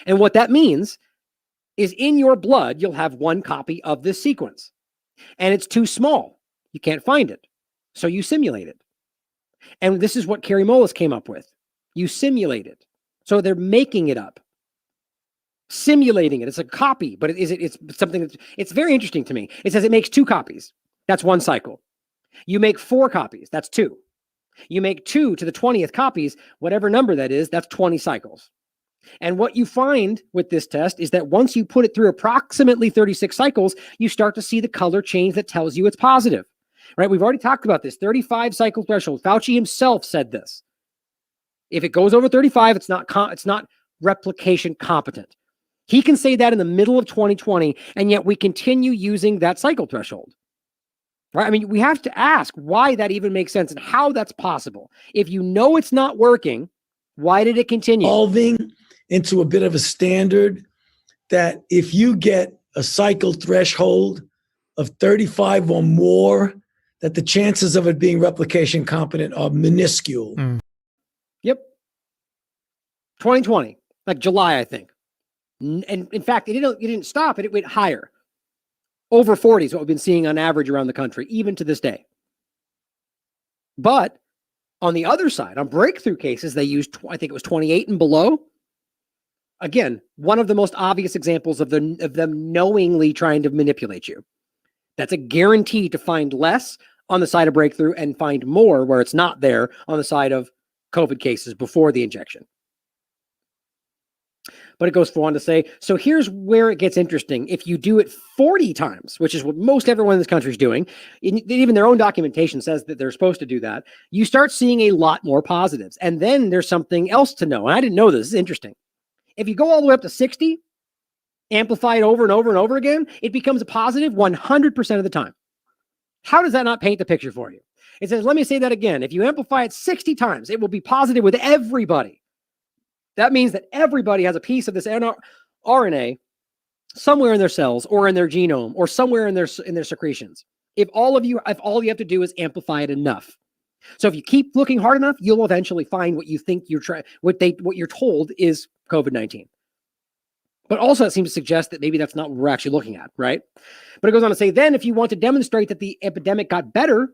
And what that means is in your blood, you'll have one copy of this sequence. And it's too small. You can't find it. So you simulate it. And this is what Kerry Mullis came up with. You simulate it. So they're making it up. Simulating it. It's a copy, but it's something that's, it's very interesting to me. It says it makes 2 copies. That's 1 cycle. You make 4 copies. That's 2. You make 2 to the 20th copies, whatever number that is, that's 20 cycles. And what you find with this test is that once you put it through approximately 36 cycles, you start to see the color change that tells you it's positive, right? We've already talked about this 35 cycle threshold. Fauci himself said this. If it goes over 35, it's not replication competent. He can say that in the middle of 2020, and yet we continue using that cycle threshold. Right? I mean, we have to ask why that even makes sense and how that's possible. If you know it's not working, why did it continue? Evolving into a bit of a standard that if you get a cycle threshold of 35 or more, that the chances of it being replication competent are minuscule. Yep. 2020, like July, I think. And in fact, it didn't stop it. It went higher. Over 40 is what we've been seeing on average around the country, even to this day. But on the other side, on breakthrough cases, they used, I think it was 28 and below. Again, one of the most obvious examples of them knowingly trying to manipulate you. That's a guarantee to find less on the side of breakthrough and find more where it's not there on the side of COVID cases before the injection. But it goes on to say, so here's where it gets interesting. If you do it 40 times, which is what most everyone in this country is doing, even their own documentation says that they're supposed to do that, you start seeing a lot more positives. And then there's something else to know. And I didn't know this. This is interesting. If you go all the way up to 60, amplify it over and over and over again, it becomes a positive 100% of the time. How does that not paint the picture for you? It says, let me say that again. If you amplify it 60 times, it will be positive with everybody. That means that everybody has a piece of this RNA somewhere in their cells or in their genome or somewhere in their secretions. If all you have to do is amplify it enough. So if you keep looking hard enough, you'll eventually find what you think what you're told is COVID-19. But also it seems to suggest that maybe that's not what we're actually looking at, right? But it goes on to say, then if you want to demonstrate that the epidemic got better,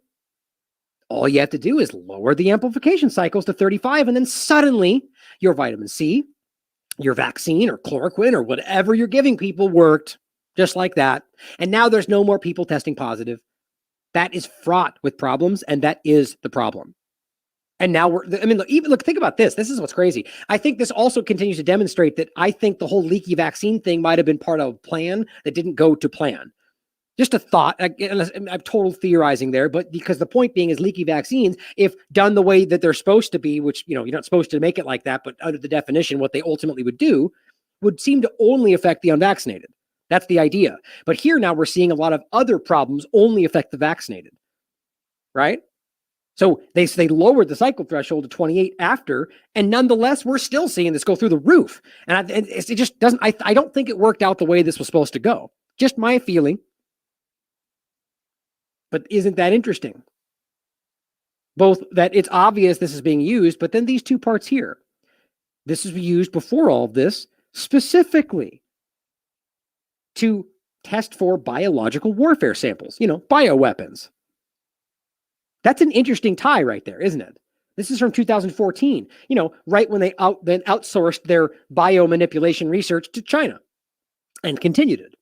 all you have to do is lower the amplification cycles to 35, and then suddenly your vitamin C, your vaccine or chloroquine or whatever you're giving people worked. just like that. And now there's no more people testing positive. That is fraught with problems, and that is the problem. And now look, think about this. This is what's crazy. I think this also continues to demonstrate that I think the whole leaky vaccine thing might have been part of a plan that didn't go to plan. Just a thought. I'm total theorizing there, but because the point being is leaky vaccines, if done the way that they're supposed to be, which, you're not supposed to make it like that, but under the definition, what they ultimately would do would seem to only affect the unvaccinated. That's the idea. But here now we're seeing a lot of other problems only affect the vaccinated, right? So they lowered the cycle threshold to 28 after, and nonetheless, we're still seeing this go through the roof. And it just doesn't, I don't think it worked out the way this was supposed to go. Just my feeling. But isn't that interesting? Both that it's obvious this is being used, but then these two parts here. This is used before all of this specifically to test for biological warfare samples, bioweapons. That's an interesting tie right there, isn't it? This is from 2014, right when they then outsourced their biomanipulation research to China and continued it.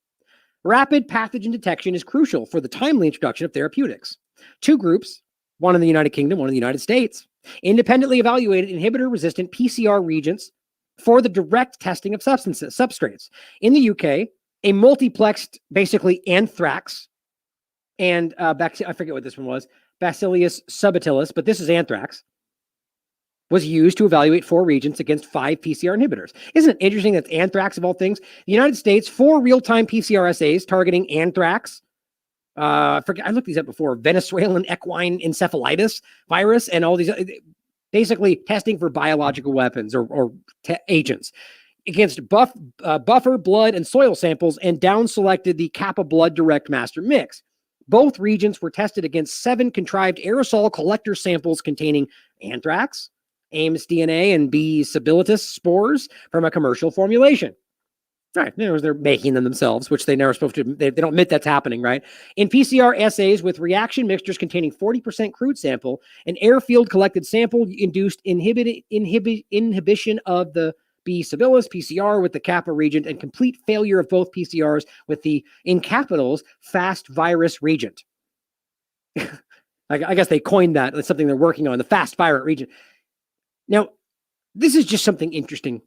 Rapid pathogen detection is crucial for the timely introduction of therapeutics. Two groups, one in the United Kingdom, one in the United States, independently evaluated inhibitor-resistant PCR reagents for the direct testing of substrates. In the UK, a multiplexed, basically anthrax and I forget what this one was, Bacillus subtilis, but this is anthrax, was used to evaluate 4 reagents against 5 PCR inhibitors. Isn't it interesting that anthrax, of all things, the United States, 4 real-time PCR assays targeting anthrax, I looked these up before, Venezuelan equine encephalitis virus, and all these, basically testing for biological weapons or agents against buffer, blood, and soil samples, and down-selected the Kappa blood direct master mix. Both reagents were tested against 7 contrived aerosol collector samples containing anthrax, Ames DNA, and B. sibilitis spores from a commercial formulation. Right, they're making them themselves, which they never supposed to. They don't admit that's happening, right? In PCR assays with reaction mixtures containing 40% crude sample, an airfield collected sample induced inhibition of the B. sibilis PCR with the Kappa reagent and complete failure of both PCRs with the, in capitals, fast virus reagent. I guess they coined that. That's something they're working on, the fast virus reagent. Now, this is just something interesting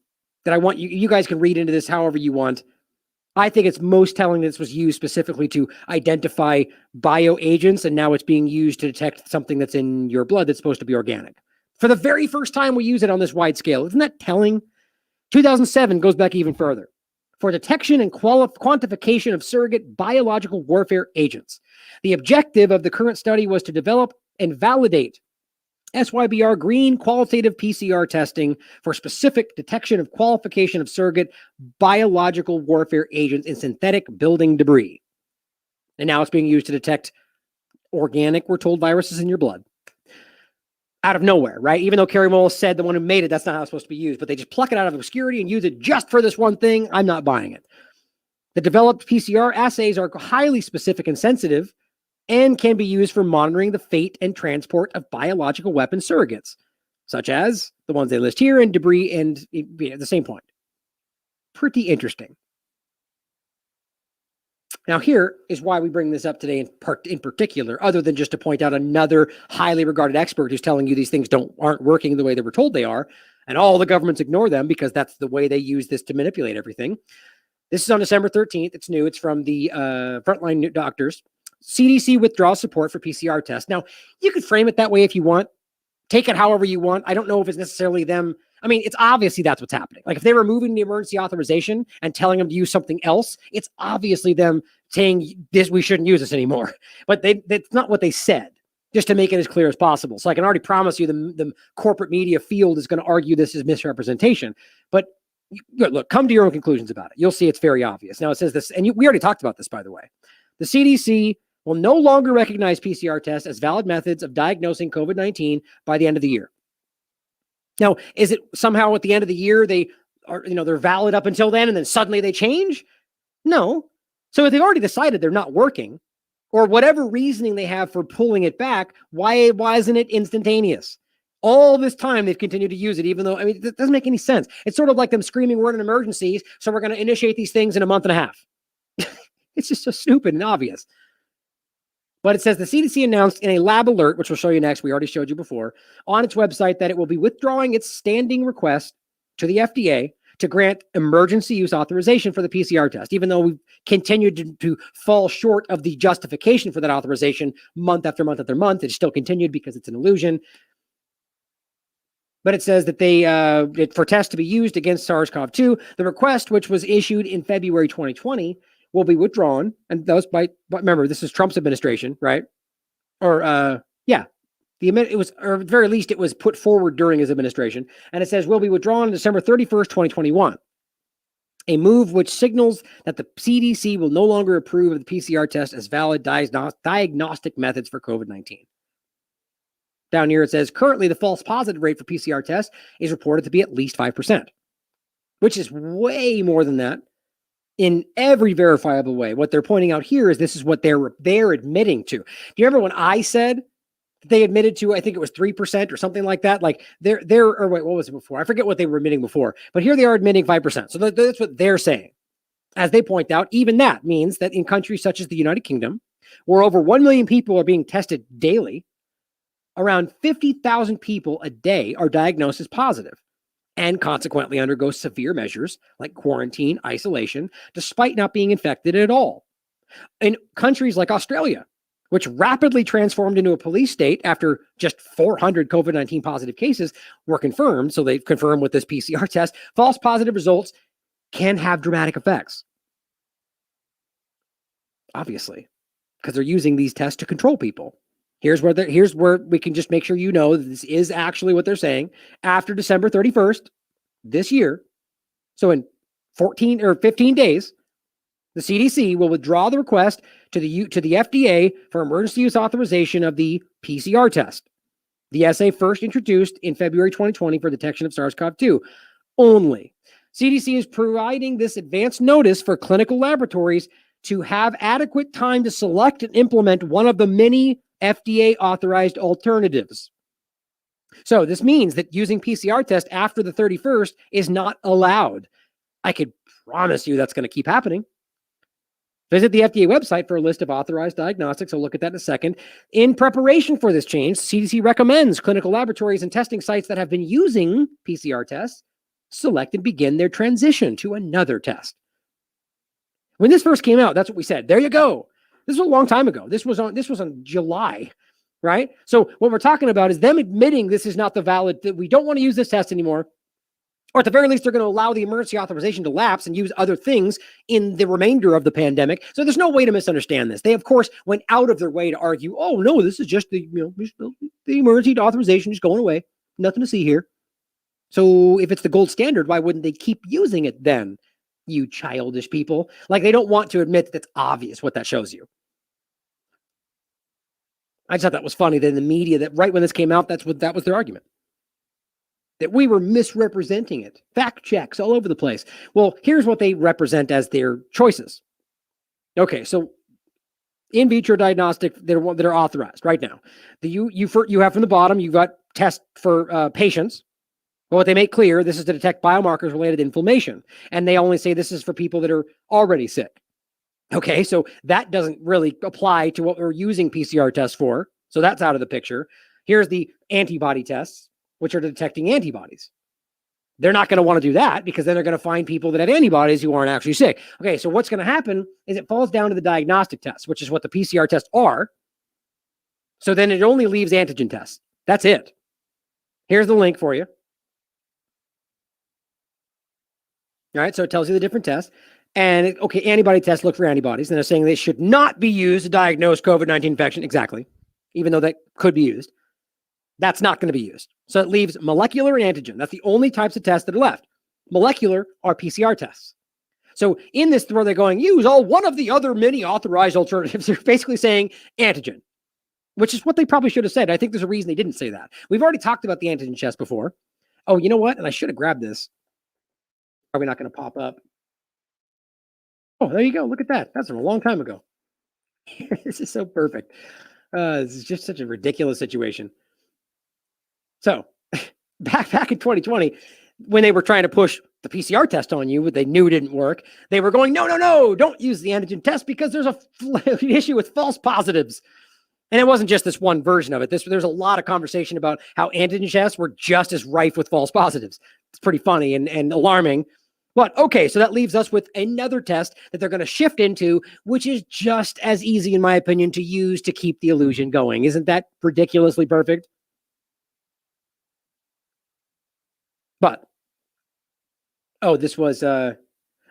that I want you guys can read into this however you want. I think it's most telling that this was used specifically to identify bioagents, and now it's being used to detect something that's in your blood that's supposed to be organic. For the very first time we use it on this wide scale. Isn't that telling? 2007 goes back even further. For detection and quantification of surrogate biological warfare agents. The objective of the current study was to develop and validate SYBR green qualitative PCR testing for specific detection of qualification of surrogate biological warfare agents in synthetic building debris. And now it's being used to detect organic, we're told, viruses in your blood. Out of nowhere, right? Even though Kerry Mullis said, the one who made it, that's not how it's supposed to be used, but they just pluck it out of obscurity and use it just for this one thing. I'm not buying it. The developed PCR assays are highly specific and sensitive and can be used for monitoring the fate and transport of biological weapon surrogates, such as the ones they list here, and debris, and the same point. Pretty interesting. Now, here is why we bring this up today in particular, other than just to point out another highly regarded expert who's telling you these things aren't working the way they were told they are, and all the governments ignore them because that's the way they use this to manipulate everything. This is on December 13th. It's new. It's from the Frontline Doctors. CDC withdraws support for PCR tests. Now, you could frame it that way if you want. Take it however you want. I don't know if it's necessarily them. I mean, it's obviously that's what's happening. Like if they were removing the emergency authorization and telling them to use something else, it's obviously them saying this, we shouldn't use this anymore. But that's not what they said, just to make it as clear as possible. So I can already promise you the corporate media field is going to argue this is misrepresentation. But look, come to your own conclusions about it. You'll see it's very obvious. Now it says this, and we already talked about this, by the way. The CDC will no longer recognize PCR tests as valid methods of diagnosing COVID-19 by the end of the year. Now, is it somehow at the end of the year they are, they're valid up until then and then suddenly they change? No. So if they've already decided they're not working, or whatever reasoning they have for pulling it back, why isn't it instantaneous? All this time they've continued to use it, even though, it doesn't make any sense. It's sort of like them screaming, we're in an emergency, so we're going to initiate these things in a month and a half. It's just so stupid and obvious. But it says the CDC announced in a lab alert, which we'll show you next, we already showed you before, on its website that it will be withdrawing its standing request to the FDA to grant emergency use authorization for the PCR test, even though we've continued to fall short of the justification for that authorization month after month after month. It's still continued because it's an illusion. But it says that for tests to be used against SARS-CoV-2, the request, which was issued in February 2020, will be withdrawn. And that was remember, this is Trump's administration, right? Or, it was, or at the very least, it was put forward during his administration. And it says will be withdrawn on December 31st, 2021. A move which signals that the CDC will no longer approve of the PCR test as valid diagnostic methods for COVID-19. Down here, it says currently the false positive rate for PCR tests is reported to be at least 5%, which is way more than that in every verifiable way. What they're pointing out here is this is what they're admitting to. Do you remember when I said they admitted to, I think it was 3% or something like that? Like or wait, what was it before? I forget what they were admitting before, but here they are admitting 5%. So that's what they're saying. As they point out, even that means that in countries such as the United Kingdom, where over 1 million people are being tested daily, around 50,000 people a day are diagnosed as positive and consequently undergo severe measures like quarantine, isolation, despite not being infected at all. In countries like Australia, which rapidly transformed into a police state after just 400 COVID-19 positive cases were confirmed, so they've confirmed with this PCR test, false positive results can have dramatic effects. Obviously, because they're using these tests to control people. Here's where we can just make sure you know that this is actually what they're saying. After December 31st this year, so in 14 or 15 days, the CDC will withdraw the request to the FDA for emergency use authorization of the PCR test. The assay first introduced in February 2020 for detection of SARS-CoV-2 only. CDC is providing this advance notice for clinical laboratories to have adequate time to select and implement one of the many FDA authorized alternatives. So this means that using PCR test after the 31st is not allowed. I could promise you that's going to keep happening. Visit the FDA website for a list of authorized diagnostics. I'll look at that in a second. In preparation for this change, CDC recommends clinical laboratories and testing sites that have been using PCR tests select and begin their transition to another test. When this first came out, that's what we said. There you go. This was a long time ago. This was on July, right? So what we're talking about is them admitting this is not the valid, that we don't want to use this test anymore. Or at the very least, they're going to allow the emergency authorization to lapse and use other things in the remainder of the pandemic. So there's no way to misunderstand this. They, of course, went out of their way to argue, oh, no, this is just the emergency authorization is going away. Nothing to see here. So if it's the gold standard, why wouldn't they keep using it then? You childish people. Like, they don't want to admit that it's obvious what that shows you. I just thought that was funny that in the media, that right when this came out, that was their argument. That we were misrepresenting it. Fact checks all over the place. Well, here's what they represent as their choices. Okay, so in vitro diagnostic that are authorized right now. You have from the bottom, you've got tests for patients. But what they make clear, this is to detect biomarkers related to inflammation. And they only say this is for people that are already sick. Okay, so that doesn't really apply to what we're using PCR tests for. So that's out of the picture. Here's the antibody tests, which are detecting antibodies. They're not going to want to do that because then they're going to find people that have antibodies who aren't actually sick. Okay, so what's going to happen is it falls down to the diagnostic tests, which is what the PCR tests are. So then it only leaves antigen tests. That's it. Here's the link for you. All right, so it tells you the different tests. And, antibody tests look for antibodies. And they're saying they should not be used to diagnose COVID-19 infection. Exactly. Even though that could be used. That's not going to be used. So it leaves molecular and antigen. That's the only types of tests that are left. Molecular are PCR tests. So in this where they're going, use one of the other many authorized alternatives. They're basically saying antigen, which is what they probably should have said. I think there's a reason they didn't say that. We've already talked about the antigen test before. Oh, you know what? And I should have grabbed this. Probably not going to pop up. Oh, there you go. Look at that. That's from a long time ago. This is so perfect. This is just such a ridiculous situation. So back in 2020, when they were trying to push the PCR test on you, but they knew it didn't work. They were going, no, don't use the antigen test because there's an issue with false positives. And it wasn't just this one version of it. There's a lot of conversation about how antigen tests were just as rife with false positives. It's pretty funny and alarming. But okay, so that leaves us with another test that they're going to shift into, which is just as easy, in my opinion, to use to keep the illusion going. Isn't that ridiculously perfect? But, this was, and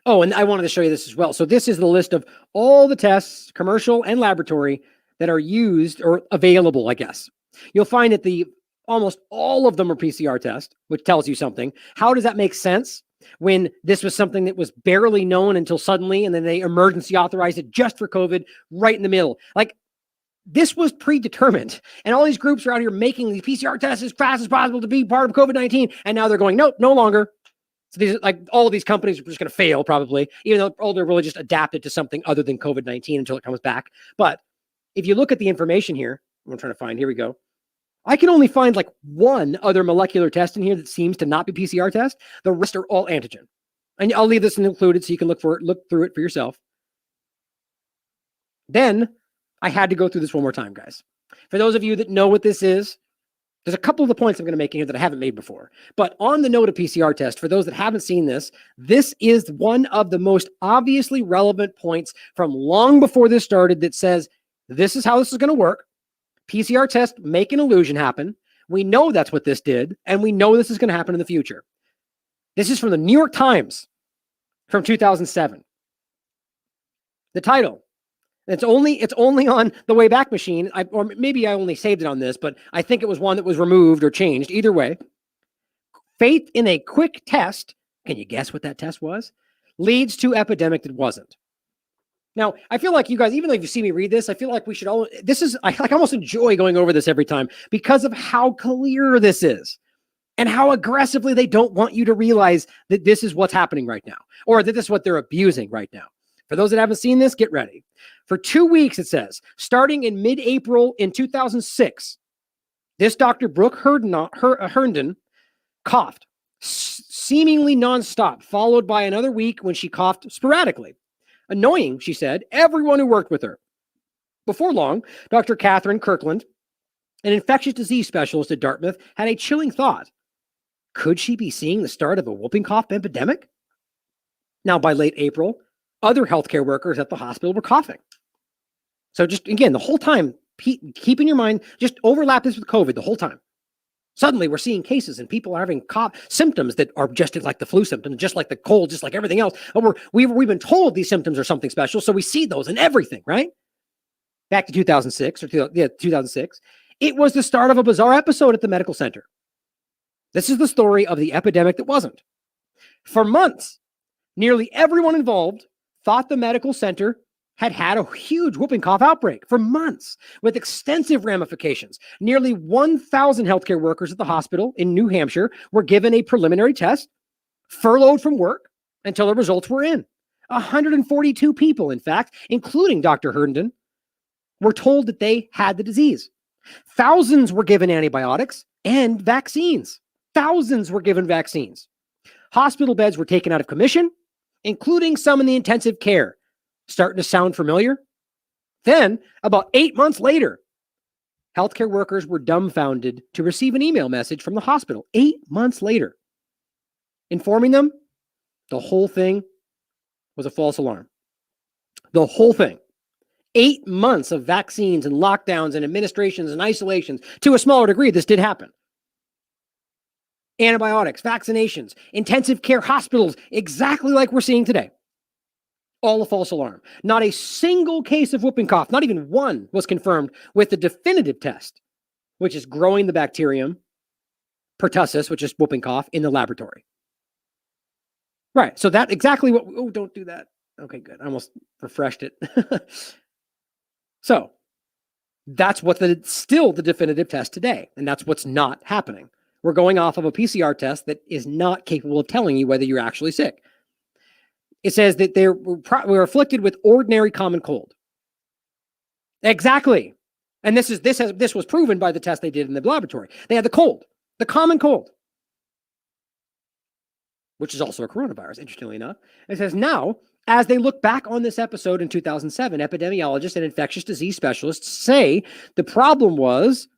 I wanted to show you this as well. So this is the list of all the tests, commercial and laboratory, that are used or available, I guess. You'll find that almost all of them are PCR tests, which tells you something. How does that make sense when this was something that was barely known until suddenly, and then they emergency authorized it just for COVID right in the middle? Like, this was predetermined. And all these groups are out here making these PCR tests as fast as possible to be part of COVID-19. And now they're going, nope, no longer. So these, like, all of these companies are just going to fail probably, even though all they're really just adapted to something other than COVID-19 until it comes back. But if you look at the information here, I'm trying to find, here we go. I can only find like one other molecular test in here that seems to not be PCR test. The rest are all antigen. And I'll leave this included so you can look through it for yourself. Then I had to go through this one more time, guys. For those of you that know what this is, there's a couple of the points I'm going to make in here that I haven't made before. But on the note of PCR test, for those that haven't seen this, this is one of the most obviously relevant points from long before this started that says, this is how this is going to work. PCR test make an illusion happen. We know that's what this did, and we know this is going to happen in the future. This is from the New York Times from 2007. The title, it's only on the Wayback Machine, or maybe I only saved it on this, but I think it was one that was removed or changed. Either way, faith in a quick test, can you guess what that test was? Leads to epidemic that wasn't. Now, I feel like you guys, even though you see me read this, I feel like we should all, I almost enjoy going over this every time because of how clear this is and how aggressively they don't want you to realize that this is what's happening right now, or that this is what they're abusing right now. For those that haven't seen this, get ready. For 2 weeks, it says, starting in mid-April in 2006, this Dr. Brooke Herndon coughed seemingly nonstop, followed by another week when she coughed sporadically. Annoying, she said, everyone who worked with her. Before long, Dr. Catherine Kirkland, an infectious disease specialist at Dartmouth, had a chilling thought. Could she be seeing the start of a whooping cough epidemic? Now, by late April, other healthcare workers at the hospital were coughing. So just, again, the whole time, keep in your mind, just overlap this with COVID the whole time. Suddenly, we're seeing cases and people are having symptoms that are just like the flu symptoms, just like the cold, just like everything else. We've been told these symptoms are something special, so we see those in everything, right? Back to 2006, 2006. It was the start of a bizarre episode at the medical center. This is the story of the epidemic that wasn't. For months, nearly everyone involved thought the medical center had a huge whooping cough outbreak for months with extensive ramifications. Nearly 1,000 healthcare workers at the hospital in New Hampshire were given a preliminary test, furloughed from work until the results were in. 142 people, in fact, including Dr. Herndon, were told that they had the disease. Thousands were given antibiotics and vaccines. Thousands were given vaccines. Hospital beds were taken out of commission, including some in the intensive care. Starting to sound familiar? Then, about 8 months later, healthcare workers were dumbfounded to receive an email message from the hospital 8 months later, informing them the whole thing was a false alarm. The whole thing. 8 months of vaccines and lockdowns and administrations and isolations. To a smaller degree, this did happen. Antibiotics, vaccinations, intensive care hospitals, exactly like we're seeing today. All a false alarm. Not a single case of whooping cough, not even one, was confirmed with the definitive test, which is growing the bacterium, pertussis, which is whooping cough, in the laboratory. Right, so that exactly what, oh, don't do that. Okay, good, I almost refreshed it. So, that's what still the definitive test today, and that's what's not happening. We're going off of a PCR test that is not capable of telling you whether you're actually sick. It says that they were afflicted with ordinary common cold. Exactly. And this was proven by the test they did in the laboratory. They had the cold, the common cold. which is also a coronavirus, interestingly enough. It says, now, as they look back on this episode in 2007, epidemiologists and infectious disease specialists say the problem was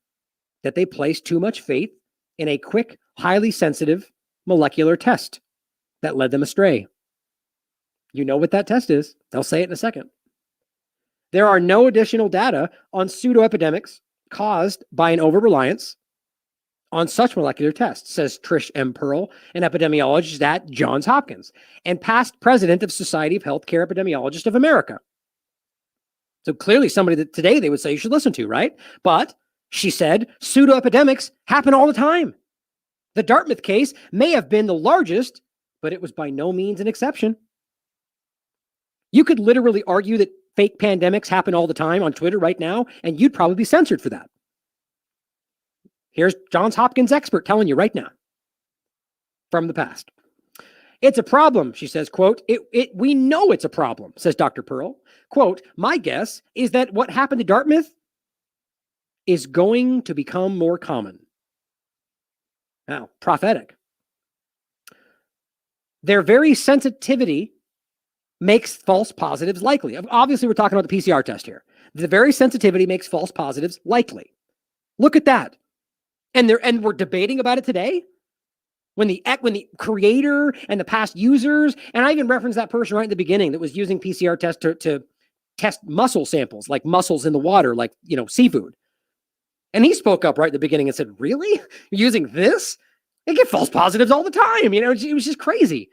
that they placed too much faith in a quick, highly sensitive molecular test that led them astray. You know what that test is. They'll say it in a second. There are no additional data on pseudoepidemics caused by an over-reliance on such molecular tests, says Trish M. Pearl, an epidemiologist at Johns Hopkins and past president of Society of Healthcare Epidemiologists of America. So clearly somebody that today they would say you should listen to, right? But she said pseudoepidemics happen all the time. The Dartmouth case may have been the largest, but it was by no means an exception. You could literally argue that fake pandemics happen all the time on Twitter right now, and you'd probably be censored for that. Here's Johns Hopkins expert telling you right now from the past. It's a problem, she says, quote, we know it's a problem, says Dr. Pearl. Quote, my guess is that what happened to Dartmouth is going to become more common. Now, prophetic. Their very sensitivity makes false positives likely. Obviously, we're talking about the PCR test here. The very sensitivity makes false positives likely. Look at that. And we're debating about it today when the creator and the past users, and I even referenced that person right in the beginning that was using PCR test to test mussel samples, like mussels in the water, like, seafood. And he spoke up right at the beginning and said, really? You're using this? They get false positives all the time. It was just crazy.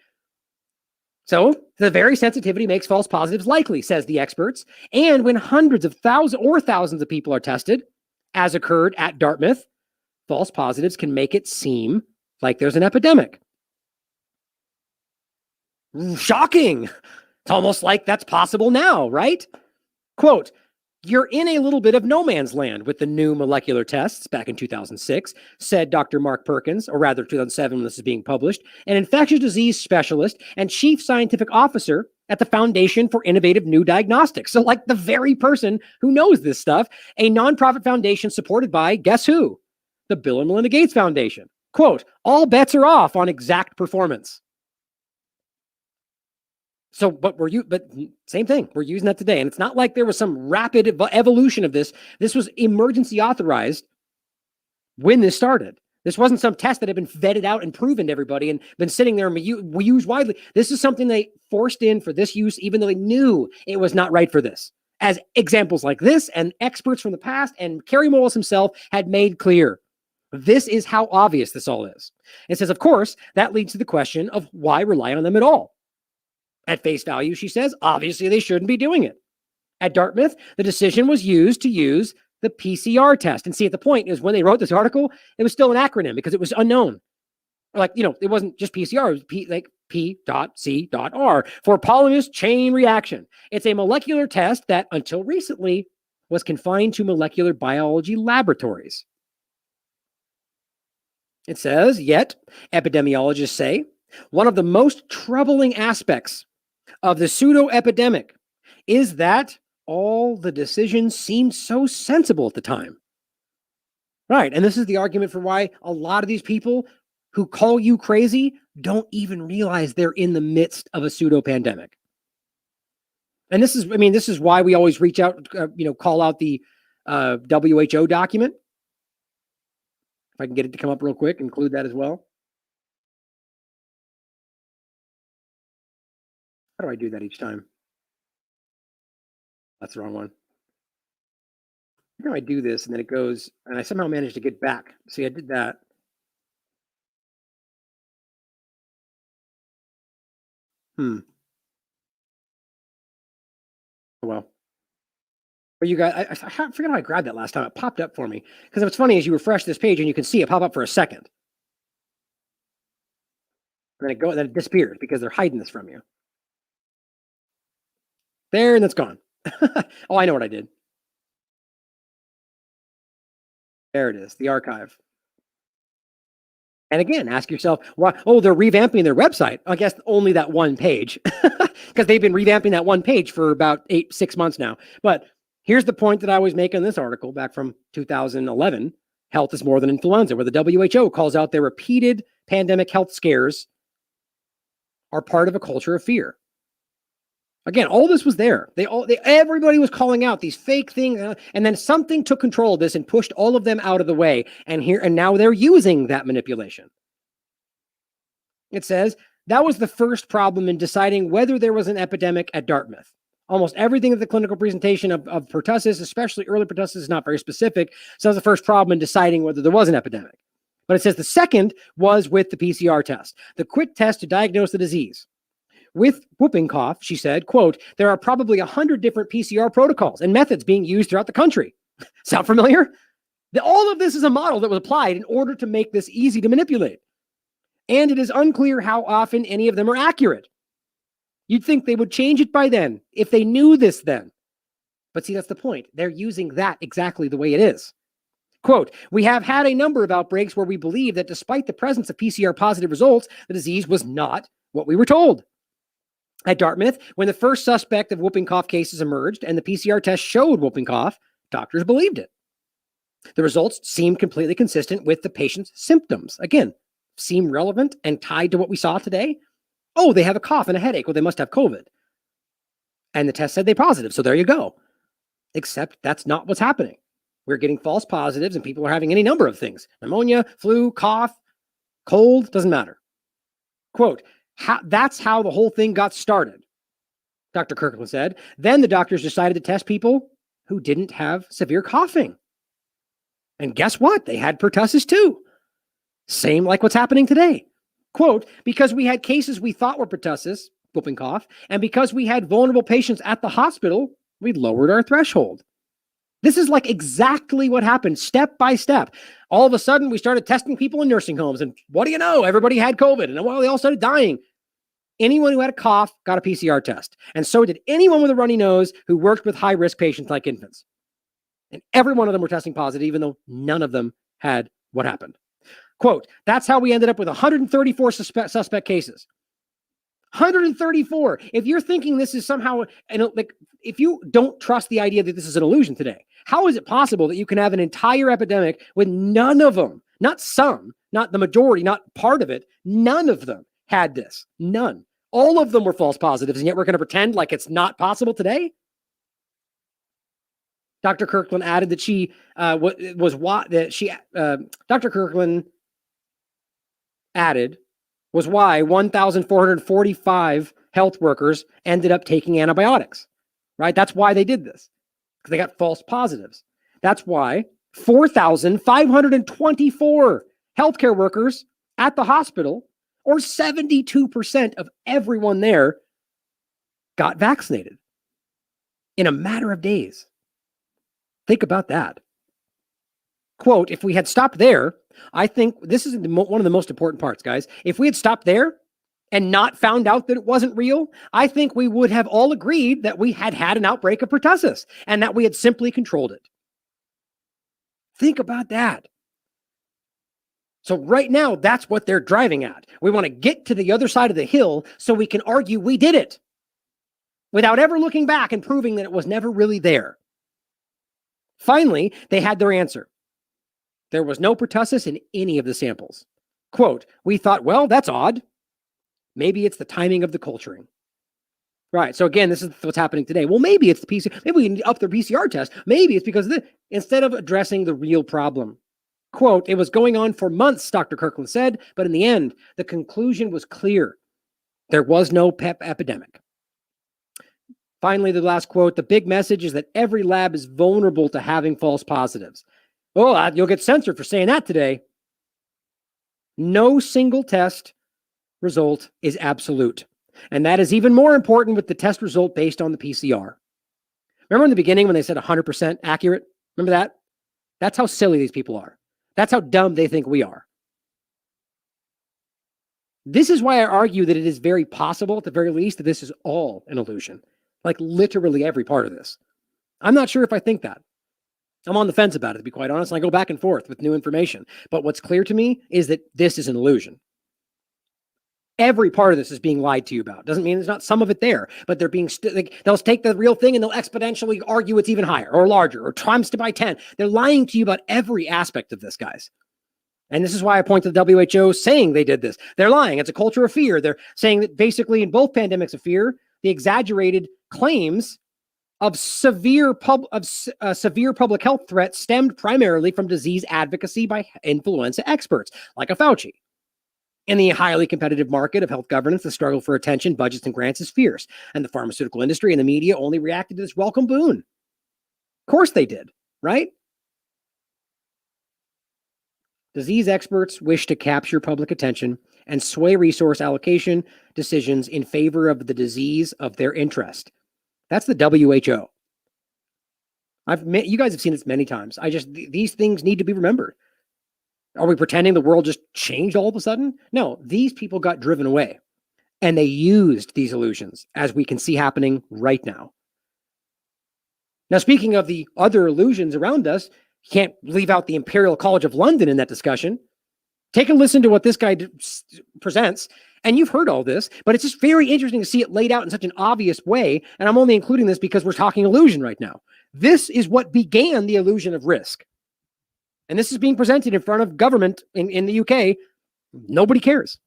So the very sensitivity makes false positives likely, says the experts. And when hundreds of thousands of people are tested, as occurred at Dartmouth, false positives can make it seem like there's an epidemic. Shocking. It's almost like that's possible now, right? Quote, you're in a little bit of no man's land with the new molecular tests back in 2006, said Dr. Mark Perkins, or rather 2007 when this is being published, an infectious disease specialist and chief scientific officer at the Foundation for Innovative New Diagnostics. So like the very person who knows this stuff, a nonprofit foundation supported by, guess who? The Bill and Melinda Gates Foundation. Quote, all bets are off on exact performance. So, but same thing. We're using that today. And it's not like there was some rapid evolution of this. This was emergency authorized when this started. This wasn't some test that had been vetted out and proven to everybody and been sitting there and we use widely. This is something they forced in for this use, even though they knew it was not right for this. As examples like this and experts from the past and Kerry Mullis himself had made clear. This is how obvious this all is. It says, of course, that leads to the question of why rely on them at all. At face value, she says, obviously they shouldn't be doing it. At Dartmouth, the decision was used to use the PCR test. And see, at the point is when they wrote this article, it was still an acronym because it was unknown. Like, it wasn't just PCR, it was P.C.R for polymerase chain reaction. It's a molecular test that, until recently, was confined to molecular biology laboratories. It says, yet, epidemiologists say, one of the most troubling aspects of the pseudo-epidemic is that all the decisions seemed so sensible at the time. Right, and this is the argument for why a lot of these people who call you crazy don't even realize they're in the midst of a pseudo-pandemic. And this is why we always reach out, call out the WHO document. If I can get it to come up real quick, include that as well. How do I do that each time? That's the wrong one. How do I do this? And then it goes, and I somehow managed to get back. See, I did that. Oh, well. But you guys, I forgot how I grabbed that last time. It popped up for me. Because what's funny is you refresh this page and you can see it pop up for a second. And then it disappears because they're hiding this from you. There, and it's gone. Oh, I know what I did. There it is, the archive. And again, ask yourself, why? Oh, they're revamping their website. I guess only that one page, because they've been revamping that one page for about 6 months now. But here's the point that I was making in this article back from 2011, Health is More Than Influenza, where the WHO calls out their repeated pandemic health scares are part of a culture of fear. Again, all this was there. Everybody was calling out these fake things, and then something took control of this and pushed all of them out of the way. And now they're using that manipulation. It says that was the first problem in deciding whether there was an epidemic at Dartmouth. Almost everything of the clinical presentation of pertussis, especially early pertussis, is not very specific. So that was the first problem in deciding whether there was an epidemic. But it says the second was with the PCR test, the quick test to diagnose the disease. With whooping cough, she said, quote, there are probably 100 different PCR protocols and methods being used throughout the country. Sound familiar? All of this is a model that was applied in order to make this easy to manipulate. And it is unclear how often any of them are accurate. You'd think they would change it by then, if they knew this then. But see, that's the point. They're using that exactly the way it is. Quote, we have had a number of outbreaks where we believe that despite the presence of PCR positive results, the disease was not what we were told. At Dartmouth, when the first suspect of whooping cough cases emerged and the PCR test showed whooping cough, doctors believed it. The results seemed completely consistent with the patient's symptoms. Again, seem relevant and tied to what we saw today. Oh, they have a cough and a headache. Well, they must have COVID. And the test said they're positive. So there you go. Except that's not what's happening. We're getting false positives and people are having any number of things. Pneumonia, flu, cough, cold, doesn't matter. Quote, that's how the whole thing got started, Dr. Kirkland said. Then the doctors decided to test people who didn't have severe coughing. And guess what? They had pertussis too. Same like what's happening today. Quote, because we had cases we thought were pertussis, whooping cough, and because we had vulnerable patients at the hospital, we lowered our threshold. This is like exactly what happened, step by step. All of a sudden, we started testing people in nursing homes, and what do you know? Everybody had COVID, and well, they all started dying. Anyone who had a cough got a PCR test, and so did anyone with a runny nose who worked with high-risk patients like infants. And every one of them were testing positive, even though none of them had what happened. Quote, that's how we ended up with 134 suspect cases. 134. If you're thinking this is somehow, like, if you don't trust the idea that this is an illusion today, how is it possible that you can have an entire epidemic with none of them, not some, not the majority, not part of it, none of them had this. None. All of them were false positives, and yet we're going to pretend like it's not possible today? Dr. Kirkland added that Dr. Kirkland added was why 1,445 health workers ended up taking antibiotics, right? That's why they did this, because they got false positives. That's why 4,524 healthcare workers at the hospital, or 72% of everyone there, got vaccinated in a matter of days. Think about that. Quote, if we had stopped there, I think this is one of the most important parts, guys. If we had stopped there and not found out that it wasn't real, I think we would have all agreed that we had had an outbreak of pertussis and that we had simply controlled it. Think about that. So right now, that's what they're driving at. We want to get to the other side of the hill so we can argue we did it without ever looking back and proving that it was never really there. Finally, they had their answer. There was no pertussis in any of the samples. Quote, we thought, well, that's odd. Maybe it's the timing of the culturing. Right. So again, this is what's happening today. Well, maybe it's the PCR. Maybe we can up the PCR test. Maybe it's because of this, instead of addressing the real problem. Quote, it was going on for months, Dr. Kirkland said, but in the end, the conclusion was clear. There was no PEP epidemic. Finally, the last quote, the big message is that every lab is vulnerable to having false positives. Oh, you'll get censored for saying that today. No single test result is absolute. And that is even more important with the test result based on the PCR. Remember in the beginning when they said 100% accurate? Remember that? That's how silly these people are. That's how dumb they think we are. This is why I argue that it is very possible, at the very least, that this is all an illusion. Like literally every part of this. I'm not sure if I think that. I'm on the fence about it, to be quite honest, and I go back and forth with new information. But what's clear to me is that this is an illusion. Every part of this is being lied to you about. Doesn't mean there's not some of it there, but they're being they'll take the real thing and they'll exponentially argue it's even higher or larger or times by 10. They're lying to you about every aspect of this, guys. And this is why I point to the WHO saying they did this. They're lying. It's a culture of fear. They're saying that basically in both pandemics of fear, the exaggerated claims of severe public health threats stemmed primarily from disease advocacy by influenza experts like a Fauci. In the highly competitive market of health governance, the struggle for attention, budgets, and grants is fierce. And the pharmaceutical industry and the media only reacted to this welcome boon. Of course they did, right? Disease experts wish to capture public attention and sway resource allocation decisions in favor of the disease of their interest. That's the WHO. You guys have seen this many times. These things need to be remembered. Are we pretending the world just changed all of a sudden? No, these people got driven away and they used these illusions, as we can see happening right now. Now, speaking of the other illusions around us, you can't leave out the Imperial College of London in that discussion. Take a listen to what this guy presents. And you've heard all this, but it's just very interesting to see it laid out in such an obvious way. And I'm only including this because we're talking illusion right now. This is what began the illusion of risk. And this is being presented in front of government in the UK. Nobody cares.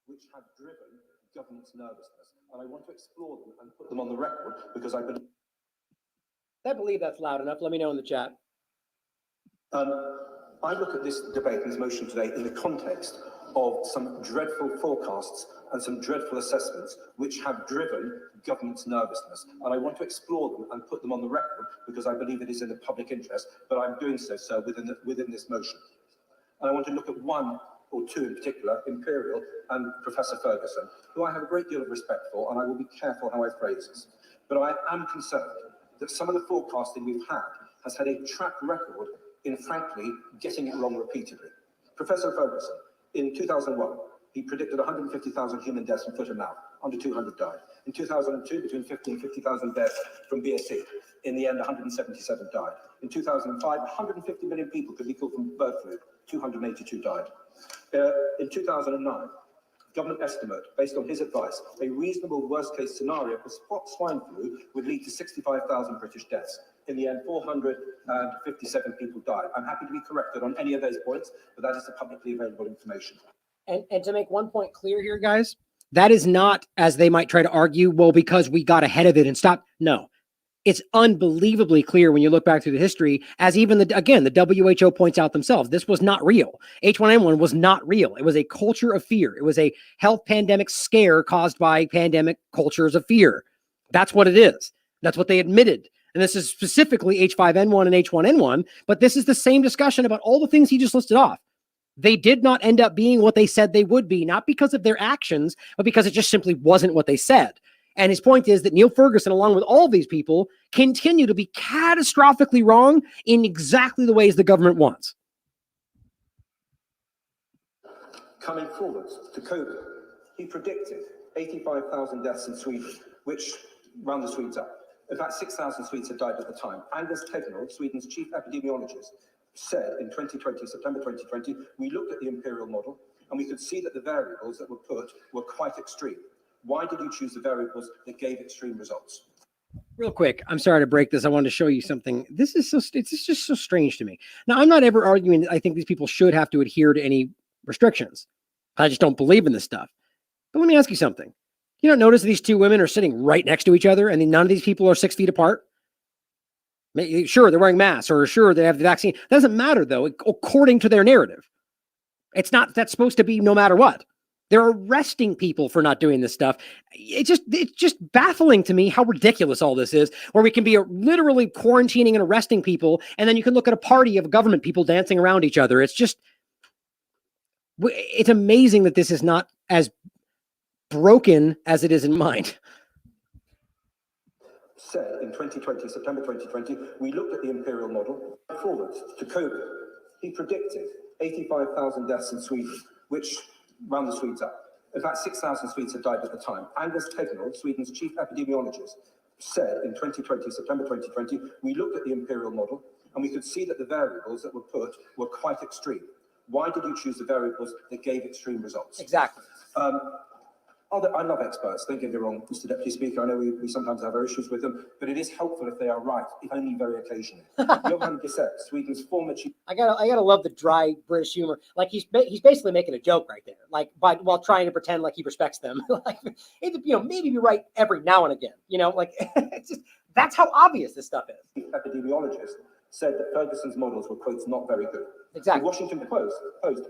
Which have driven government's nervousness. And I want to explore them and put them on the record because I believe that's loud enough. Let me know in the chat. I look at this debate and this motion today in the context of some dreadful forecasts and some dreadful assessments which have driven government's nervousness. And I want to explore them and put them on the record because I believe it is in the public interest, but I'm doing so, sir, within this motion. And I want to look at one or two in particular, Imperial and Professor Ferguson, who I have a great deal of respect for, and I will be careful how I phrase this. But I am concerned that some of the forecasting we've had has had a track record in, frankly, getting it wrong repeatedly. Professor Ferguson, in 2001, he predicted 150,000 human deaths from foot and mouth. Under 200 died. In 2002, between 50 and 50,000 deaths from BSE. In the end, 177 died. In 2005, 150 million people could be killed from bird flu. 282 died. In 2009, government estimate, based on his advice, a reasonable worst-case scenario for swine flu would lead to 65,000 British deaths. In the end, 457 people died. I'm happy to be corrected on any of those points, but that is the publicly available information. And to make one point clear here, guys, that is not, as they might try to argue, well, because we got ahead of it and stopped. No, it's unbelievably clear when you look back through the history, as even the WHO points out themselves, this was not real. H1N1 was not real. It was a culture of fear. It was a health pandemic scare caused by pandemic cultures of fear. That's what it is. That's what they admitted. And this is specifically H5N1 and H1N1, but this is the same discussion about all the things he just listed off. They did not end up being what they said they would be, not because of their actions, but because it just simply wasn't what they said. And his point is that Neil Ferguson, along with all these people, continue to be catastrophically wrong in exactly the ways the government wants. Coming forward to COVID, he predicted 85,000 deaths in Sweden, which round the Swedes up. In fact, 6,000 Swedes had died at the time. Anders Tegnell, Sweden's chief epidemiologist, said in 2020, September 2020, we looked at the imperial model and we could see that the variables that were put were quite extreme. Why did you choose the variables that gave extreme results? Real quick, I'm sorry to break this. I wanted to show you something. It's just so strange to me. Now, I'm not ever arguing that I think these people should have to adhere to any restrictions. I just don't believe in this stuff. But let me ask you something. You don't notice these two women are sitting right next to each other and none of these people are 6 feet apart? Sure, they're wearing masks, or sure, they have the vaccine. That doesn't matter, though, according to their narrative. It's not, that's supposed to be no matter what. They're arresting people for not doing this stuff. It's just baffling to me how ridiculous all this is, where we can be literally quarantining and arresting people, and then you can look at a party of government people dancing around each other. It's amazing that this is not as broken as it is in mind. Said in 2020, September 2020, we looked at the imperial model. Forward to COVID, he predicted 85,000 deaths in Sweden, which round the Swedes up. In fact, 6,000 Swedes had died at the time. Anders Tegnell, Sweden's chief epidemiologist, said in 2020, September 2020, we looked at the imperial model and we could see that the variables that were put were quite extreme. Why did you choose the variables that gave extreme results? Exactly. I love experts, don't get me wrong, Mr. Deputy Speaker. I know we sometimes have our issues with them, but it is helpful if they are right, if only very occasionally. Johan Gisette, Sweden's former chief. I gotta love the dry British humor. Like he's basically making a joke right there, like while trying to pretend like he respects them. Like, maybe be right every now and again. Like it's just, that's how obvious this stuff is. Epidemiologist said that Ferguson's models were, quotes, not very good. Exactly. The Washington Post,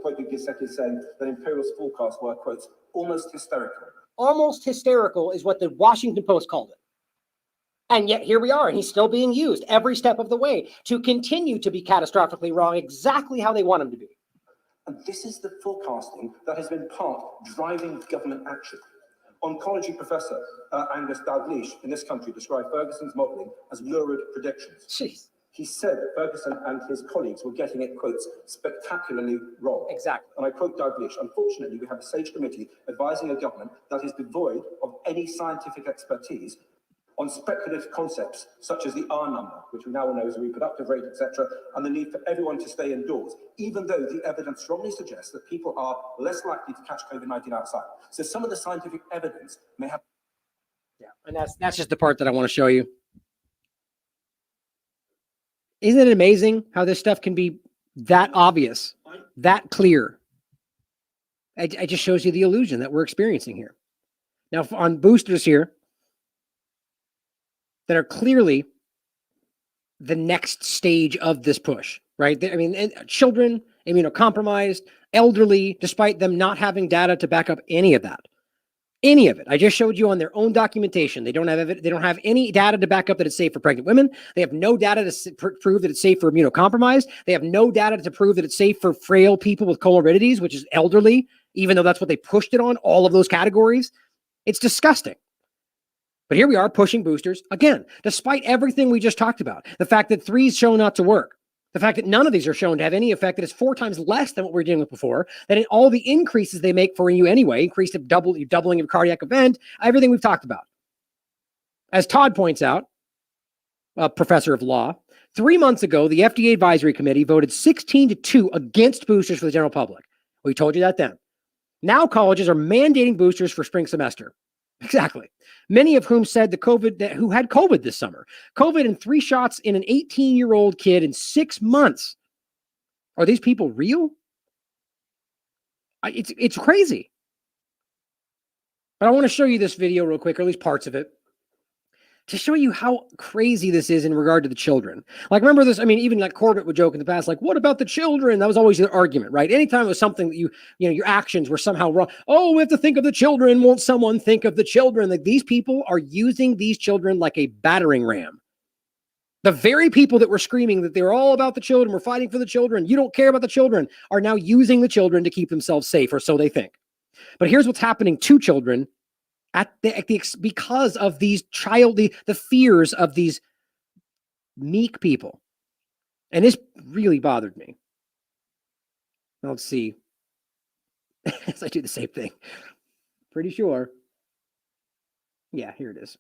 quoting Gisette, is saying that Imperial's forecasts were, quotes, almost hysterical. Almost hysterical is what the Washington Post called it. And yet here we are, and he's still being used every step of the way to continue to be catastrophically wrong, exactly how they want him to be. And this is the forecasting that has been part driving government action. Oncology professor Angus Dalgleish in this country described Ferguson's modelling as lurid predictions. Jeez. He said that Ferguson and his colleagues were getting it, quotes, spectacularly wrong. Exactly. And I quote Dalgleish, unfortunately, we have a SAGE committee advising a government that is devoid of any scientific expertise on speculative concepts such as the R number, which we now all know is a reproductive rate, etc., and the need for everyone to stay indoors, even though the evidence strongly suggests that people are less likely to catch COVID-19 outside. So some of the scientific evidence may have... Yeah, and that's just the part that I want to show you. Isn't it amazing how this stuff can be that obvious, that clear? It just shows you the illusion that we're experiencing here. Now, on boosters here, that are clearly the next stage of this push, right? I mean, children, immunocompromised, elderly, despite them not having data to back up any of that. Any of it. I just showed you on their own documentation. They don't have any data to back up that it's safe for pregnant women. They have no data to prove that it's safe for immunocompromised. They have no data to prove that it's safe for frail people with comorbidities, which is elderly, even though that's what they pushed it on, all of those categories. It's disgusting. But here we are pushing boosters again, despite everything we just talked about. The fact that 3's shown not to work. The fact that none of these are shown to have any effect, that it's 4 times less than what we were dealing with before, that in all the increases they make for you anyway, increased doubling of cardiac event, everything we've talked about. As Todd points out, a professor of law, 3 months ago, the FDA advisory committee voted 16-2 against boosters for the general public. We told you that then. Now colleges are mandating boosters for spring semester. Exactly. Many of whom said who had COVID this summer. COVID and 3 shots in an 18-year-old kid in 6 months. Are these people real? It's crazy. But I want to show you this video real quick, or at least parts of it, to show you how crazy this is in regard to the children. Like, remember this? I mean, even like Corbett would joke in the past, like, what about the children? That was always the argument, right? Anytime it was something that your actions were somehow wrong. Oh, we have to think of the children. Won't someone think of the children? Like, these people are using these children like a battering ram. The very people that were screaming that they're all about the children, we're fighting for the children, you don't care about the children, are now using the children to keep themselves safe, or so they think. But here's what's happening to children because of these the fears of these meek people. And this really bothered me. Let's see. As I do the same thing. Pretty sure. Yeah, here it is.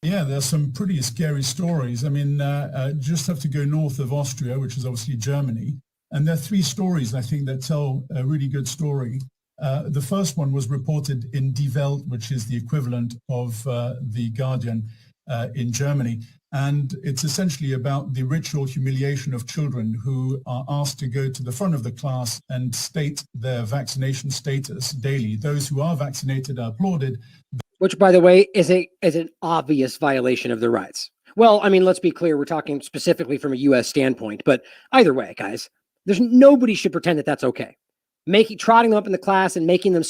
Yeah, there's some pretty scary stories. I mean, just have to go north of Austria, which is obviously Germany. And there are 3 stories, I think, that tell a really good story. The first one was reported in Die Welt, which is the equivalent of The Guardian in Germany. And it's essentially about the ritual humiliation of children who are asked to go to the front of the class and state their vaccination status daily. Those who are vaccinated are applauded. Which, by the way, is an obvious violation of their rights. Well, I mean, let's be clear. We're talking specifically from a U.S. standpoint. But either way, guys, nobody should pretend that that's okay. Trotting them up in the class and making them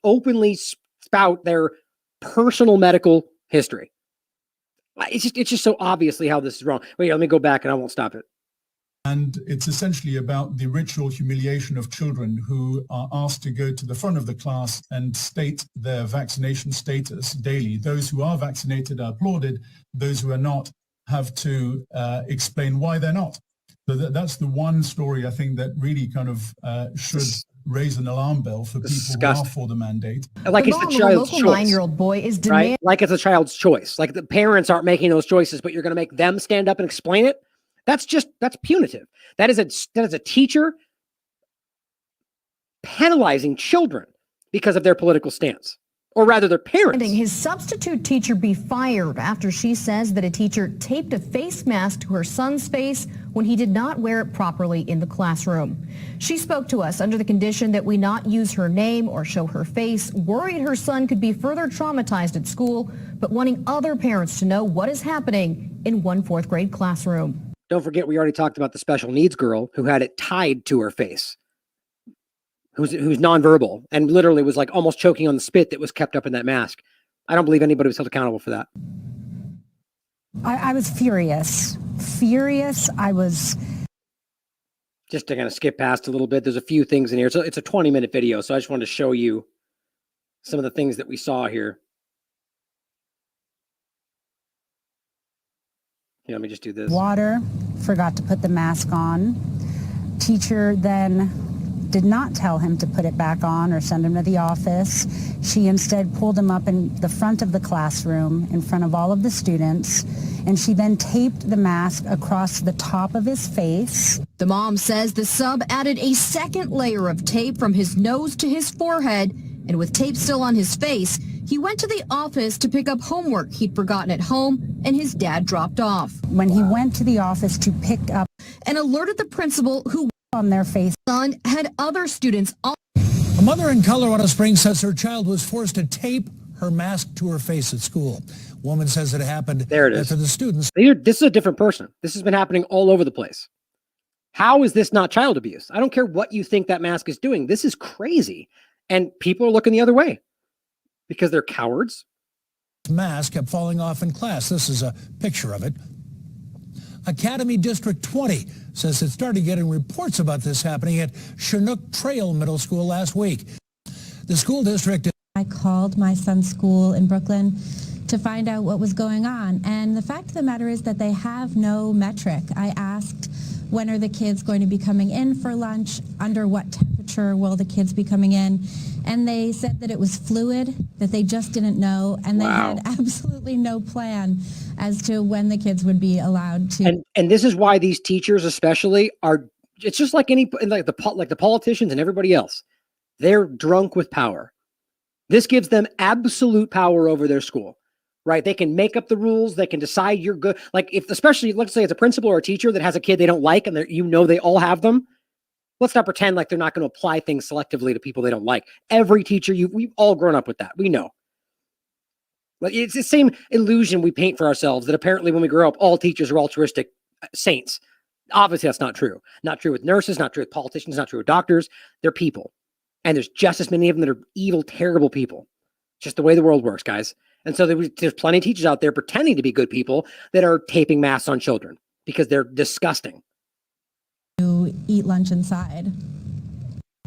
openly spout their personal medical history. It's just so obviously how this is wrong. Wait, let me go back and I won't stop it. And it's essentially about the ritual humiliation of children who are asked to go to the front of the class and state their vaccination status daily. Those who are vaccinated are applauded. Those who are not have to explain why they're not. So that's the one story I think that really kind of should raise an alarm bell for people who are for the mandate. Like it's the child's choice. 9-year-old boy is right? Like it's a child's choice. Like the parents aren't making those choices, but you're going to make them stand up and explain it. That's punitive. That is a teacher penalizing children because of their political stance, or rather their parents. His substitute teacher be fired after she says that a teacher taped a face mask to her son's face when he did not wear it properly in the classroom. She spoke to us under the condition that we not use her name or show her face, worried her son could be further traumatized at school, but wanting other parents to know what is happening in one fourth grade classroom. Don't forget, we already talked about the special needs girl who had it tied to her face, who's nonverbal and literally was like almost choking on the spit that was kept up in that mask. I don't believe anybody was held accountable for that. I was furious. I was just to kind of skip past a little bit. There's a few things in here. So it's a 20-minute video. So I just wanted to show you some of the things that we saw here. Here, let me just do this. Water, forgot to put the mask on. Teacher then did not tell him to put it back on or send him to the office. She instead pulled him up in the front of the classroom in front of all of the students, and she then taped the mask across the top of his face. The mom says the sub added a second layer of tape from his nose to his forehead, and with tape still on his face, he went to the office to pick up homework he'd forgotten at home and his dad dropped off. When he went to the office to pick up and alerted the principal, who on their face, son had other students. A mother in Colorado Springs says her child was forced to tape her mask to her face at school. Woman says it happened there it is. After the students. This is a different person. This has been happening all over the place. How is this not child abuse? I don't care what you think that mask is doing. This is crazy. And people are looking the other way because they're cowards. Mask kept falling off in class. This is a picture of it. Academy District 20 says it started getting reports about this happening at Chinook Trail Middle School last week. The school district... I called my son's school in Brooklyn to find out what was going on. And the fact of the matter is that they have no metric. I asked, when are the kids going to be coming in for lunch? Under what temperature will the kids be coming in? And they said that it was fluid, that they just didn't know. And they had absolutely no plan as to when the kids would be allowed to. And this is why these teachers especially are, it's just like the politicians and everybody else. They're drunk with power. This gives them absolute power over their school, right? They can make up the rules. They can decide you're good. Like if, especially let's say it's a principal or a teacher that has a kid they don't like and they all have them. Let's not pretend like they're not going to apply things selectively to people they don't like. Every teacher, we've all grown up with that. We know. Like it's the same illusion we paint for ourselves that apparently when we grow up, all teachers are altruistic saints. Obviously, that's not true. Not true with nurses, not true with politicians, not true with doctors. They're people. And there's just as many of them that are evil, terrible people. It's just the way the world works, guys. And so there's plenty of teachers out there pretending to be good people that are taping masks on children because they're disgusting. To eat lunch inside.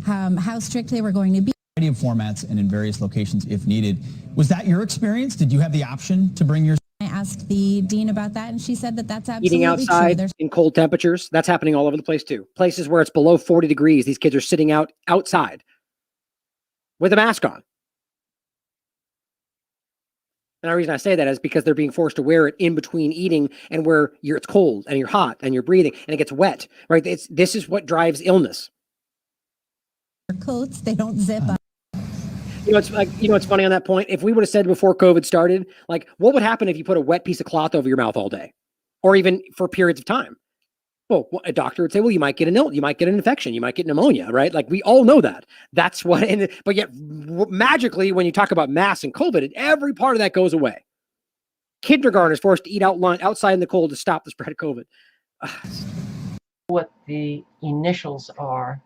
How strict they were going to be. Variety of formats and in various locations if needed. Was that your experience? Did you have the option to bring your... I asked the dean about that and she said that that's absolutely eating outside true. In cold temperatures, that's happening all over the place too. Places where it's below 40 degrees, these kids are sitting outside with a mask on. And the reason I say that is because they're being forced to wear it in between eating and where it's cold and you're hot and you're breathing and it gets wet, right? This is what drives illness. Their coats, they don't zip up. It's funny on that point. If we would have said before COVID started, like what would happen if you put a wet piece of cloth over your mouth all day or even for periods of time? Well, a doctor would say, well, you might get you might get an infection, you might get pneumonia, right? Like we all know that. That's what, but yet magically, when you talk about masks and COVID, every part of that goes away. Kindergarten is forced to eat outside in the cold to stop the spread of COVID. What the initials are.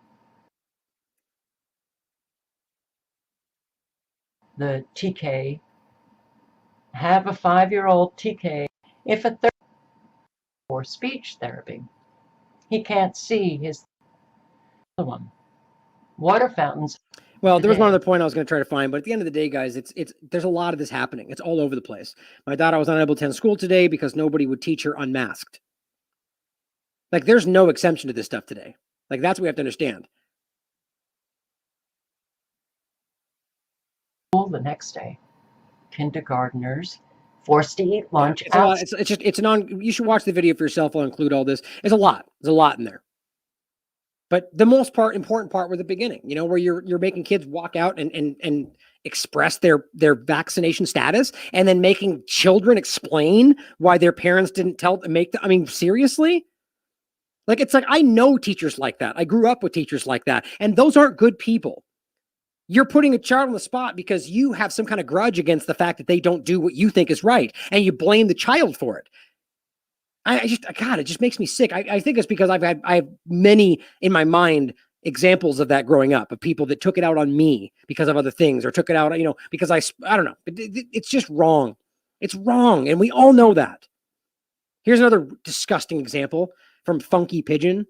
The TK, have a 5-year-old TK if a third for speech therapy. He can't see his other one. Water fountains. Well, there was one other point I was going to try to find, but at the end of the day, guys, there's a lot of this happening. It's all over the place. My daughter was unable to attend school today because nobody would teach her unmasked. Like there's no exemption to this stuff today. Like that's what we have to understand. The next day, kindergartners forced to eat lunch. You should watch the video for yourself. I'll include all this. It's a lot. There's a lot in there. But the important part was the beginning, where you're making kids walk out and express their vaccination status, and then making children explain why their parents didn't seriously? It's like, I know teachers like that. I grew up with teachers like that, and those aren't good people. You're putting a child on the spot because you have some kind of grudge against the fact that they don't do what you think is right, and you blame the child for it. God, it just makes me sick. I think it's because I have many in my mind examples of that growing up, of people that took it out on me because of other things, or took it out, because I don't know. It's just wrong. It's wrong, and we all know that. Here's another disgusting example from Funky Pigeon.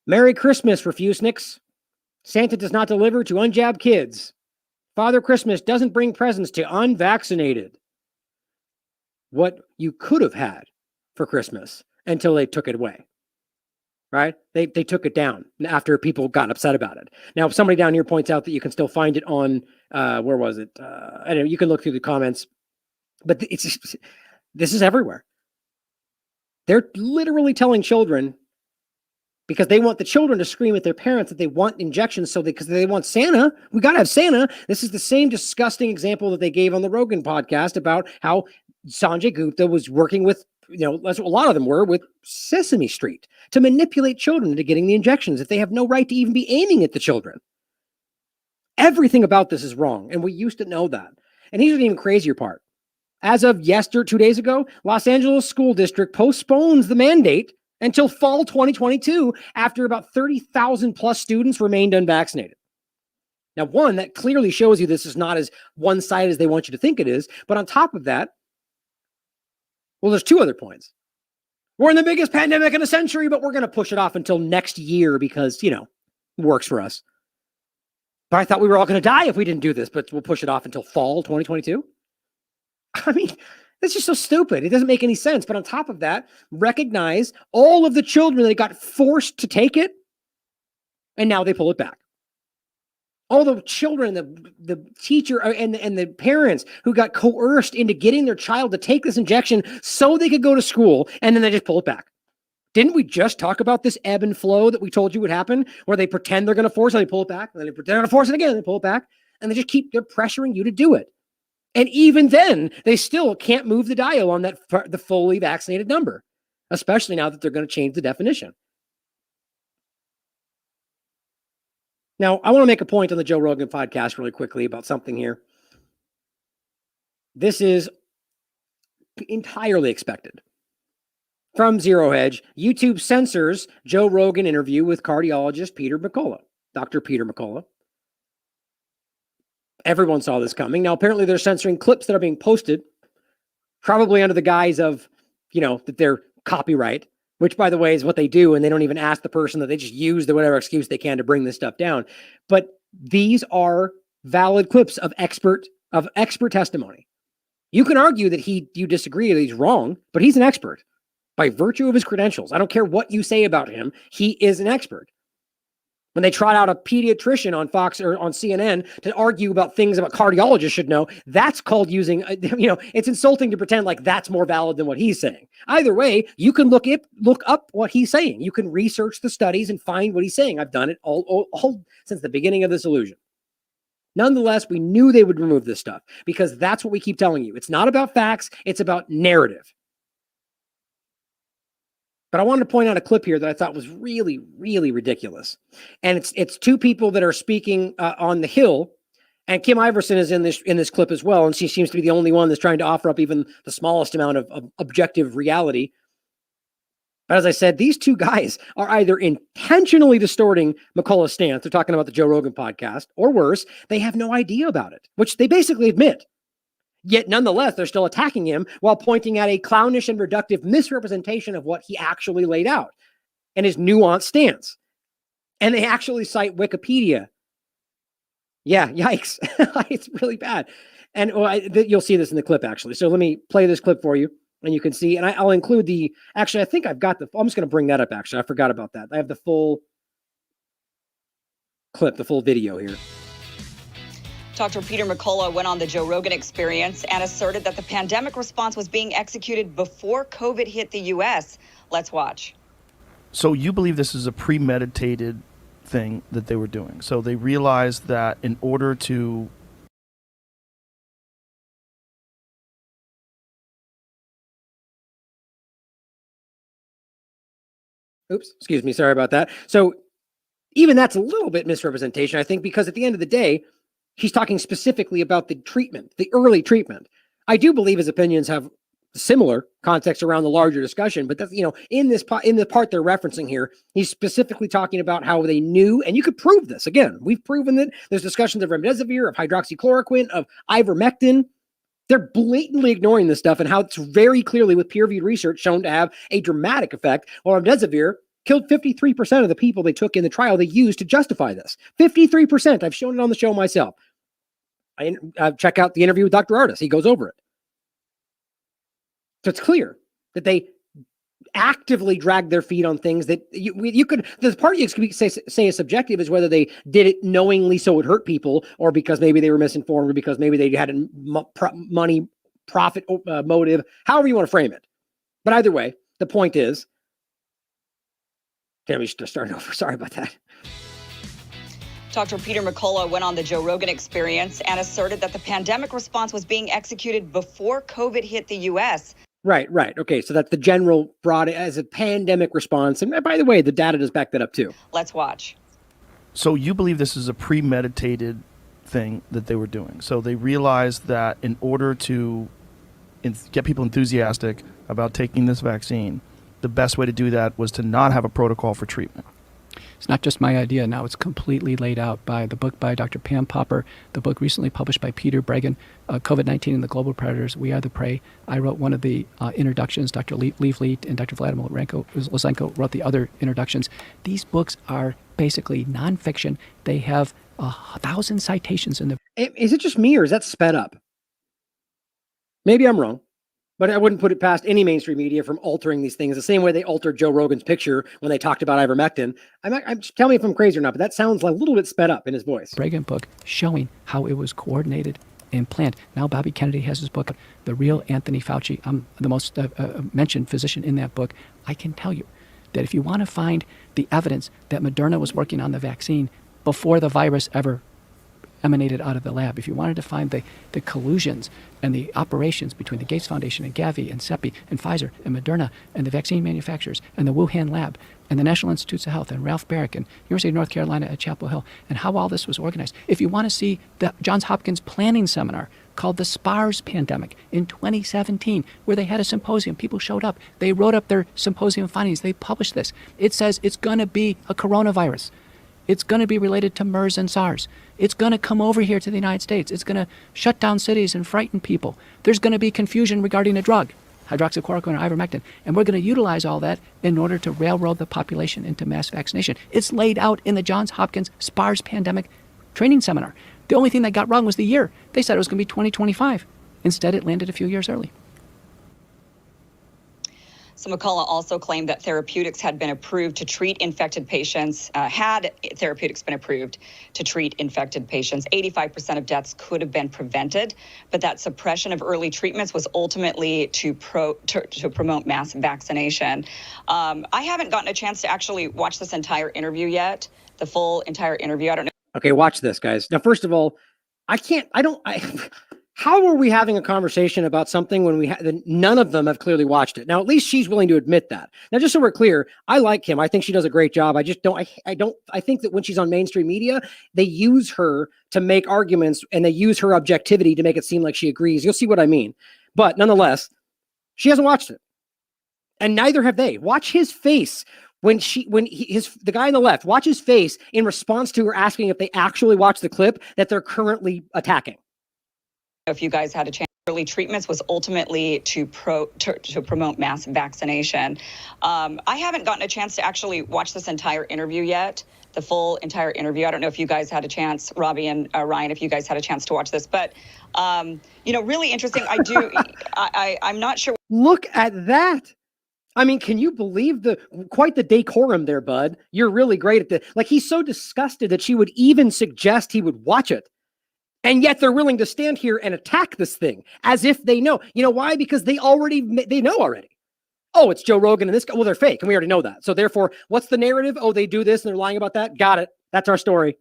Merry Christmas, Refuseniks. Santa does not deliver to unjabbed kids. Father Christmas doesn't bring presents to unvaccinated. What you could have had for Christmas until they took it away, right? They took it down after people got upset about it. Now, somebody down here points out that you can still find it on, where was it? I don't know, you can look through the comments, but this is everywhere. They're literally telling children, because they want the children to scream at their parents that they want injections, because they want Santa. We got to have Santa. This is the same disgusting example that they gave on the Rogan podcast about how Sanjay Gupta was working with, a lot of them were, with Sesame Street to manipulate children into getting the injections if they have no right to even be aiming at the children. Everything about this is wrong, and we used to know that. And here's the even crazier part. As of 2 days ago, Los Angeles School District postpones the mandate until fall 2022 after about 30,000 plus students remained unvaccinated. Now, one, that clearly shows you this is not as one-sided as they want you to think it is. But on top of that, well, there's two other points. We're in the biggest pandemic in a century, but we're going to push it off until next year because, it works for us. But I thought we were all going to die if we didn't do this, but we'll push it off until fall 2022. I mean, that's just so stupid. It doesn't make any sense. But on top of that, recognize all of the children that got forced to take it, and now they pull it back. All the children, the teacher and the parents who got coerced into getting their child to take this injection so they could go to school, and then they just pull it back. Didn't we just talk about this ebb and flow that we told you would happen, where they pretend they're going to force it, and they pull it back, and then they pretend they're going to force it again, and they pull it back, and they're pressuring you to do it. And even then, they still can't move the dial on the fully vaccinated number, especially now that they're going to change the definition. Now, I want to make a point on the Joe Rogan podcast really quickly about something here. This is entirely expected. From Zero Hedge, YouTube censors Joe Rogan interview with cardiologist Peter McCullough, Dr. Peter McCullough. Everyone saw this coming. Now, apparently they're censoring clips that are being posted, probably under the guise of, that they're copyright, which, by the way, is what they do. And they don't even ask the person, that they just use whatever excuse they can to bring this stuff down. But these are valid clips of expert testimony. You can argue that you disagree, that he's wrong, but he's an expert by virtue of his credentials. I don't care what you say about him. He is an expert. When they trot out a pediatrician on Fox or on CNN to argue about things about cardiologists should know, that's called using, it's insulting to pretend like that's more valid than what he's saying. Either way, you can look up what he's saying. You can research the studies and find what he's saying. I've done it all since the beginning of this illusion. Nonetheless, we knew they would remove this stuff because that's what we keep telling you. It's not about facts. It's about narrative. But I wanted to point out a clip here that I thought was really, really ridiculous. And it's two people that are speaking on the Hill, and Kim Iverson is in this clip as well, and she seems to be the only one that's trying to offer up even the smallest amount of objective reality. But as I said, these two guys are either intentionally distorting McCullough's stance. They're talking about the Joe Rogan podcast, or worse, they have no idea about it, which they basically admit. Yet, nonetheless, they're still attacking him while pointing at a clownish and reductive misrepresentation of what he actually laid out and his nuanced stance. And they actually cite Wikipedia. Yeah, yikes. It's really bad. And you'll see this in the clip, actually. So let me play this clip for you, and you can see. And I'll include actually, I think I've got I'm just going to bring that up, actually. I forgot about that. I have the full clip, the full video here. Dr. Peter McCullough went on the Joe Rogan Experience and asserted that the pandemic response was being executed before COVID hit the U.S. Let's watch. So you believe this is a premeditated thing that they were doing. So they realized that in order to Oops, excuse me. Sorry about that. So even that's a little bit misrepresentation, I think, because at the end of the day, he's talking specifically about the treatment, the early treatment. I do believe his opinions have similar context around the larger discussion, but that's, in the part they're referencing here, he's specifically talking about how they knew, and you could prove this. Again, we've proven that there's discussions of remdesivir, of hydroxychloroquine, of ivermectin. They're blatantly ignoring this stuff and how it's very clearly with peer-reviewed research shown to have a dramatic effect. While remdesivir killed 53% of the people they took in the trial they used to justify this. 53%. I've shown it on the show myself. Check out the interview with Dr. Artis. He goes over it. So it's clear that they actively dragged their feet on things that you could, the part you could say is subjective is whether they did it knowingly so it hurt people, or because maybe they were misinformed, or because maybe they had a money profit motive, however you want to frame it. But either way, the point is, let me start over. Sorry about that. Dr. Peter McCullough went on the Joe Rogan Experience and asserted that the pandemic response was being executed before COVID hit the U.S. Right. Okay, so that's the general broad as a pandemic response. And by the way, the data does back that up too. Let's watch. So you believe this is a premeditated thing that they were doing. So they realized that in order to get people enthusiastic about taking this vaccine, the best way to do that was to not have a protocol for treatment. It's not just my idea. Now it's completely laid out by the book by Dr. Pam Popper, the book recently published by Peter Breggin, COVID-19 and the Global Predators, We Are the Prey. I wrote one of the introductions. Dr. Leafleet and Dr. Vladimir Lysenko wrote the other introductions. These books are basically nonfiction. They have 1,000 citations in them. Is it just me, or is that sped up? Maybe I'm wrong. But I wouldn't put it past any mainstream media from altering these things the same way they altered Joe Rogan's picture when they talked about ivermectin. Tell me if I'm crazy or not, but that sounds like a little bit sped up in his voice. Breggin book showing how it was coordinated and planned. Now Bobby Kennedy has his book, The Real Anthony Fauci. I'm the most mentioned physician in that book. I can tell you that if you want to find the evidence that Moderna was working on the vaccine before the virus ever emanated out of the lab, if you wanted to find the collusions and the operations between the Gates Foundation and Gavi and CEPI and Pfizer and Moderna and the vaccine manufacturers and the Wuhan lab and the National Institutes of Health and Ralph Barrick and University of North Carolina at Chapel Hill, and how all this was organized. If you want to see the Johns Hopkins planning seminar called the SPARS pandemic in 2017, where they had a symposium, people showed up, they wrote up their symposium findings, they published this. It says it's going to be a coronavirus. It's going to be related to MERS and SARS. It's going to come over here to the United States. It's going to shut down cities and frighten people. There's going to be confusion regarding a drug, hydroxychloroquine or ivermectin, and we're going to utilize all that in order to railroad the population into mass vaccination. It's laid out in the Johns Hopkins SPARS pandemic training seminar. The only thing they got wrong was the year. They said it was going to be 2025. Instead, it landed a few years early. So McCullough also claimed that therapeutics had been approved to treat infected patients. Had therapeutics been approved to treat infected patients, 85% of deaths could have been prevented, but that suppression of early treatments was ultimately to promote mass vaccination. I haven't gotten a chance to actually watch this entire interview yet, the full entire interview. I don't know. Okay, watch this, guys. Now, first of all, how are we having a conversation about something when none of them have clearly watched it? Now, at least she's willing to admit that. Now, just so we're clear, I like Kim. I think she does a great job. I just don't, I think that when she's on mainstream media, they use her to make arguments and they use her objectivity to make it seem like she agrees. You'll see what I mean. But nonetheless, she hasn't watched it. And neither have they. Watch his face the guy on the left, watch his face in response to her asking if they actually watched the clip that they're currently attacking. If you guys had a chance, early treatments was ultimately to promote mass vaccination. I haven't gotten a chance to actually watch this entire interview yet, the full entire interview. I don't know if you guys had a chance, Robbie and Ryan, if you guys had a chance to watch this, but really interesting. I'm not sure. Look at that. I mean, can you believe quite the decorum there, bud? You're really great at he's so disgusted that she would even suggest he would watch it. And yet they're willing to stand here and attack this thing as if they know. You know why? Because they know already. oh, it's Joe Rogan and this guy. Well, they're fake, and we already know that. So therefore, what's the narrative? Oh, they do this and they're lying about that. Got it. That's our story.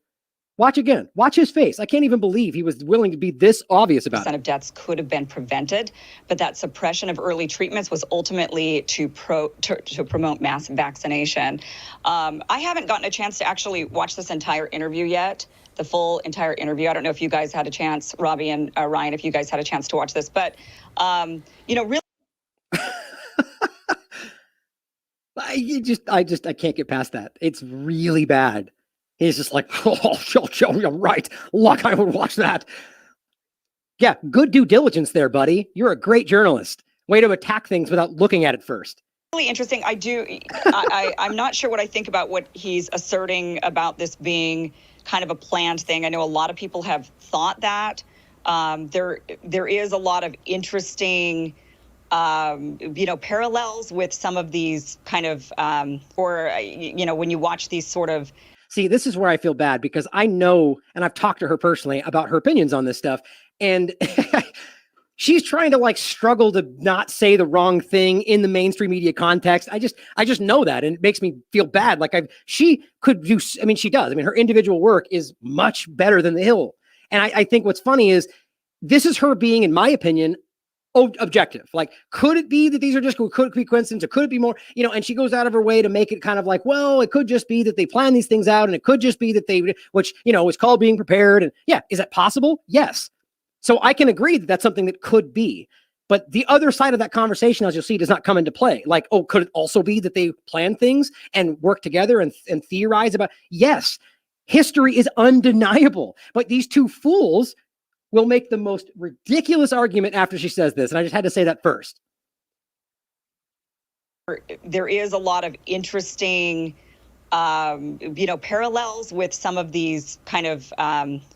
Watch again. Watch his face. I can't even believe he was willing to be this obvious about it. Of deaths could have been prevented, but that suppression of early treatments was ultimately to promote mass vaccination. I haven't gotten a chance to actually watch this entire interview yet, the full entire interview. I don't know if you guys had a chance, Robbie and Ryan, if you guys had a chance to watch this, but, really. I can't get past that. It's really bad. He's just like, oh, you're right. Look, I would watch that. Yeah, good due diligence there, buddy. You're a great journalist. Way to attack things without looking at it first. Really interesting. I'm not sure what I think about what he's asserting about this being kind of a planned thing. I know a lot of people have thought that. There is a lot of interesting parallels with some of these kind of, when you watch these sort of. See, this is where I feel bad because I know, and I've talked to her personally about her opinions on this stuff, and she's trying to like struggle to not say the wrong thing in the mainstream media context. I just know that, and it makes me feel bad. Like she could do, I mean, she does. I mean, her individual work is much better than the Hill. And I think what's funny is this is her being, in my opinion, objective. Like, could it be that these are just, could it be coincidence, or could it be more, and she goes out of her way to make it kind of like, well, it could just be that they plan these things out, and it could just be that they, which, is called being prepared. And yeah, is that possible? Yes. So I can agree that that's something that could be, but the other side of that conversation, as you'll see, does not come into play. Like, oh, could it also be that they plan things and work together and theorize about? Yes. History is undeniable, but these two fools will make the most ridiculous argument after she says this. And I just had to say that first. There is a lot of interesting, parallels with some of these kind of,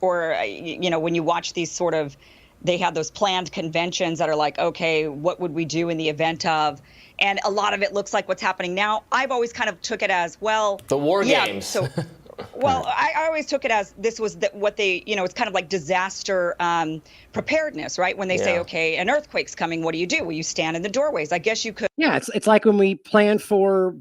when you watch these sort of, they have those planned conventions that are like, okay, what would we do in the event of? And a lot of it looks like what's happening now. I've always kind of took it as, well, the war games. So, well, I always took it as this was what they, it's kind of like disaster preparedness, right? When they say, okay, an earthquake's coming, what do? Well, you stand in the doorways. I guess you could. Yeah, it's like when we plan for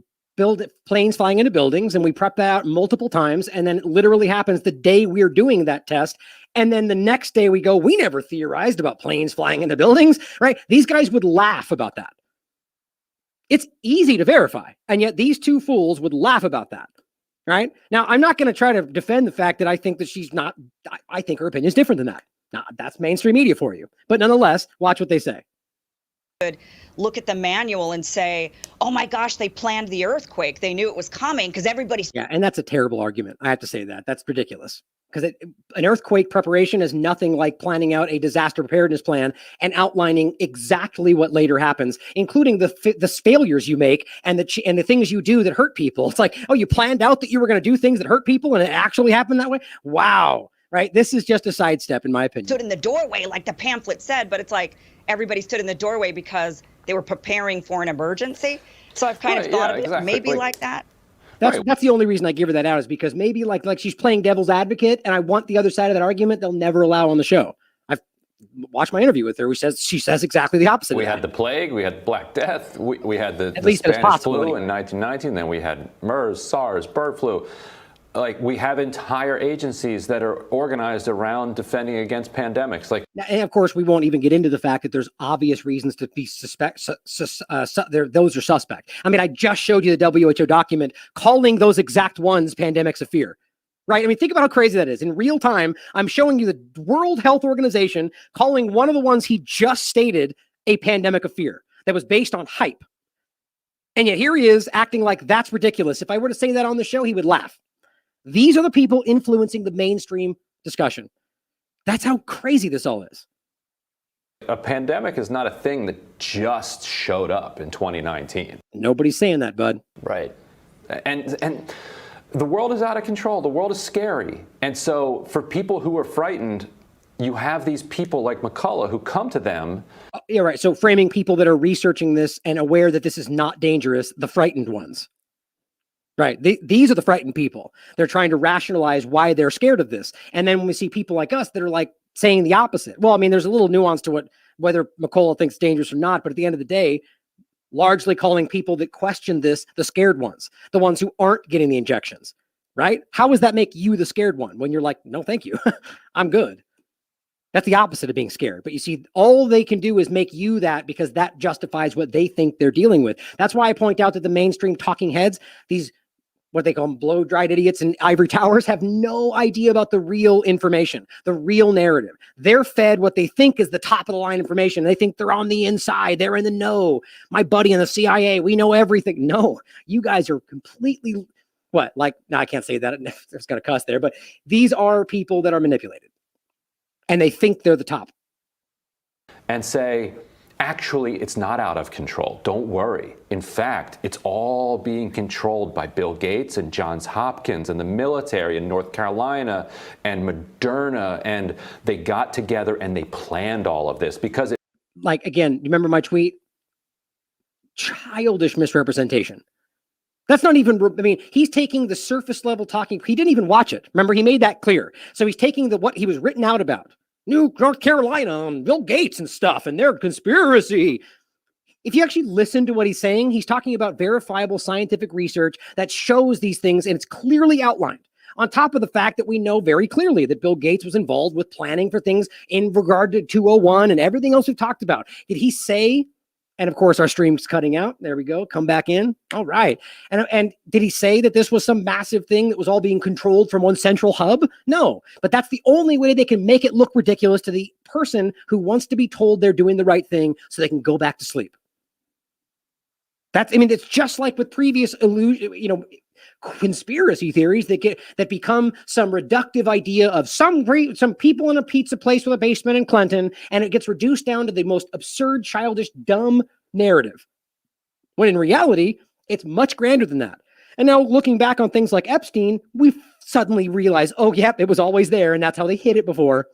planes flying into buildings, and we prep that out multiple times, and then it literally happens the day we're doing that test. And then the next day we go, we never theorized about planes flying into buildings, right? These guys would laugh about that. It's easy to verify. And yet these two fools would laugh about that. Right now, I'm not going to try to defend the fact that I think that she's not. I think her opinion is different than that. Now, that's mainstream media for you. But nonetheless, watch what they say. Look at the manual and say, oh my gosh, they planned the earthquake. They knew it was coming because everybody's. Yeah, and that's a terrible argument. I have to say that. That's ridiculous. Because an earthquake preparation is nothing like planning out a disaster preparedness plan and outlining exactly what later happens, including the failures you make and the things you do that hurt people. It's like, oh, you planned out that you were going to do things that hurt people, and it actually happened that way. Wow. Right. This is just a sidestep, in my opinion. Stood in the doorway, like the pamphlet said, but it's like everybody stood in the doorway because they were preparing for an emergency. So I've kind of thought of it maybe like that. That's the only reason I give her that out, is because maybe like she's playing devil's advocate, and I want the other side of that argument they'll never allow on the show. I've watched my interview with her. She says exactly the opposite. We had the plague, we had Black Death, we had the Spanish flu in 1919, then we had MERS, SARS, bird flu. Like, we have entire agencies that are organized around defending against pandemics. Like, and of course, we won't even get into the fact that there's obvious reasons to be suspect. Those are suspect. I mean, I just showed you the WHO document calling those exact ones pandemics of fear. Right? I mean, think about how crazy that is. In real time, I'm showing you the World Health Organization calling one of the ones he just stated a pandemic of fear that was based on hype. And yet here he is acting like that's ridiculous. If I were to say that on the show, he would laugh. These are the people influencing the mainstream discussion. That's how crazy this all is. A pandemic is not a thing that just showed up in 2019. Nobody's saying that, bud. Right. And the world is out of control. The world is scary. And so for people who are frightened, you have these people like McCullough who come to them. Yeah, right. So framing people that are researching this and aware that this is not dangerous, the frightened ones. Right. These are the frightened people. They're trying to rationalize why they're scared of this. And then when we see people like us that are like saying the opposite. Well, I mean, there's a little nuance to whether McCullough thinks it's dangerous or not. But at the end of the day, largely calling people that question this the scared ones, the ones who aren't getting the injections, right? How does that make you the scared one when you're like, no, thank you, I'm good? That's the opposite of being scared. But you see, all they can do is make you that because that justifies what they think they're dealing with. That's why I point out that the mainstream talking heads, these what they call them blow-dried idiots in ivory towers, have no idea about the real information, the real narrative. They're fed what they think is the top of the line information. They think they're on the inside. They're in the know. My buddy in the CIA, we know everything. No, you guys are completely, no, I can't say that. There's got a cuss there, but these are people that are manipulated and they think they're the top. And say, actually, it's not out of control. Don't worry. In fact, it's all being controlled by Bill Gates and Johns Hopkins and the military in North Carolina and Moderna. And they got together and they planned all of this because it. Again, you remember my tweet? Childish misrepresentation. That's not even, he's taking the surface level talking. He didn't even watch it. Remember, he made that clear. So he's taking what he was written out about. North Carolina and Bill Gates and stuff and their conspiracy. If you actually listen to what he's saying, he's talking about verifiable scientific research that shows these things, and it's clearly outlined. On top of the fact that we know very clearly that Bill Gates was involved with planning for things in regard to 201 and everything else we've talked about. Did he say, and of course our stream's cutting out. There we go. Come back in. All right. And did he say that this was some massive thing that was all being controlled from one central hub? No, but that's the only way they can make it look ridiculous to the person who wants to be told they're doing the right thing so they can go back to sleep. It's just like with previous conspiracy theories that become some reductive idea of some people in a pizza place with a basement in Clinton, and it gets reduced down to the most absurd, childish, dumb narrative. When in reality, it's much grander than that. And now looking back on things like Epstein, we suddenly realize, oh, yep, it was always there, and that's how they hid it before.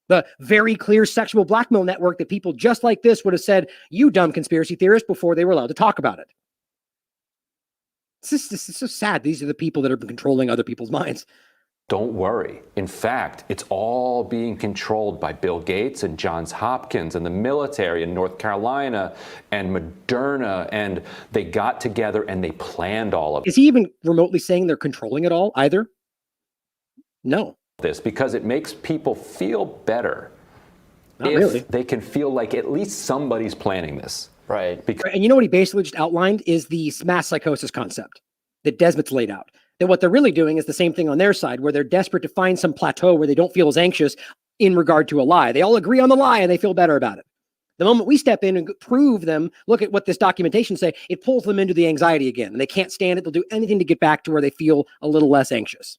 The very clear sexual blackmail network that people just like this would have said, you dumb conspiracy theorist, before they were allowed to talk about it. This is so sad. These are the people that are controlling other people's minds. Don't worry. In fact, it's all being controlled by Bill Gates and Johns Hopkins and the military in North Carolina and Moderna. And they got together and they planned all of Is he even remotely saying they're controlling it all either? No. This because it makes people feel better. Not if really. They can feel like at least somebody's planning this. Right. And you know what he basically just outlined is the mass psychosis concept that Desmond's laid out. That what they're really doing is the same thing on their side, where they're desperate to find some plateau where they don't feel as anxious in regard to a lie. They all agree on the lie and they feel better about it. The moment we step in and prove them, look at what this documentation say, it pulls them into the anxiety again. And they can't stand it. They'll do anything to get back to where they feel a little less anxious.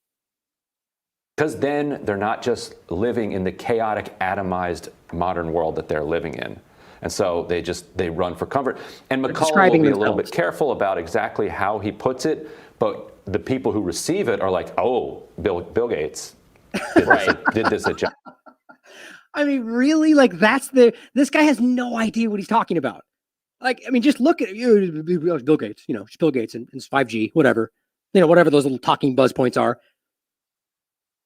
Because then they're not just living in the chaotic, atomized modern world that they're living in. And so they run for comfort. And McCullough will be a little bit careful about exactly how he puts it, but the people who receive it are like, oh, Bill Gates did this at John. Really? This guy has no idea what he's talking about. Just look at Bill Gates, it's Bill Gates and it's 5G, whatever, whatever those little talking buzz points are.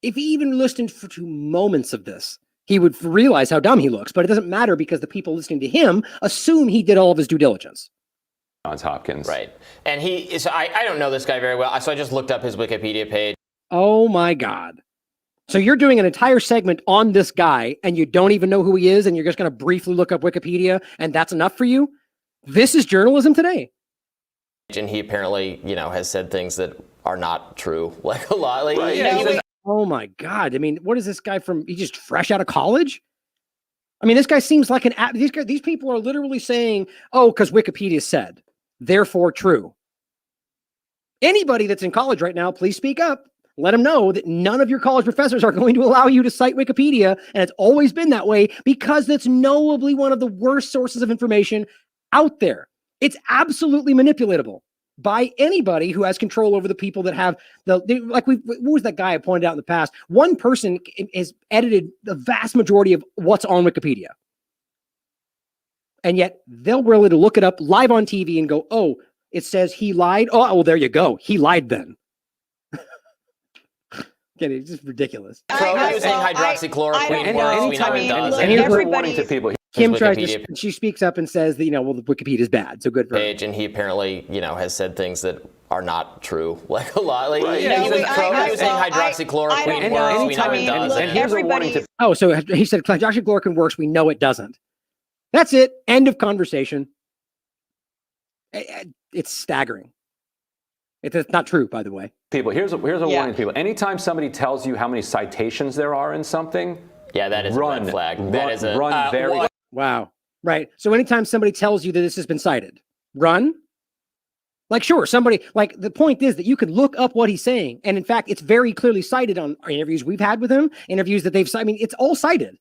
If he even listened to moments of this, he would realize how dumb he looks, but it doesn't matter because the people listening to him assume he did all of his due diligence. Johns Hopkins. Right. And I don't know this guy very well, so I just looked up his Wikipedia page. Oh my God. So you're doing an entire segment on this guy and you don't even know who he is and you're just going to briefly look up Wikipedia and that's enough for you? This is journalism today. And he apparently, has said things that are not true, a lot. Oh my God. What is this guy from? He's just fresh out of college? This guy seems like these people are literally saying, oh, because Wikipedia said, therefore true. Anybody that's in college right now, please speak up. Let them know that none of your college professors are going to allow you to cite Wikipedia. And it's always been that way because that's knowably one of the worst sources of information out there. It's absolutely manipulatable by anybody who has control over the people that have what was that guy I pointed out in the past? One person has edited the vast majority of what's on Wikipedia. And yet they'll be able to look it up live on TV and go, oh, it says he lied. Oh, well, there you go. He lied then. It's just ridiculous. Using hydroxychloroquine works. We know it does. And here's a warning to people. Kim she speaks up and says that, well, the Wikipedia is bad, so good for her. And he apparently, has said things that are not true, like a lot. Like, Right. he was saying hydroxychloroquine works. We know it doesn't. And here's a warning to Oh, so he said hydroxychloroquine works. We know it doesn't. That's it. End of conversation. It's staggering. It's not true, by the way. people. Here's a warning to people. Anytime somebody tells you how many citations there are in something, that is a red flag. That is a run very. Wow. Right. So anytime somebody tells you that this has been cited, run. Like, sure, somebody, like, the point is that you can look up what he's saying. And in fact, it's very clearly cited on interviews we've had with him, interviews that they've, it's all cited.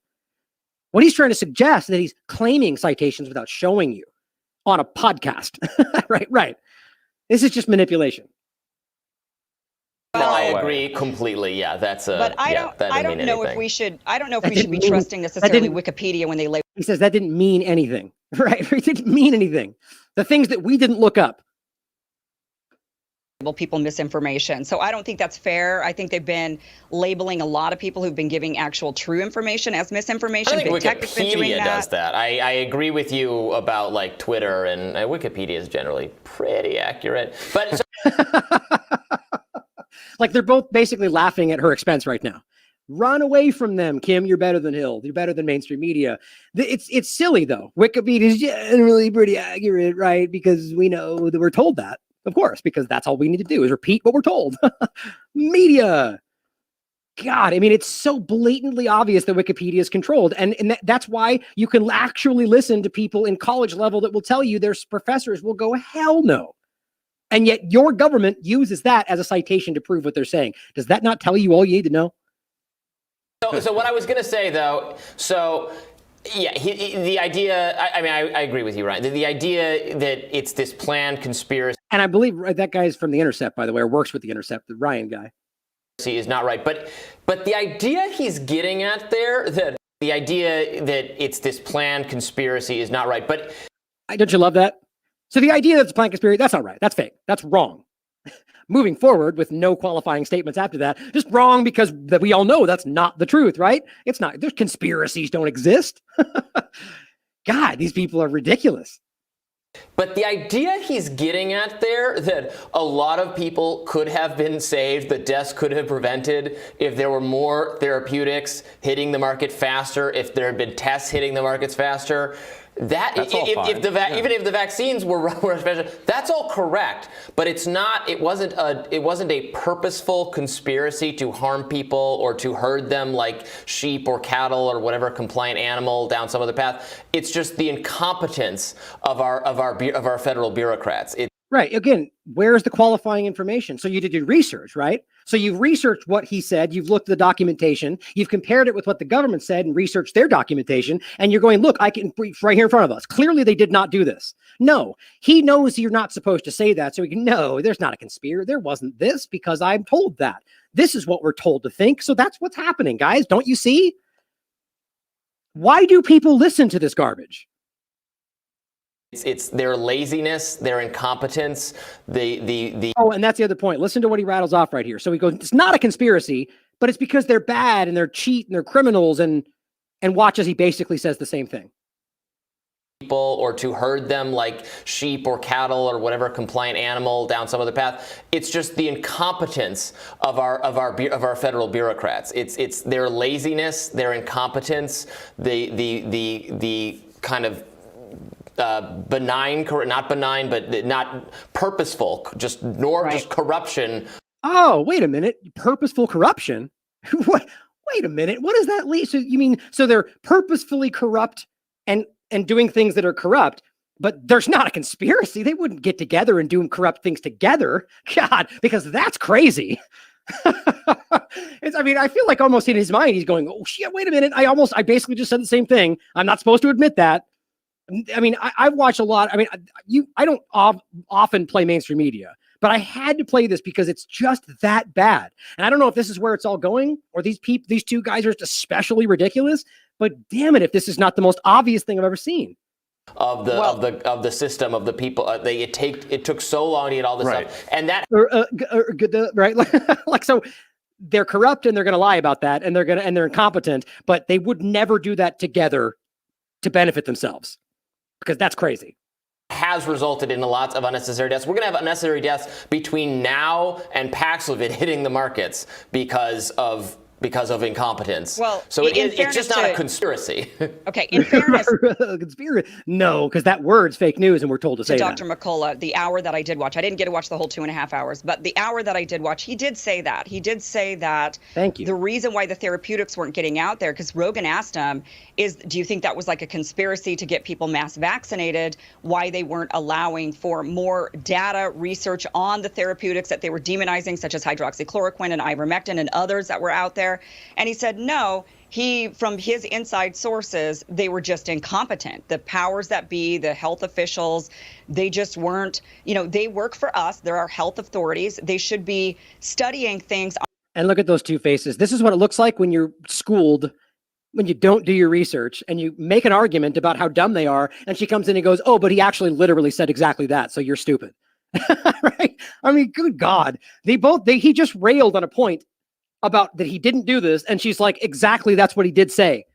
What he's trying to suggest is that he's claiming citations without showing you on a podcast. Right. This is just manipulation. I agree completely. Yeah, that's a. But I don't know if we should. I don't know if we should be trusting necessarily Wikipedia when they label. He says that didn't mean anything. Right? It didn't mean anything. The things that we didn't look up. People misinformation. So I don't think that's fair. I think they've been labeling a lot of people who've been giving actual true information as misinformation. I think Wikipedia does that. I agree with you about like Twitter, and Wikipedia is generally pretty accurate. But like they're both basically laughing at her expense right now. Run away from them, Kim. You're better than Hill. You're better than mainstream media. It's silly though. Wikipedia is generally pretty accurate, right? Because we know that we're told that. Of course, because that's all we need to do is repeat what we're told. Media. God, it's so blatantly obvious that Wikipedia is controlled. And that's why you can actually listen to people in college level that will tell you their professors will go, hell no. And yet your government uses that as a citation to prove what they're saying. Does that not tell you all you need to know? So what I was going to say, though, the idea, I agree with you, Ryan. The idea that it's this planned conspiracy. And I believe that guy's from The Intercept, by the way, or works with The Intercept, the Ryan guy. Is not right. But the idea he's getting at there, that the idea that it's this planned conspiracy is not right. But don't you love that? So the idea that it's a planned conspiracy, that's not right. That's fake. That's wrong. Moving forward with no qualifying statements after that, just wrong because that we all know that's not the truth, right? It's not. There's conspiracies don't exist. God, these people are ridiculous. But the idea he's getting at there, that a lot of people could have been saved, that deaths could have prevented if there were more therapeutics hitting the market faster, if there had been tests hitting the markets faster. Even if the vaccines were special, that's all correct. But it's not. It wasn't a purposeful conspiracy to harm people or to herd them like sheep or cattle or whatever compliant animal down some other path. It's just the incompetence of our federal bureaucrats. Right. Again, where's the qualifying information? So you did your research, right? So you've researched what he said. You've looked at the documentation. You've compared it with what the government said and researched their documentation. And you're going, look, I can right here in front of us. Clearly, they did not do this. No, he knows you're not supposed to say that. So he can, no, there's not a conspiracy. There wasn't this because I'm told that. This is what we're told to think. So that's what's happening, guys. Don't you see? Why do people listen to this garbage? It's their laziness, their incompetence, Oh, and that's the other point. Listen to what he rattles off right here. So he goes, it's not a conspiracy, but it's because they're bad and they're cheat and they're criminals, and watch as he basically says the same thing. People or to herd them like sheep or cattle or whatever compliant animal down some other path. It's just the incompetence of our federal bureaucrats. It's their laziness, their incompetence, the kind of not benign, but not purposeful, just corruption. Oh, wait a minute. Purposeful corruption? What? Wait a minute. What does that lead? So you mean, so they're purposefully corrupt and doing things that are corrupt, but there's not a conspiracy. They wouldn't get together and do corrupt things together. God, because that's crazy. I feel like almost in his mind, he's going, oh shit, wait a minute. I basically just said the same thing. I'm not supposed to admit that. I've watched a lot. I don't often play mainstream media, but I had to play this because it's just that bad. And I don't know if this is where it's all going, or these two guys are just especially ridiculous. But damn it, if this is not the most obvious thing I've ever seen. Of the system of the people, it took so long to get all this stuff, and that right, like so. They're corrupt and they're going to lie about that, and they're incompetent, but they would never do that together to benefit themselves, because that's crazy. Has resulted in lots of unnecessary deaths. We're going to have unnecessary deaths between now and Paxlovid hitting the markets because of incompetence. Well, so it's just not a conspiracy. Okay, in fairness, conspiracy. No, because that word's fake news, and we're told to say Dr. that. McCullough, the hour that I did watch, I didn't get to watch the whole 2.5 hours, but the hour that I did watch, he did say that. He did say that. Thank you. The reason why the therapeutics weren't getting out there, because Rogan asked him, do you think that was like a conspiracy to get people mass vaccinated? Why they weren't allowing for more data research on the therapeutics that they were demonizing, such as hydroxychloroquine and ivermectin and others that were out there? And he said, no, from his inside sources, they were just incompetent. The powers that be, the health officials, they just weren't, they work for us. They're our health authorities. They should be studying things. And look at those two faces. This is what it looks like when you're schooled, when you don't do your research and you make an argument about how dumb they are. And she comes in and goes, oh, but he actually literally said exactly that. So you're stupid. Right? I mean, good God. He just railed on a point about that he didn't do this, and she's like, exactly, that's what he did say.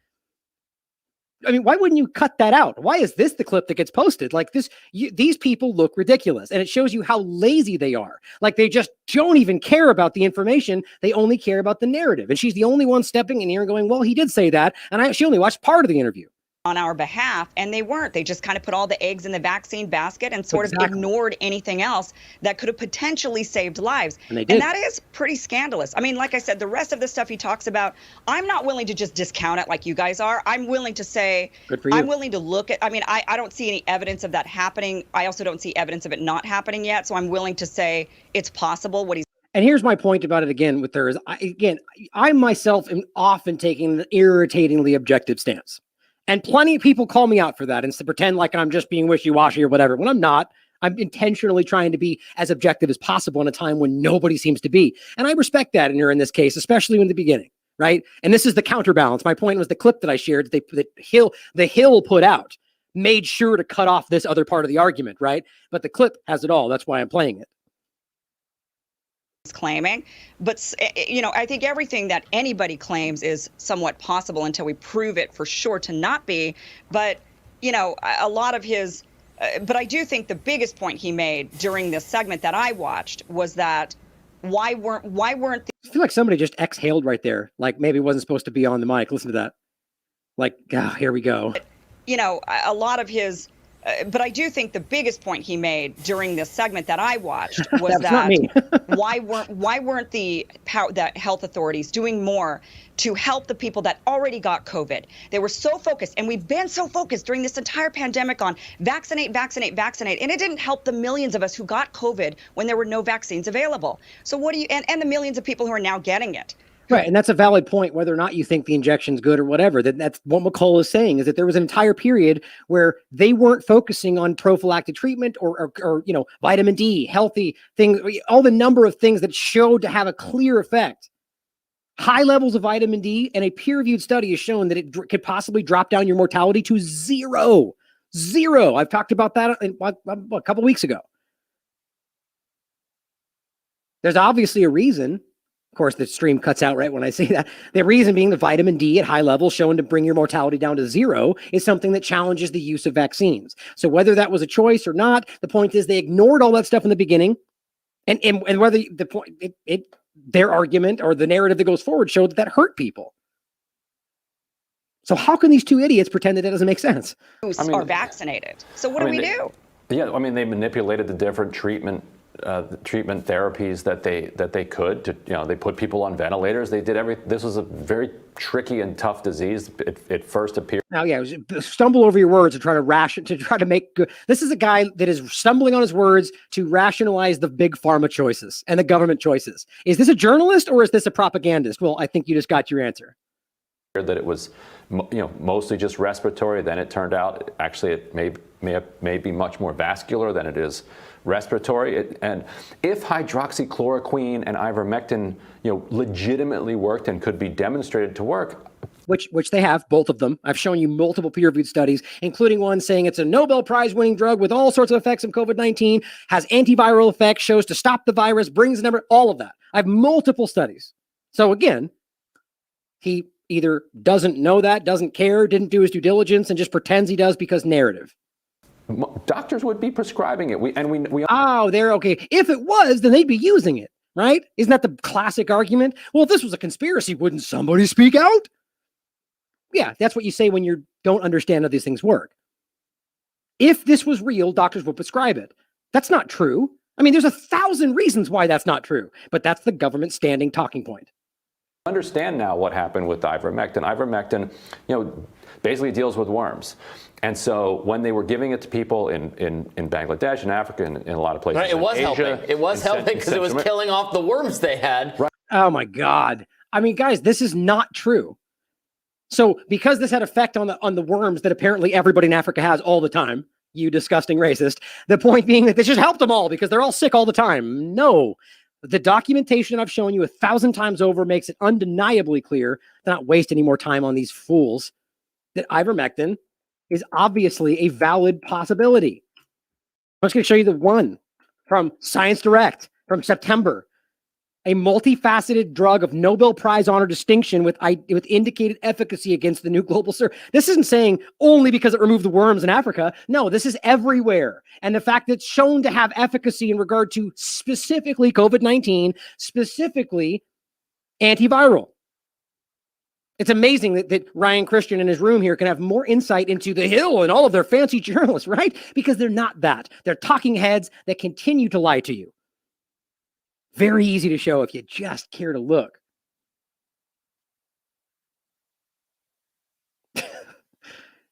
I mean, why wouldn't you cut that out? Why is this the clip that gets posted? Like this, these people look ridiculous, and it shows you how lazy they are. Like they just don't even care about the information. They only care about the narrative. And she's the only one stepping in here and going, well, he did say that, and she only watched part of the interview. On our behalf, and they weren't. They just kind of put all the eggs in the vaccine basket and sort of ignored anything else that could have potentially saved lives. And they did. And that is pretty scandalous. I mean, like I said, the rest of the stuff he talks about, I'm not willing to just discount it like you guys are. I'm willing to say, good for you. I'm willing to look at, I don't see any evidence of that happening. I also don't see evidence of it not happening yet. So I'm willing to say it's possible what he's. And here's my point about it again with her is, I myself am often taking the irritatingly objective stance. And plenty of people call me out for that and to pretend like I'm just being wishy-washy or whatever, when I'm not. I'm intentionally trying to be as objective as possible in a time when nobody seems to be. And I respect that in her in this case, especially in the beginning, right? And this is the counterbalance. My point was the clip that I shared that the Hill put out made sure to cut off this other part of the argument, right? But the clip has it all. That's why I'm playing it. Claiming, but I think everything that anybody claims is somewhat possible until we prove it for sure to not be. But a lot of his but I do think the biggest point he made during this segment that I watched was that why weren't I feel like somebody just exhaled right there, like maybe it wasn't supposed to be on the mic. Listen to that. Like, here we go. A lot of his but I do think the biggest point he made during this segment that I watched was that why weren't the health authorities doing more to help the people that already got COVID? They were so focused, and we've been so focused during this entire pandemic on vaccinate, vaccinate, vaccinate, and it didn't help the millions of us who got COVID when there were no vaccines available. So what do you and the millions of people who are now getting it? Right, and that's a valid point, whether or not you think the injection's good or whatever. That's what McCullough is saying, is that there was an entire period where they weren't focusing on prophylactic treatment or vitamin D, healthy things, all the number of things that showed to have a clear effect. High levels of vitamin D, and a peer-reviewed study has shown that it could possibly drop down your mortality to zero. Zero. I've talked about that a couple weeks ago. There's obviously a reason. Of course, the stream cuts out right when I say that. The reason being the vitamin D at high levels shown to bring your mortality down to zero is something that challenges the use of vaccines. So whether that was a choice or not, the point is they ignored all that stuff in the beginning. And whether the point, their argument or the narrative that goes forward showed that hurt people. So how can these two idiots pretend that doesn't make sense? Are vaccinated. So what do we do? Yeah, they manipulated the different treatment therapies that they could. They put people on ventilators. They did everything. This was a very tricky and tough disease. It first appeared. Now, stumble over your words to try to make good. This is a guy that is stumbling on his words to rationalize the big pharma choices and the government choices. Is this a journalist or is this a propagandist? Well, I think you just got your answer. That it was, mostly just respiratory. Then it turned out actually it may be much more vascular than it is respiratory. And if hydroxychloroquine and ivermectin, legitimately worked and could be demonstrated to work, which they have, both of them. I've shown you multiple peer-reviewed studies, including one saying it's a Nobel Prize-winning drug with all sorts of effects of COVID-19, has antiviral effects, shows to stop the virus, brings the number, all of that. I have multiple studies. So again, he either doesn't know that, doesn't care, didn't do his due diligence, and just pretends he does because narrative. Doctors would be prescribing it. Oh, they're okay. If it was, then they'd be using it, right? Isn't that the classic argument? Well, if this was a conspiracy, wouldn't somebody speak out? Yeah, that's what you say when you don't understand how these things work. If this was real, doctors would prescribe it. That's not true. I mean, there's 1,000 reasons why that's not true, but that's the government standing talking point. Understand now what happened with ivermectin. Ivermectin, basically deals with worms. And so when they were giving it to people in Bangladesh and Africa and in a lot of places, right, it was Asia, helping. It was helping because it was killing off the worms they had. Right. Oh my God. I mean, guys, this is not true. So because this had effect on the worms that apparently everybody in Africa has all the time, you disgusting racist, the point being that this just helped them all because they're all sick all the time. No. The documentation I've shown you 1,000 times over makes it undeniably clear to not waste any more time on these fools that ivermectin is obviously a valid possibility. I'm just going to show you the one from Science Direct from September. A multifaceted drug of Nobel Prize honor distinction with indicated efficacy against the new global surge. This isn't saying only because it removed the worms in Africa. No, this is everywhere. And the fact that it's shown to have efficacy in regard to specifically COVID-19, specifically antiviral. It's amazing that Ryan Cristian in his room here can have more insight into the Hill and all of their fancy journalists, right? Because they're not that. They're talking heads that continue to lie to you. Very easy to show if you just care to look.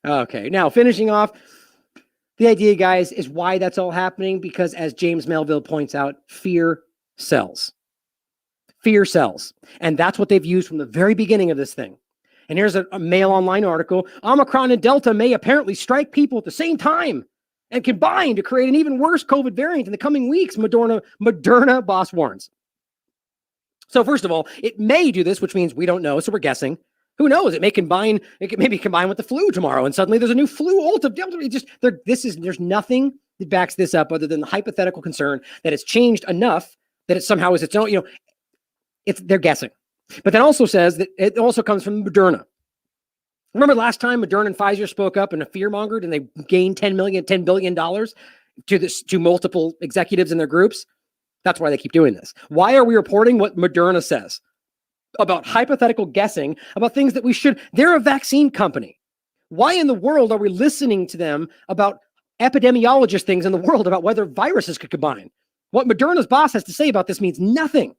Okay, now finishing off, the idea, guys, is why that's all happening, because as James Melville points out, fear sells. Fear sells. And that's what they've used from the very beginning of this thing. And here's a Mail Online article. Omicron and Delta may apparently strike people at the same time and combine to create an even worse COVID variant in the coming weeks, Moderna boss warns. So first of all, it may do this, which means we don't know, so we're guessing. Who knows? It may combine. It could maybe combine with the flu tomorrow, and suddenly there's a new flu alt of Delta. There's nothing that backs this up other than the hypothetical concern that it's changed enough that it somehow is its own. They're guessing. But that also says that it also comes from Moderna. Remember last time Moderna and Pfizer spoke up and fear-mongered and they gained $10 billion to multiple executives in their groups? That's why they keep doing this. Why are we reporting what Moderna says about hypothetical guessing about things that we should? They're a vaccine company. Why in the world are we listening to them about epidemiologist things in the world about whether viruses could combine? What Moderna's boss has to say about this means nothing.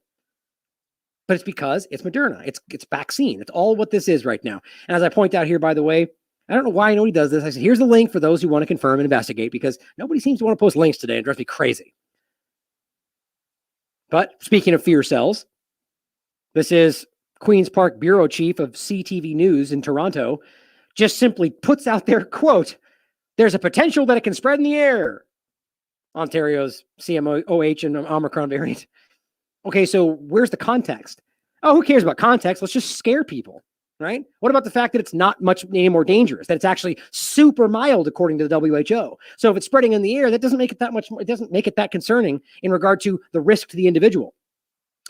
But it's because it's Moderna. It's vaccine. It's all what this is right now. And as I point out here, by the way, I don't know why I know he does this. I said, here's the link for those who want to confirm and investigate, because nobody seems to want to post links today. It drives me crazy. But speaking of fear cells, this is Queen's Park Bureau Chief of CTV News in Toronto, just simply puts out their quote, "There's a potential that it can spread in the air." Ontario's CMOH and Omicron variant. Okay, so where's the context? Oh, who cares about context? Let's just scare people, right? What about the fact that it's not much any more dangerous, that it's actually super mild according to the WHO? So if it's spreading in the air, that doesn't make it that much more, it doesn't make it that concerning in regard to the risk to the individual.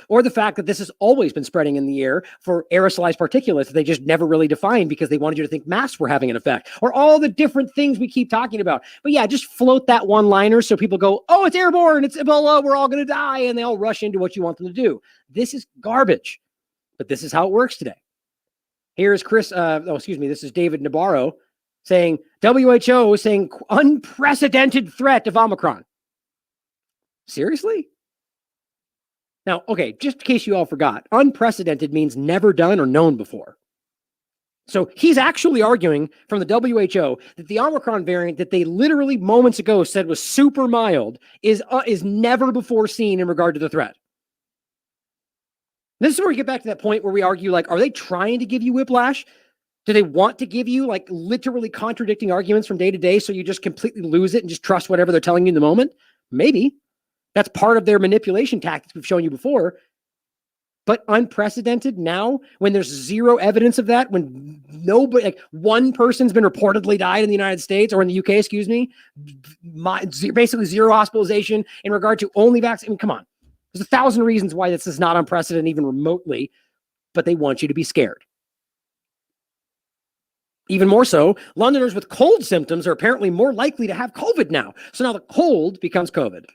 Or the fact that this has always been spreading in the air for aerosolized particulates that they just never really defined because they wanted you to think masks were having an effect, or all the different things we keep talking about. But yeah, just float that one-liner so people go, oh, it's airborne, it's Ebola, we're all going to die, and they all rush into what you want them to do. This is garbage, but this is how it works today. Here's this is David Nabarro saying, WHO is saying unprecedented threat of Omicron. Seriously? Now, okay, just in case you all forgot, unprecedented means never done or known before. So he's actually arguing from the WHO that the Omicron variant that they literally moments ago said was super mild is never before seen in regard to the threat. This is where we get back to that point where we argue, like, are they trying to give you whiplash? Do they want to give you like literally contradicting arguments from day to day so you just completely lose it and just trust whatever they're telling you in the moment? Maybe. That's part of their manipulation tactics we've shown you before. But unprecedented now, when there's zero evidence of that, when nobody, like one person's been reportedly died in the United States or in the UK, excuse me, basically zero hospitalization in regard to only vaccine. I mean, come on. There's 1,000 reasons why this is not unprecedented even remotely, but they want you to be scared. Even more so, Londoners with cold symptoms are apparently more likely to have COVID now. So now the cold becomes COVID,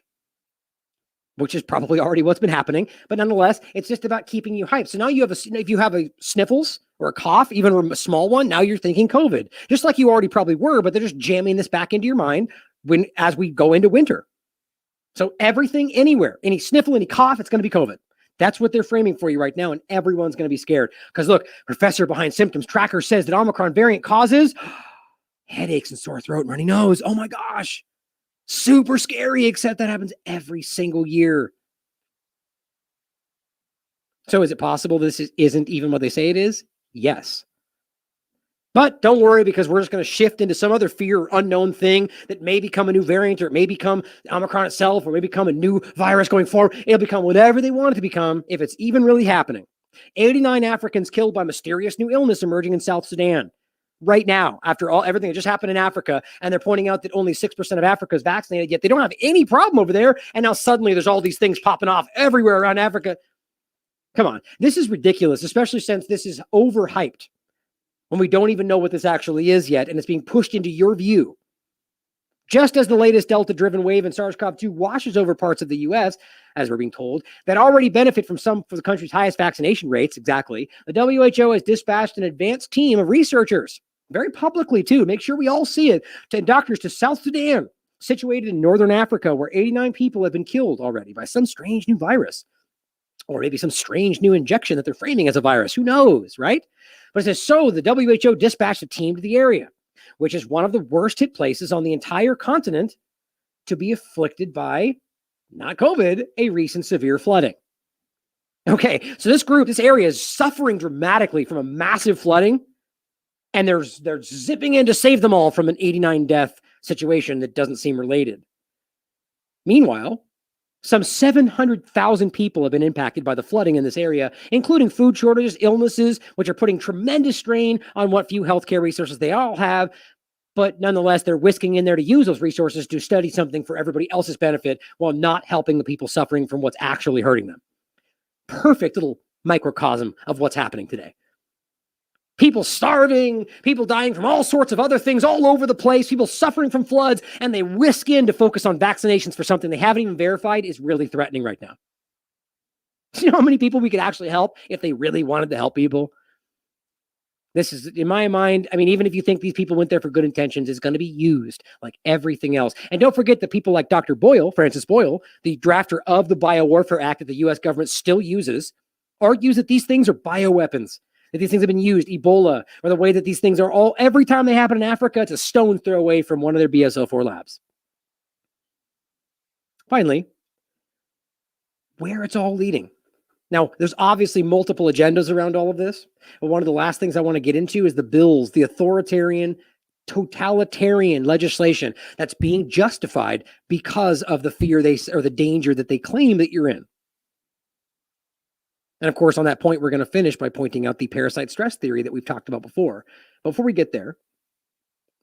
which is probably already what's been happening. But nonetheless, it's just about keeping you hyped. So now you have if you have a sniffles or a cough, even a small one, now you're thinking COVID, just like you already probably were, but they're just jamming this back into your mind as we go into winter. So everything, anywhere, any sniffle, any cough, it's going to be COVID. That's what they're framing for you right now, and everyone's going to be scared. Because look, professor behind symptoms tracker says that Omicron variant causes headaches and sore throat and runny nose. Oh my gosh. Super scary, except that happens every single year. So is it possible this isn't even what they say it is? Yes. But don't worry, because we're just going to shift into some other fear or unknown thing that may become a new variant, or it may become Omicron itself, or may become a new virus going forward. It'll become whatever they want it to become, if it's even really happening. 89 Africans killed by mysterious new illness emerging in South Sudan. Right now, after everything that just happened in Africa, and they're pointing out that only 6% of Africa is vaccinated, yet they don't have any problem over there, and now suddenly there's all these things popping off everywhere around Africa. Come on, this is ridiculous, especially since this is overhyped, when we don't even know what this actually is yet, and it's being pushed into your view. Just as the latest Delta-driven wave in SARS-CoV-2 washes over parts of the U.S., as we're being told, that already benefit from some of the country's highest vaccination rates, exactly, the WHO has dispatched an advanced team of researchers, very publicly too, make sure we all see it, to doctors to South Sudan, situated in northern Africa, where 89 people have been killed already by some strange new virus, or maybe some strange new injection that they're framing as a virus. Who knows, right? But it says, so the WHO dispatched a team to the area, which is one of the worst hit places on the entire continent to be afflicted by, not COVID, a recent severe flooding. Okay, so this area is suffering dramatically from a massive flooding, and they're zipping in to save them all from an 89 death situation that doesn't seem related. Meanwhile, some 700,000 people have been impacted by the flooding in this area, including food shortages, illnesses, which are putting tremendous strain on what few healthcare resources they all have. But nonetheless, they're whisking in there to use those resources to study something for everybody else's benefit while not helping the people suffering from what's actually hurting them. Perfect little microcosm of what's happening today. People starving, people dying from all sorts of other things all over the place, people suffering from floods, and they whisk in to focus on vaccinations for something they haven't even verified is really threatening right now. Do you know how many people we could actually help if they really wanted to help people? This is, in my mind, I mean, even if you think these people went there for good intentions, it's going to be used like everything else. And don't forget that people like Dr. Boyle, Francis Boyle, the drafter of the Biowarfare Act that the U.S. government still uses, argues that these things are bioweapons. That these things have been used, Ebola, or the way that these things are all, every time they happen in Africa, it's a stone throw away from one of their BSL-4 labs. Finally, where it's all leading. Now, there's obviously multiple agendas around all of this, but one of the last things I want to get into is the bills, the authoritarian, totalitarian legislation that's being justified because of the fear or the danger that they claim that you're in. And of course, on that point, we're going to finish by pointing out the parasite stress theory that we've talked about before. But before we get there,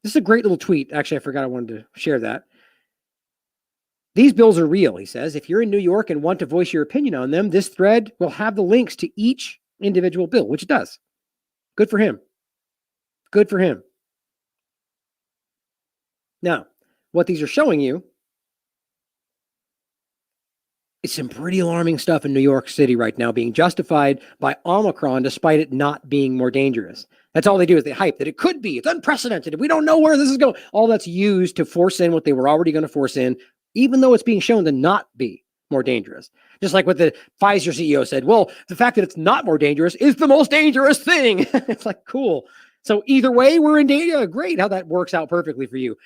this is a great little tweet. Actually, I forgot I wanted to share that. These bills are real, he says. If you're in New York and want to voice your opinion on them, this thread will have the links to each individual bill, which it does. Good for him. Good for him. Now, what these are showing you, it's some pretty alarming stuff in New York City right now being justified by Omicron despite it not being more dangerous. That's all they do is they hype that it could be. It's unprecedented. We don't know where this is going. All that's used to force in what they were already going to force in, even though it's being shown to not be more dangerous. Just like what the Pfizer CEO said, well, the fact that it's not more dangerous is the most dangerous thing. It's like, cool. So either way, we're in danger. Great how that works out perfectly for you.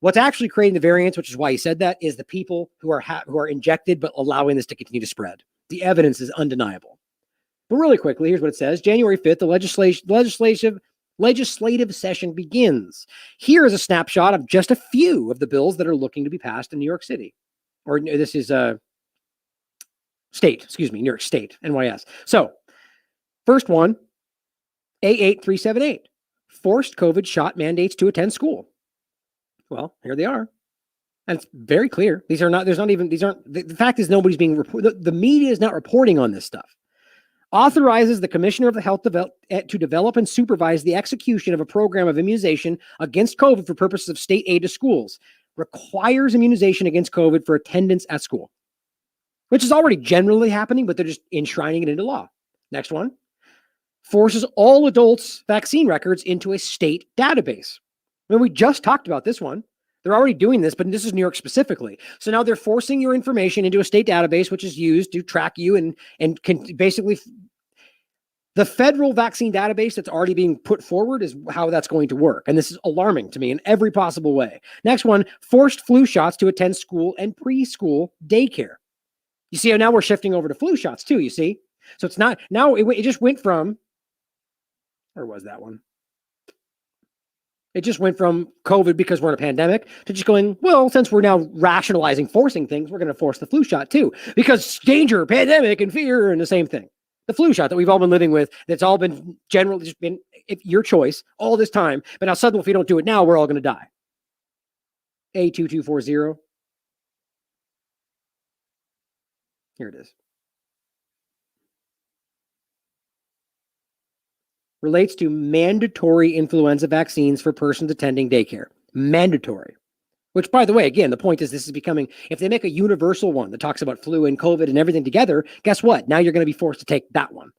What's actually creating the variants, which is why he said that, is the people who are injected but allowing this to continue to spread. The evidence is undeniable. But really quickly, here's what it says. January 5th, the legislative session begins. Here is a snapshot of just a few of the bills that are looking to be passed in New York City. Or this is New York State, NYS. So, first one, A8378, forced COVID shot mandates to attend school. Well, here they are. And it's very clear. The fact is nobody's being reported. The media is not reporting on this stuff. authorizes the Commissioner of the Health to develop and supervise the execution of a program of immunization against COVID for purposes of state aid to schools, requires immunization against COVID for attendance at school, which is already generally happening, but they're just enshrining it into law. Next one, forces all adults' vaccine records into a state database. I mean, we just talked about this one. They're already doing this, but this is New York specifically. So now they're forcing your information into a state database, which is used to track you and can basically the federal vaccine database that's already being put forward is how that's going to work. And this is alarming to me in every possible way. Next one, forced flu shots to attend school and preschool daycare. You see how now we're shifting over to flu shots too, you see? So it's not, now it just went from, where was that one? It just went from COVID because we're in a pandemic to just going, well, since we're now rationalizing forcing things, we're going to force the flu shot too, because danger, pandemic, and fear and the same thing. The flu shot that we've all been living with, that's all been generally just been your choice all this time. But now suddenly, if we don't do it now, we're all going to die. A2240. Here it is. Relates to mandatory influenza vaccines for persons attending daycare. Mandatory. Which, by the way, again, the point is this is becoming, if they make a universal one that talks about flu and COVID and everything together, guess what? Now you're going to be forced to take that one,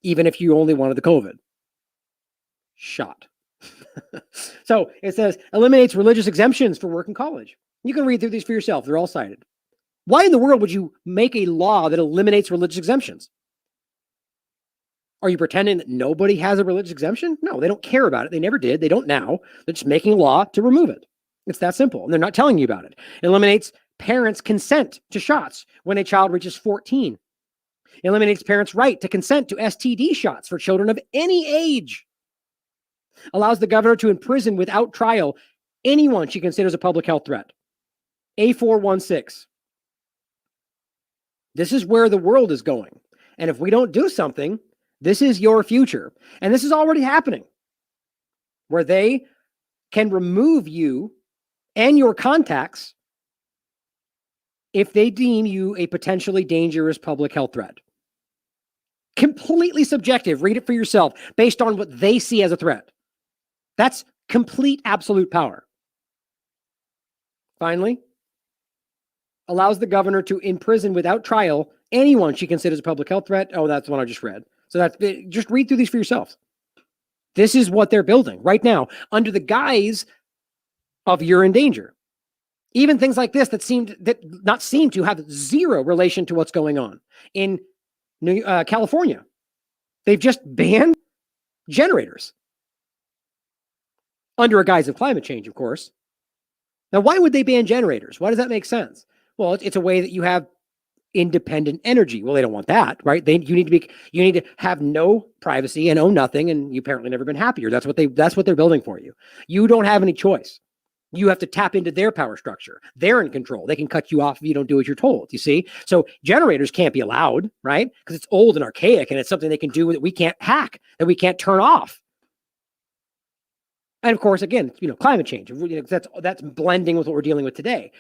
even if you only wanted the COVID shot. So it says, eliminates religious exemptions for work in college. You can read through these for yourself. They're all cited. Why in the world would you make a law that eliminates religious exemptions? Are you pretending that nobody has a religious exemption? No, they don't care about it. They never did. They don't now. They're just making a law to remove it. It's that simple. And they're not telling you about it. It eliminates parents' consent to shots when a child reaches 14. It eliminates parents' right to consent to STD shots for children of any age. Allows the governor to imprison without trial anyone she considers a public health threat. A416. This is where the world is going. And if we don't do something, this is your future. And this is already happening, where they can remove you and your contacts if they deem you a potentially dangerous public health threat. Completely subjective. Read it for yourself based on what they see as a threat. That's complete absolute power. Finally, allows the governor to imprison without trial anyone she considers a public health threat. Oh, that's the one I just read. So that's, just read through these for yourself. This is what they're building right now under the guise of you're in danger. Even things like this that seem to have zero relation to what's going on in California. They've just banned generators under a guise of climate change, of course. Now, why would they ban generators? Why does that make sense? Well, it's a way that you have independent energy. Well, they don't want that, right? You need to have no privacy and own nothing, and you apparently never been happier. That's what they're building for you. You don't have any choice. You have to tap into their power structure. They're in control. They can cut you off if you don't do what you're told, you see? So generators can't be allowed, right? Because it's old and archaic, and it's something they can do that we can't hack, that we can't turn off. And of course, again, climate change. That's blending with what we're dealing with today.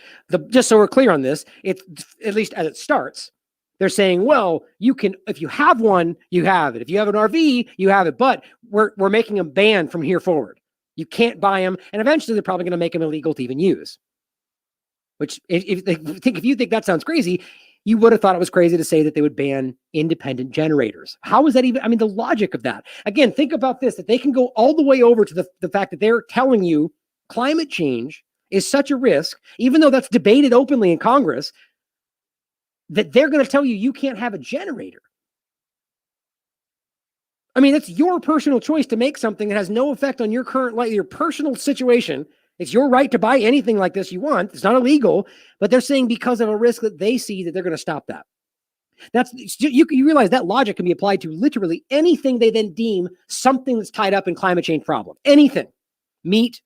Just so we're clear on this, it's at least as it starts, they're saying, well, you can, if you have one, you have it. If you have an RV, you have it. But we're making them banned from here forward. You can't buy them, and eventually they're probably going to make them illegal to even use. Which, if you think that sounds crazy, you would have thought it was crazy to say that they would ban independent generators. How is that even? I mean, the logic of that. Again, think about this, that they can go all the way over to the fact that they're telling you climate change is such a risk, even though that's debated openly in Congress, that they're going to tell you you can't have a generator. I mean, it's your personal choice to make something that has no effect on your current life, your personal situation. It's your right to buy anything like this you want. It's not illegal, but they're saying because of a risk that they see that they're going to stop that. You realize that logic can be applied to literally anything they then deem something that's tied up in climate change problem. Anything, meat,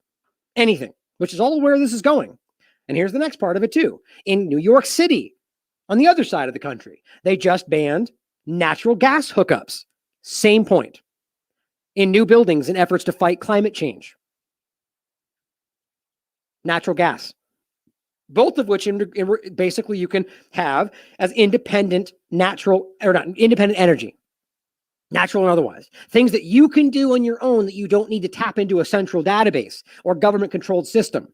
anything, which is all where this is going. And here's the next part of it too. In New York City, on the other side of the country, they just banned natural gas hookups. Same point. In new buildings in efforts to fight climate change. Natural gas. Both of which basically you can have as independent independent energy. natural and otherwise. Things that you can do on your own that you don't need to tap into a central database or government-controlled system.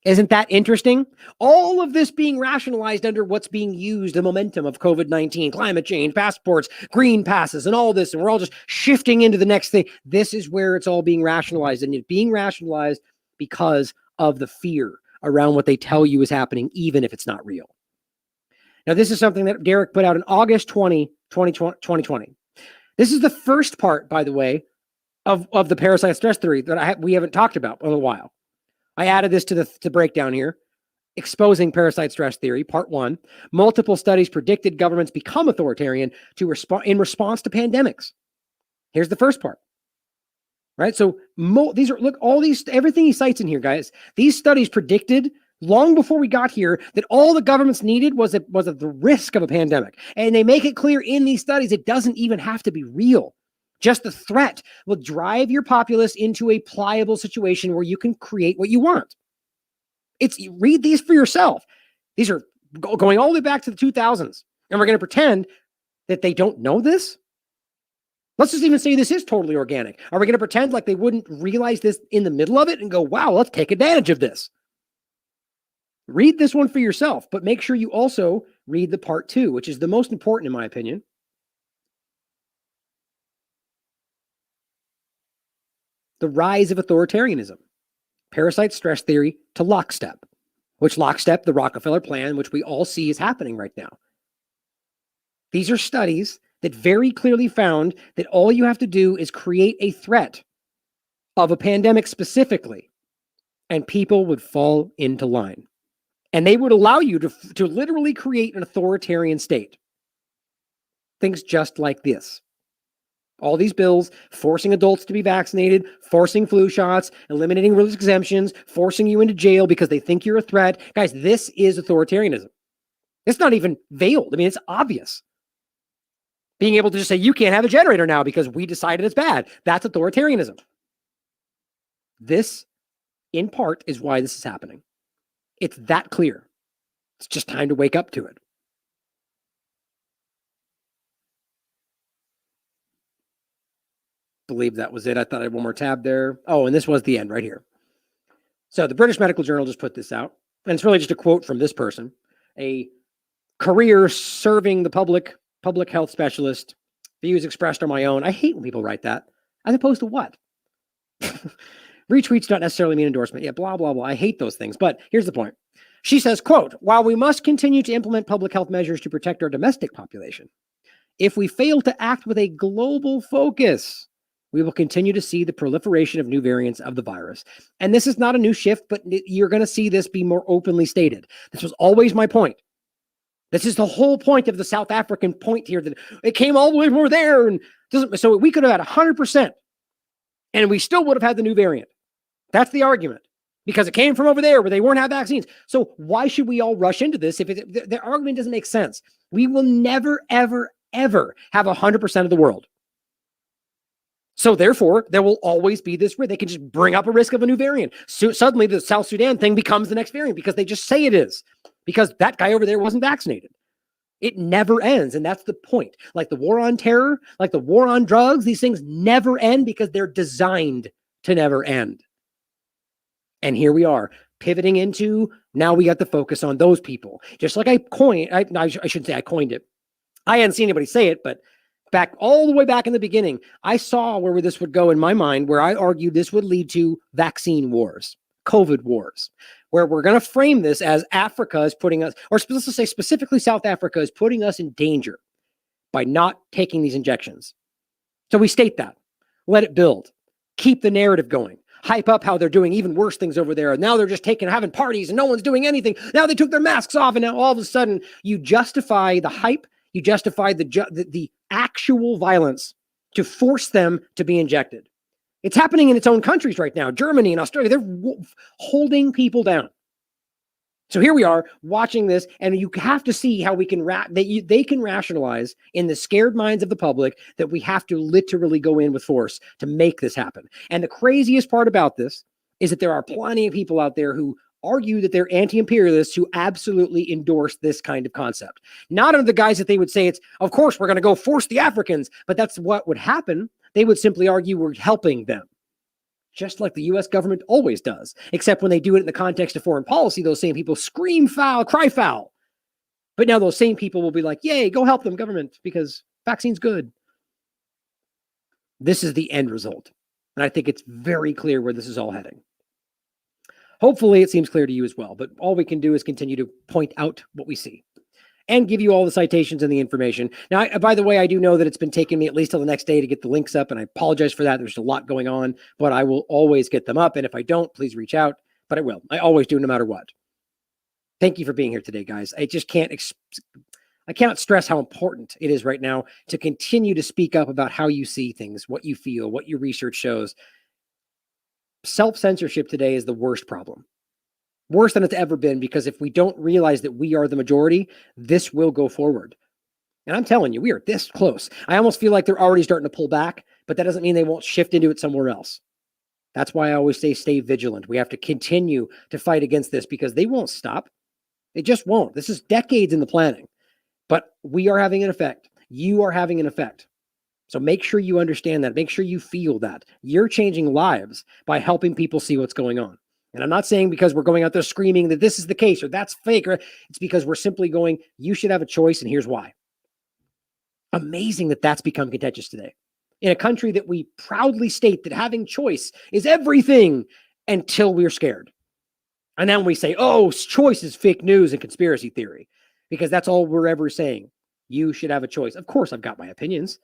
Isn't that interesting? All of this being rationalized under what's being used, the momentum of COVID-19, climate change, passports, green passes, and all this, and we're all just shifting into the next thing. This is where it's all being rationalized, and it's being rationalized because of the fear around what they tell you is happening, even if it's not real. Now, this is something that Derek put out in August 2020. This is the first part, by the way, of the parasite stress theory that we haven't talked about in a while. I added this to the breakdown here. Exposing parasite stress theory, part 1. Multiple studies predicted governments become authoritarian in response to pandemics. Here's the first part. Right? So everything he cites in here, guys. These studies predicted long before we got here that all the governments needed was the risk of a pandemic. And they make it clear in these studies it doesn't even have to be real. Just the threat will drive your populace into a pliable situation where you can create what you want. Read these for yourself. These are going all the way back to the 2000s. And we're going to pretend that they don't know this? Let's just even say this is totally organic. Are we going to pretend like they wouldn't realize this in the middle of it and go, wow, let's take advantage of this? Read this one for yourself, but make sure you also read the part 2, which is the most important in my opinion. The rise of authoritarianism, parasite stress theory to lockstep, the Rockefeller plan, which we all see is happening right now. These are studies that very clearly found that all you have to do is create a threat of a pandemic specifically, and people would fall into line. And they would allow you to literally create an authoritarian state. Things just like this. All these bills forcing adults to be vaccinated, forcing flu shots, eliminating religious exemptions, forcing you into jail because they think you're a threat. Guys, this is authoritarianism. It's not even veiled. I mean, it's obvious. Being able to just say, you can't have a generator now because we decided it's bad. That's authoritarianism. This, in part, is why this is happening. It's that clear. It's just time to wake up to it. Believe that was it. I thought I had one more tab there. Oh, and this was the end right here. So the British Medical Journal just put this out. And it's really just a quote from this person, a career serving the public health specialist, views expressed are my own. I hate when people write that. As opposed to what? Retweets don't necessarily mean endorsement. Yeah, blah, blah, blah. I hate those things. But here's the point. She says, quote, while we must continue to implement public health measures to protect our domestic population, if we fail to act with a global focus, we will continue to see the proliferation of new variants of the virus. And this is not a new shift, but you're going to see this be more openly stated. This was always my point. This is the whole point of the South African point here, that it came all the way from there. And so we could have had 100%, and we still would have had the new variant. That's the argument, because it came from over there where they weren't have vaccines. So why should we all rush into this if the argument doesn't make sense? We will never, ever, ever have 100% of the world. So therefore, there will always be this risk. They can just bring up a risk of a new variant. So suddenly the South Sudan thing becomes the next variant because they just say it is, because that guy over there wasn't vaccinated. It never ends. And that's the point. Like the war on terror, like the war on drugs, these things never end because they're designed to never end. And here we are pivoting into, now we got the focus on those people. Just like I shouldn't say I coined it. I hadn't seen anybody say it, but all the way back in the beginning, I saw where this would go in my mind, where I argued this would lead to vaccine wars, COVID wars, where we're going to frame this as Africa is putting us, or let's just say specifically South Africa is putting us in danger by not taking these injections. So we state that, let it build, keep the narrative going, hype up how they're doing even worse things over there. Now they're just having parties and no one's doing anything. Now they took their masks off, and now all of a sudden you justify the hype. You justify the actual violence to force them to be injected. It's happening in its own countries right now. Germany and Australia, they're holding people down. So here we are watching this, and you have to see how we can they can rationalize in the scared minds of the public that we have to literally go in with force to make this happen. And the craziest part about this is that there are plenty of people out there who argue that they're anti-imperialists who absolutely endorse this kind of concept. Not under the guise that they would say it's, of course, we're going to go force the Africans, but that's what would happen. They would simply argue we're helping them, just like the U.S. government always does, except when they do it in the context of foreign policy, those same people scream foul, cry foul. But now those same people will be like, yay, go help them, government, because vaccine's good. This is the end result. And I think it's very clear where this is all heading. Hopefully it seems clear to you as well, but all we can do is continue to point out what we see and give you all the citations and the information. Now, by the way, I do know that it's been taking me at least till the next day to get the links up, and I apologize for that. There's a lot going on, but I will always get them up. And if I don't, please reach out, but I will. I always do, no matter what. Thank you for being here today, guys. I just I cannot stress how important it is right now to continue to speak up about how you see things, what you feel, what your research shows. Self-censorship today is the worst problem. Worse than it's ever been, because if we don't realize that we are the majority, this will go forward. And I'm telling you, we are this close. I almost feel like they're already starting to pull back, but that doesn't mean they won't shift into it somewhere else. That's why I always say stay vigilant. We have to continue to fight against this because they won't stop. They just won't. This is decades in the planning. But we are having an effect. You are having an effect. So make sure you understand that. Make sure you feel that. You're changing lives by helping people see what's going on. And I'm not saying because we're going out there screaming that this is the case or that's fake. Or it's because we're simply going, you should have a choice, and here's why. Amazing that that's become contentious today. In a country that we proudly state that having choice is everything until we're scared. And then we say, oh, choice is fake news and conspiracy theory, because that's all we're ever saying. You should have a choice. Of course, I've got my opinions.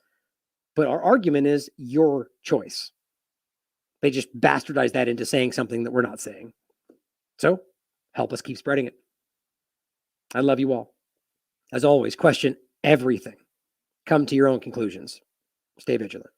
But our argument is your choice. They just bastardize that into saying something that we're not saying. So help us keep spreading it. I love you all. As always, question everything. Come to your own conclusions. Stay vigilant.